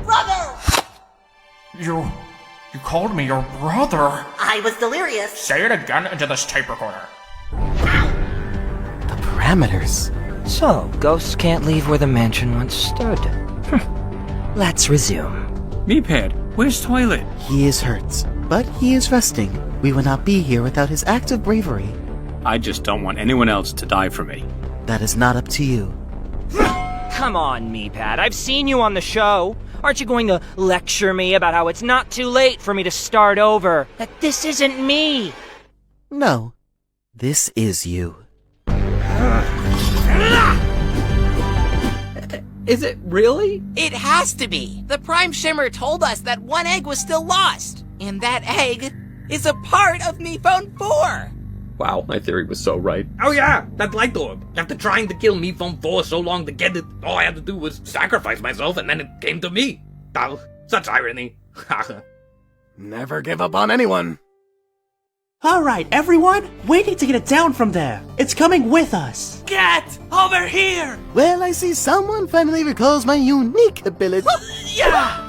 Speaker 24: Brother!
Speaker 12: You called me your brother.
Speaker 25: I was delirious.
Speaker 12: Say it again into this tape recorder.
Speaker 8: The parameters. So, ghosts can't leave where the mansion once stood. Let's resume.
Speaker 28: Meepad, where's Toilet?
Speaker 29: He is hurt, but he is resting. We would not be here without his act of bravery.
Speaker 7: I just don't want anyone else to die for me.
Speaker 29: That is not up to you.
Speaker 8: Come on, Meepad, I've seen you on the show. Aren't you going to lecture me about how it's not too late for me to start over? That this isn't me?
Speaker 29: No, this is you.
Speaker 20: Is it really?
Speaker 24: It has to be. The Prime Shimmer told us that one egg was still lost. And that egg is a part of Mephone 4.
Speaker 20: Wow, my theory was so right. Oh yeah, that Lightbulb. After trying to kill Mephone 4 so long to get it, all I had to do was sacrifice myself and then it came to me. Oh, such irony.
Speaker 4: Never give up on anyone.
Speaker 5: Alright, everyone, we need to get it down from there. It's coming with us.
Speaker 10: Get over here!
Speaker 2: Well, I see someone finally recalls my unique ability.
Speaker 10: Yeah!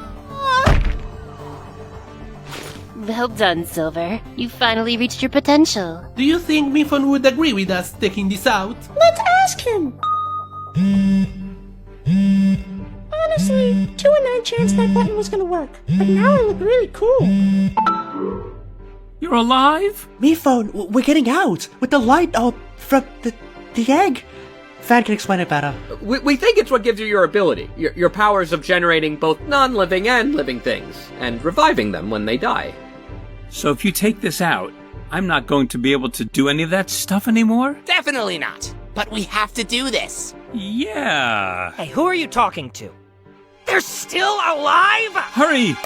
Speaker 1: Well done, Silver. You finally reached your potential.
Speaker 10: Do you think Miffon would agree with us taking this out?
Speaker 3: Let's ask him. Honestly, 2 in 9 chance that button was gonna work. But now it look really cool.
Speaker 28: You're alive?
Speaker 5: Miffon, we're getting out with the light from the egg. Fan can explain it better.
Speaker 6: We think it's what gives you your ability. Your powers of generating both non-living and living things, and reviving them when they die.
Speaker 7: So if you take this out, I'm not going to be able to do any of that stuff anymore?
Speaker 10: Definitely not. But we have to do this.
Speaker 7: Yeah.
Speaker 8: Hey, who are you talking to? They're still alive?
Speaker 7: Hurry!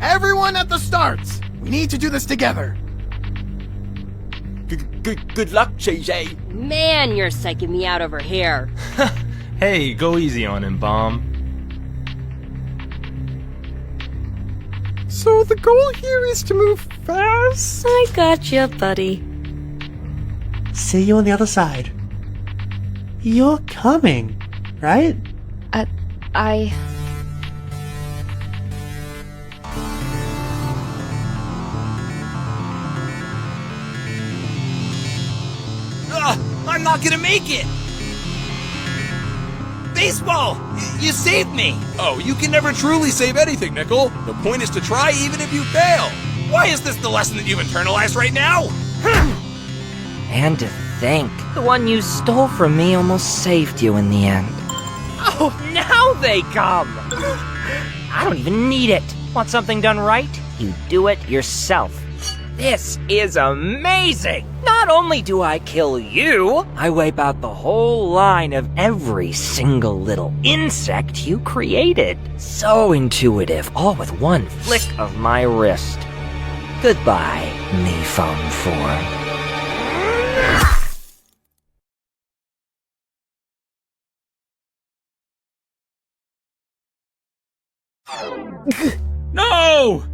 Speaker 4: Everyone at the start! We need to do this together.
Speaker 9: Good luck, JJ.
Speaker 1: Man, you're psyching me out over here.
Speaker 11: Hey, go easy on him, Bomb.
Speaker 9: So the goal here is to move fast?
Speaker 1: I gotcha, buddy.
Speaker 5: See you on the other side. You're coming, right?
Speaker 10: I'm not gonna make it! Baseball! You saved me!
Speaker 13: Oh, you can never truly save anything, Nickel. The point is to try even if you fail. Why is this the lesson that you've internalized right now?
Speaker 8: And to think, the one you stole from me almost saved you in the end. Oh, now they come! I don't even need it. Want something done right? You do it yourself. This is amazing! Not only do I kill you, I wipe out the whole line of every single little insect you created. So intuitive, all with one flick of my wrist. Goodbye, Miffon form.
Speaker 7: No!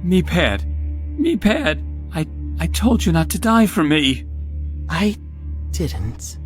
Speaker 7: Meepad, I told you not to die for me.
Speaker 2: I didn't.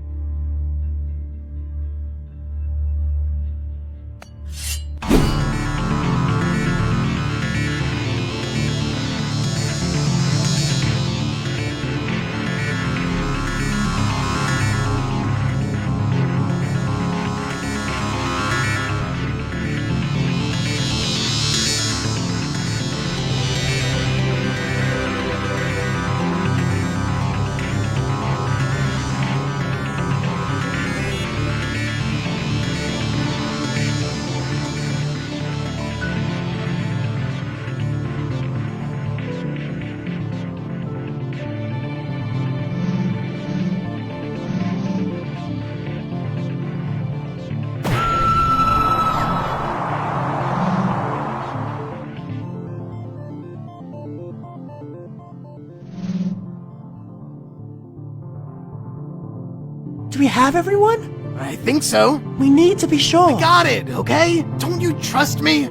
Speaker 5: Do we have everyone?
Speaker 4: I think so.
Speaker 5: We need to be sure.
Speaker 4: I got it, okay? Don't you trust me?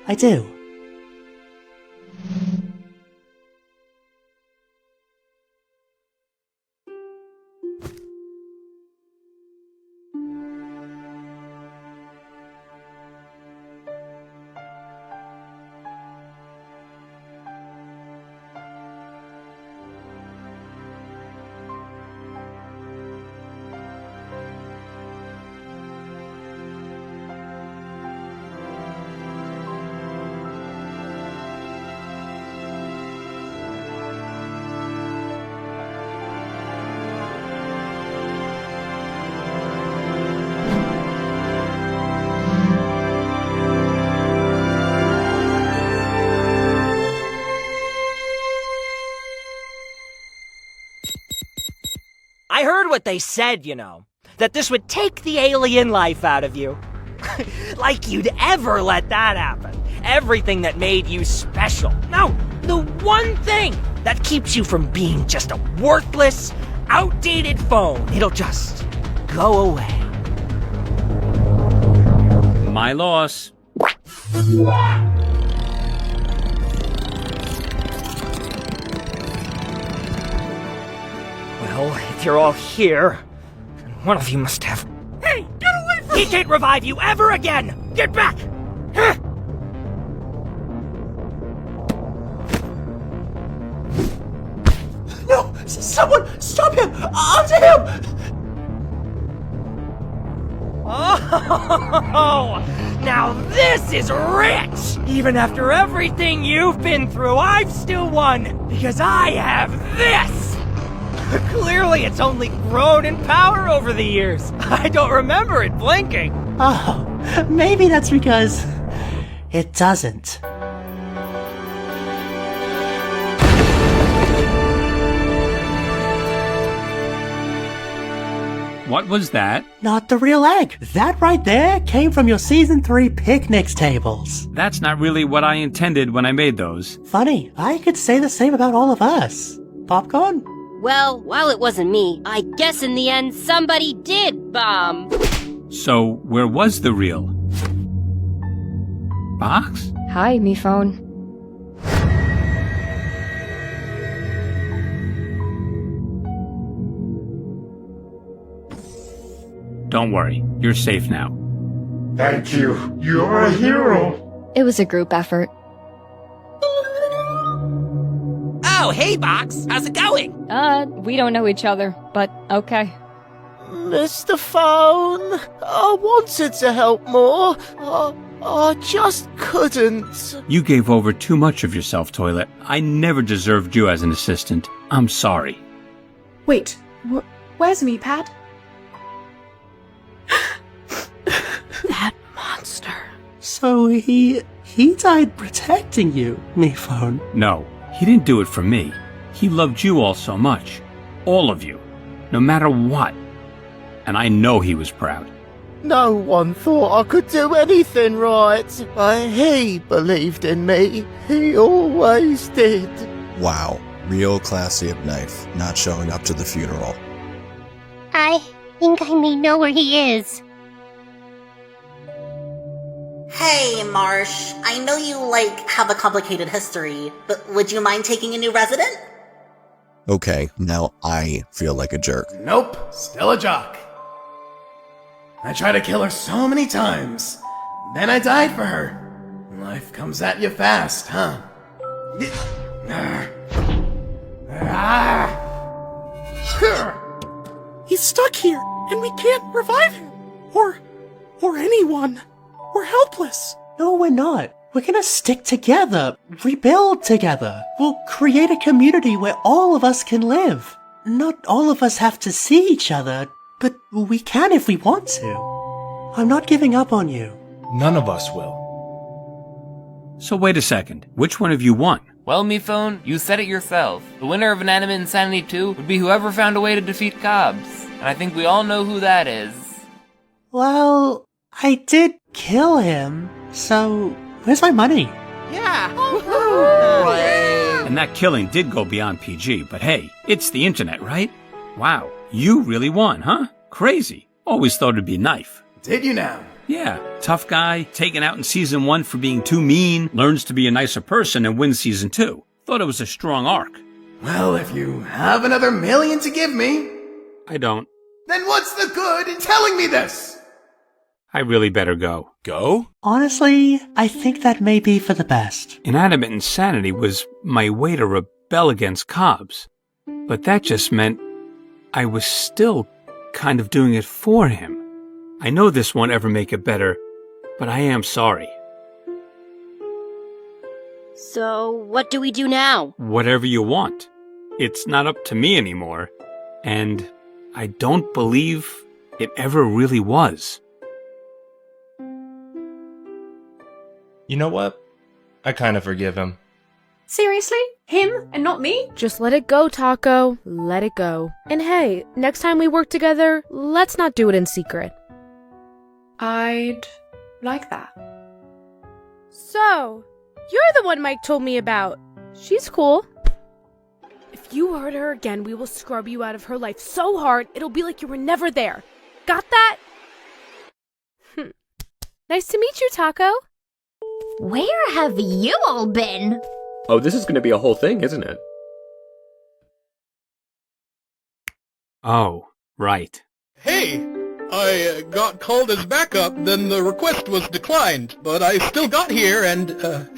Speaker 5: I do.
Speaker 8: I heard what they said, you know. That this would take the alien life out of you. Like you'd ever let that happen. Everything that made you special. No, the one thing that keeps you from being just a worthless, outdated phone. It'll just go away.
Speaker 7: My loss.
Speaker 8: you're all here. And one of you must have...
Speaker 10: Hey, get away from me!
Speaker 8: He can't revive you ever again! Get back!
Speaker 5: No! Someone! Stop him! Onto him!
Speaker 8: Oh, now this is rich! Even after everything you've been through, I've still won! Because I have this! Clearly it's only grown in power over the years. I don't remember it blinking.
Speaker 5: Oh, maybe that's because it doesn't.
Speaker 7: What was that?
Speaker 5: Not the real egg. That right there came from your Season 3 picnics tables.
Speaker 7: That's not really what I intended when I made those.
Speaker 5: Funny, I could say the same about all of us. Popcorn?
Speaker 1: Well, while it wasn't me, I guess in the end somebody did bomb.
Speaker 7: So, where was the real box?
Speaker 22: Hi, me phone.
Speaker 7: Don't worry, you're safe now.
Speaker 14: Thank you. You're a hero.
Speaker 22: It was a group effort.
Speaker 24: Oh, hey, Box. How's it going?
Speaker 22: We don't know each other, but okay.
Speaker 10: Mr. Phone, I wanted to help more. I just couldn't.
Speaker 7: You gave over too much of yourself, Toilet. I never deserved you as an assistant. I'm sorry.
Speaker 15: Wait, where's me, Pat?
Speaker 10: That monster.
Speaker 5: So he died protecting you, me phone.
Speaker 7: No, he didn't do it for me. He loved you all so much. All of you. No matter what. And I know he was proud.
Speaker 10: No one thought I could do anything right, but he believed in me. He always did.
Speaker 16: Wow, real classy of Knife, not showing up to the funeral.
Speaker 1: I think I may know where he is.
Speaker 25: Hey, Marsh. I know you, have a complicated history, but would you mind taking a new resident?
Speaker 16: Okay, now I feel like a jerk.
Speaker 4: Nope, still a jock. I tried to kill her so many times. Then I died for her. Life comes at you fast, huh?
Speaker 2: He's stuck here, and we can't revive him. Or anyone. We're helpless.
Speaker 5: No, we're not. We're gonna stick together, rebuild together. We'll create a community where all of us can live. Not all of us have to see each other, but we can if we want to. I'm not giving up on you.
Speaker 11: None of us will.
Speaker 7: So wait a second. Which one of you won?
Speaker 17: Well, me phone, you said it yourself. The winner of Inanimate Insanity 2 would be whoever found a way to defeat Cobbs. And I think we all know who that is.
Speaker 5: Well, I did kill him, so where's my money?
Speaker 10: Yeah.
Speaker 7: And that killing did go beyond PG, but hey, it's the internet, right? Wow, you really won, huh? Crazy. Always thought it'd be Knife.
Speaker 4: Did you now?
Speaker 7: Yeah, tough guy, taken out in Season 1 for being too mean, learns to be a nicer person and wins Season 2. Thought it was a strong arc.
Speaker 4: Well, if you have another $1 million to give me...
Speaker 7: I don't.
Speaker 4: Then what's the good in telling me this?
Speaker 7: I really better go.
Speaker 13: Go?
Speaker 5: Honestly, I think that may be for the best.
Speaker 7: Inanimate Insanity was my way to rebel against Cobbs. But that just meant I was still kind of doing it for him. I know this won't ever make it better, but I am sorry.
Speaker 1: So, what do we do now?
Speaker 7: Whatever you want. It's not up to me anymore, and I don't believe it ever really was.
Speaker 11: You know what? I kind of forgive him.
Speaker 15: Seriously? Him and not me?
Speaker 22: Just let it go, Taco. Let it go. And hey, next time we work together, let's not do it in secret.
Speaker 15: I'd like that.
Speaker 22: So, you're the one Mike told me about. She's cool. If you hurt her again, we will scrub you out of her life so hard, it'll be like you were never there. Got that? Nice to meet you, Taco.
Speaker 1: Where have you all been?
Speaker 6: Oh, this is going to be a whole thing, isn't it?
Speaker 7: Oh, right.
Speaker 13: Hey, I got called as backup, then the request was declined, but I still got here and,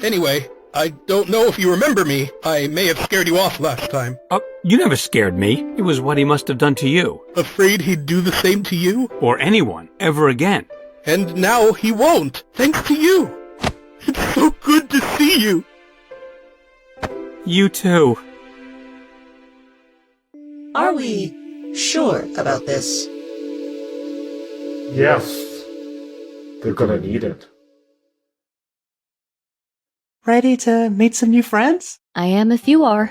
Speaker 13: anyway, I don't know if you remember me. I may have scared you off last time.
Speaker 7: Oh, you never scared me. It was what he must have done to you.
Speaker 13: Afraid he'd do the same to you?
Speaker 7: Or anyone, ever again.
Speaker 13: And now he won't, thanks to you. It's so good to see you.
Speaker 7: You too.
Speaker 25: Are we sure about this?
Speaker 14: Yes. They're gonna need it.
Speaker 5: Ready to meet some new friends?
Speaker 12: I am if you are.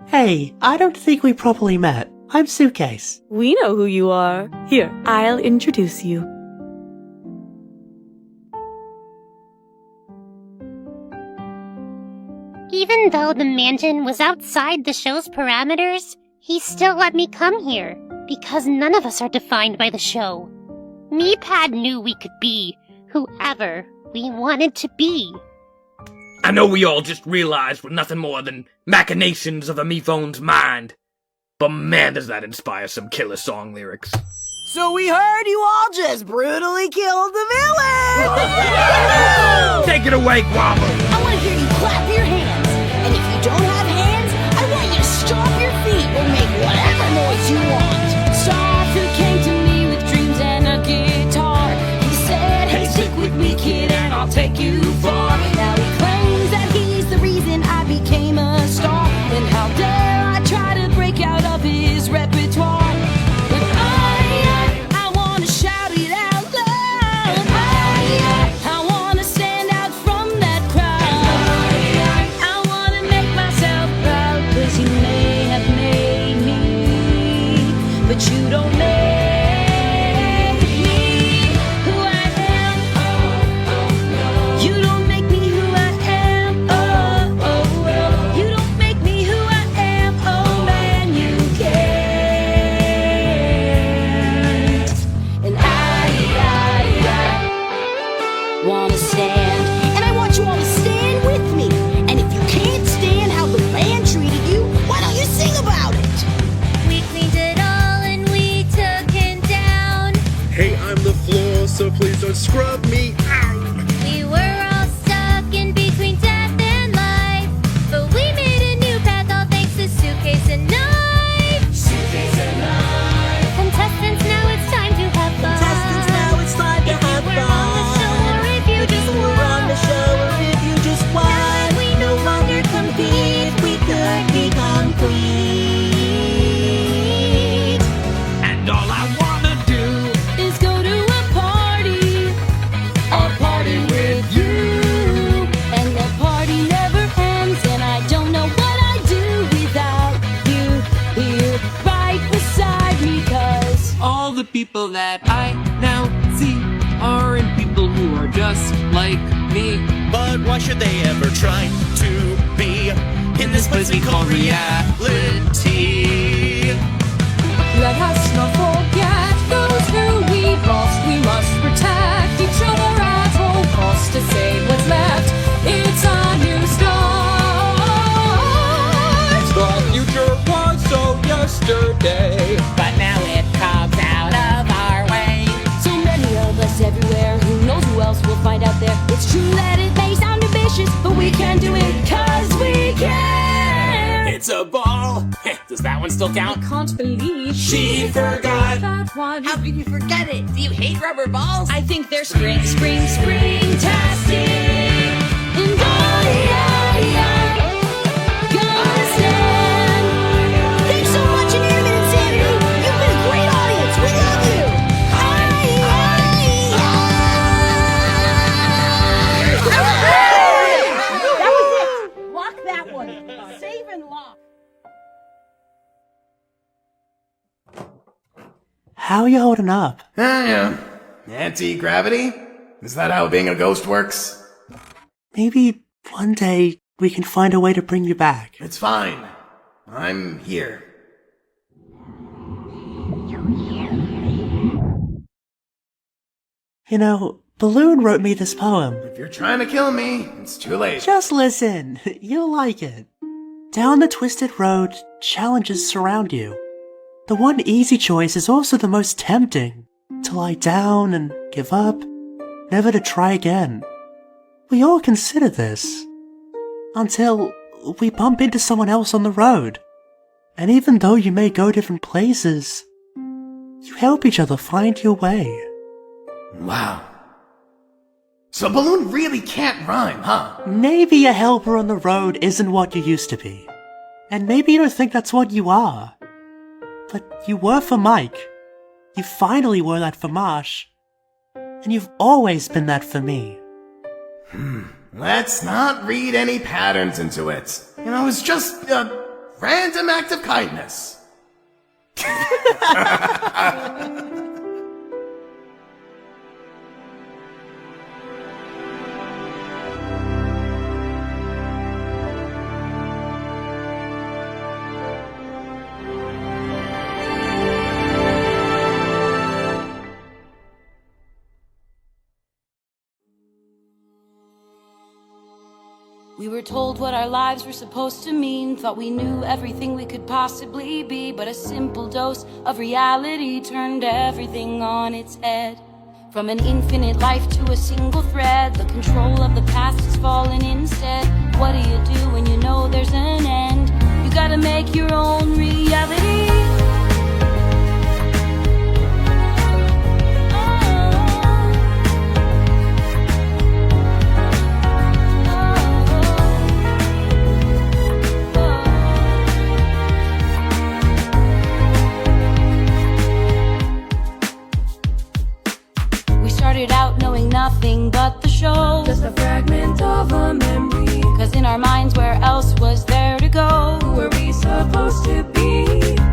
Speaker 5: Hey, I don't think we properly met. I'm Suitcase.
Speaker 22: We know who you are. Here, I'll introduce you.
Speaker 1: Even though the mansion was outside the show's parameters, he still let me come here, because none of us are defined by the show. Me-Pad knew we could be whoever we wanted to be.
Speaker 18: I know we all just realized we're nothing more than machinations of a me-phone's mind. But man, does that inspire some killer song lyrics.
Speaker 24: So we heard you all just brutally killed the villain!
Speaker 18: Take it away, Guava!
Speaker 24: I want to hear you clap your hands. And if you don't have hands, I want you to stomp your feet or make whatever noise you want.
Speaker 22: Arthur came to me with dreams and a guitar. He said, hey, stick with me, kid, and I'll take you far.
Speaker 24: Now he claims that he's the reason I became a star.
Speaker 22: And how dare I try to break out of his repertoire. But I want to shout it out loud. I want to stand out from that crowd. I want to make myself proud, 'cause you may have made me, but you don't make me who I am. You don't make me who I am. Oh, oh, oh. You don't make me who I am. Oh man, you can't. And I wanna stand.
Speaker 24: And I want you all to stand with me. And if you can't stand how the band treated you, why don't you sing about it?
Speaker 1: We cleaned it all and we took him down.
Speaker 13: Hey, I'm the floor, so please don't scrub me out.
Speaker 1: We were all stuck in between death and life, but we made a new path all thanks to Suitcase and Knife.
Speaker 24: Suitcase and knife.
Speaker 1: Contestants, now it's time to have fun.
Speaker 24: Contestants, now it's time to have
Speaker 1: We're on the show,
Speaker 24: fun.
Speaker 1: or if you just
Speaker 24: We're on the
Speaker 1: won.
Speaker 24: show, or if you just
Speaker 1: Now
Speaker 24: won.
Speaker 1: that we no longer compete,
Speaker 24: We could be complete.
Speaker 18: And all I wanna do
Speaker 22: is go to a party with you. And the party never ends, and I don't know what I'd do without you here right beside me, 'cause
Speaker 17: All the people that I now see are in people who are just like me.
Speaker 10: But why should they ever try to be in this place we call reality?
Speaker 15: Let us not forget those who we've lost. We must protect each other at all costs to save what's left. It's a new start.
Speaker 17: The future was so yesterday,
Speaker 24: But now it comes out of our way.
Speaker 22: so many of us everywhere. Who knows who else will find out there? It's true that it may sound ambitious, but we can do it 'cause we can.
Speaker 10: It's a ball. Does that one still count?
Speaker 15: I can't believe
Speaker 10: She forgot.
Speaker 15: that one.
Speaker 24: How could you forget it? Do you hate rubber balls?
Speaker 22: I think they're spring-tastic. And gonna stand.
Speaker 24: Thanks so much, Inanimate Insanity. You've been a great audience. We love you. That was it. Lock that one. Save and lock.
Speaker 5: How you holding up?
Speaker 4: Yeah. Anti-gravity? Is that how being a ghost works?
Speaker 5: Maybe one day we can find a way to bring you back.
Speaker 4: It's fine. I'm here.
Speaker 5: You know, Balloon wrote me this poem.
Speaker 4: If you're trying to kill me, it's too late.
Speaker 5: Just listen. You'll like it. Down the twisted road, challenges surround you. The one easy choice is also the most tempting. To lie down and give up, never to try again. We all consider this. Until we bump into someone else on the road. And even though you may go different places, you help each other find your way.
Speaker 4: Wow. So balloon really can't rhyme, huh?
Speaker 5: Maybe a helper on the road isn't what you used to be. And maybe you don't think that's what you are. But you were for Mike. You finally were that for Marsh. And you've always been that for me.
Speaker 4: Let's not read any patterns into it. It's just a random act of kindness.
Speaker 22: We were told what our lives were supposed to mean, thought we knew everything we could possibly be, but a simple dose of reality turned everything on its head. From an infinite life to a single thread, the control of the past has fallen instead. What do you do when you know there's an end? You gotta make your own reality. Started out knowing nothing but the show, just a fragment of a memory. Cause in our minds, where else was there to go? Who were we supposed to be?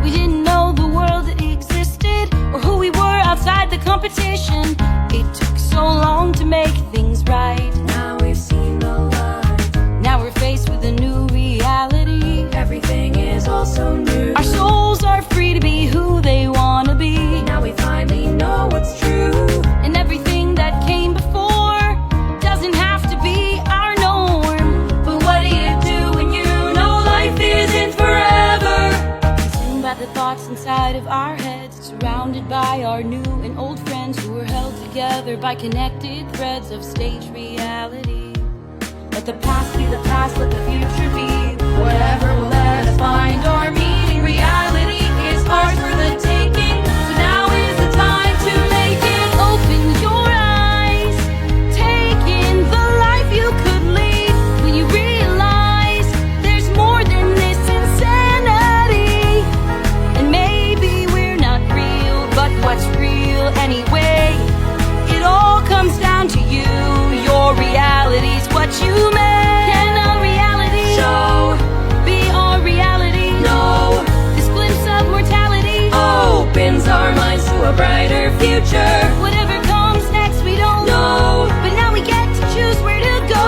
Speaker 22: We didn't know the world existed, or who we were outside the competition. It took so long to make things right. Now we've seen the light. Now we're faced with a new reality. Everything is also new. Our souls are free to be who they wanna be. Now we finally know what's true. And everything that came before doesn't have to be our norm. But what do you do when you know life isn't forever? Consumed by the thoughts inside of our heads, surrounded by our new and old friends who were held together by connected threads of stage reality. Let the past be the past, let the future be whatever will let us find our meaning. Reality is ours for the taking, so now is the time to make it. Open your eyes, take in the life you could lead. When you realize there's more than this insanity. And maybe we're not real, but what's real anyway? It all comes down to you. Your reality's what you make. Can a reality show be our reality? No. This glimpse of mortality opens our minds to a brighter future. Whatever comes next, we don't know, but now we get to choose where to go.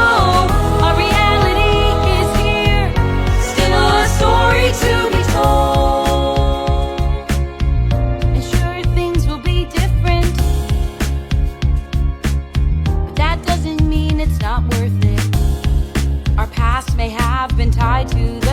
Speaker 22: Our reality is here, still a story to be told. And sure, things will be different, but that doesn't mean it's not worth it. Our past may have been tied to the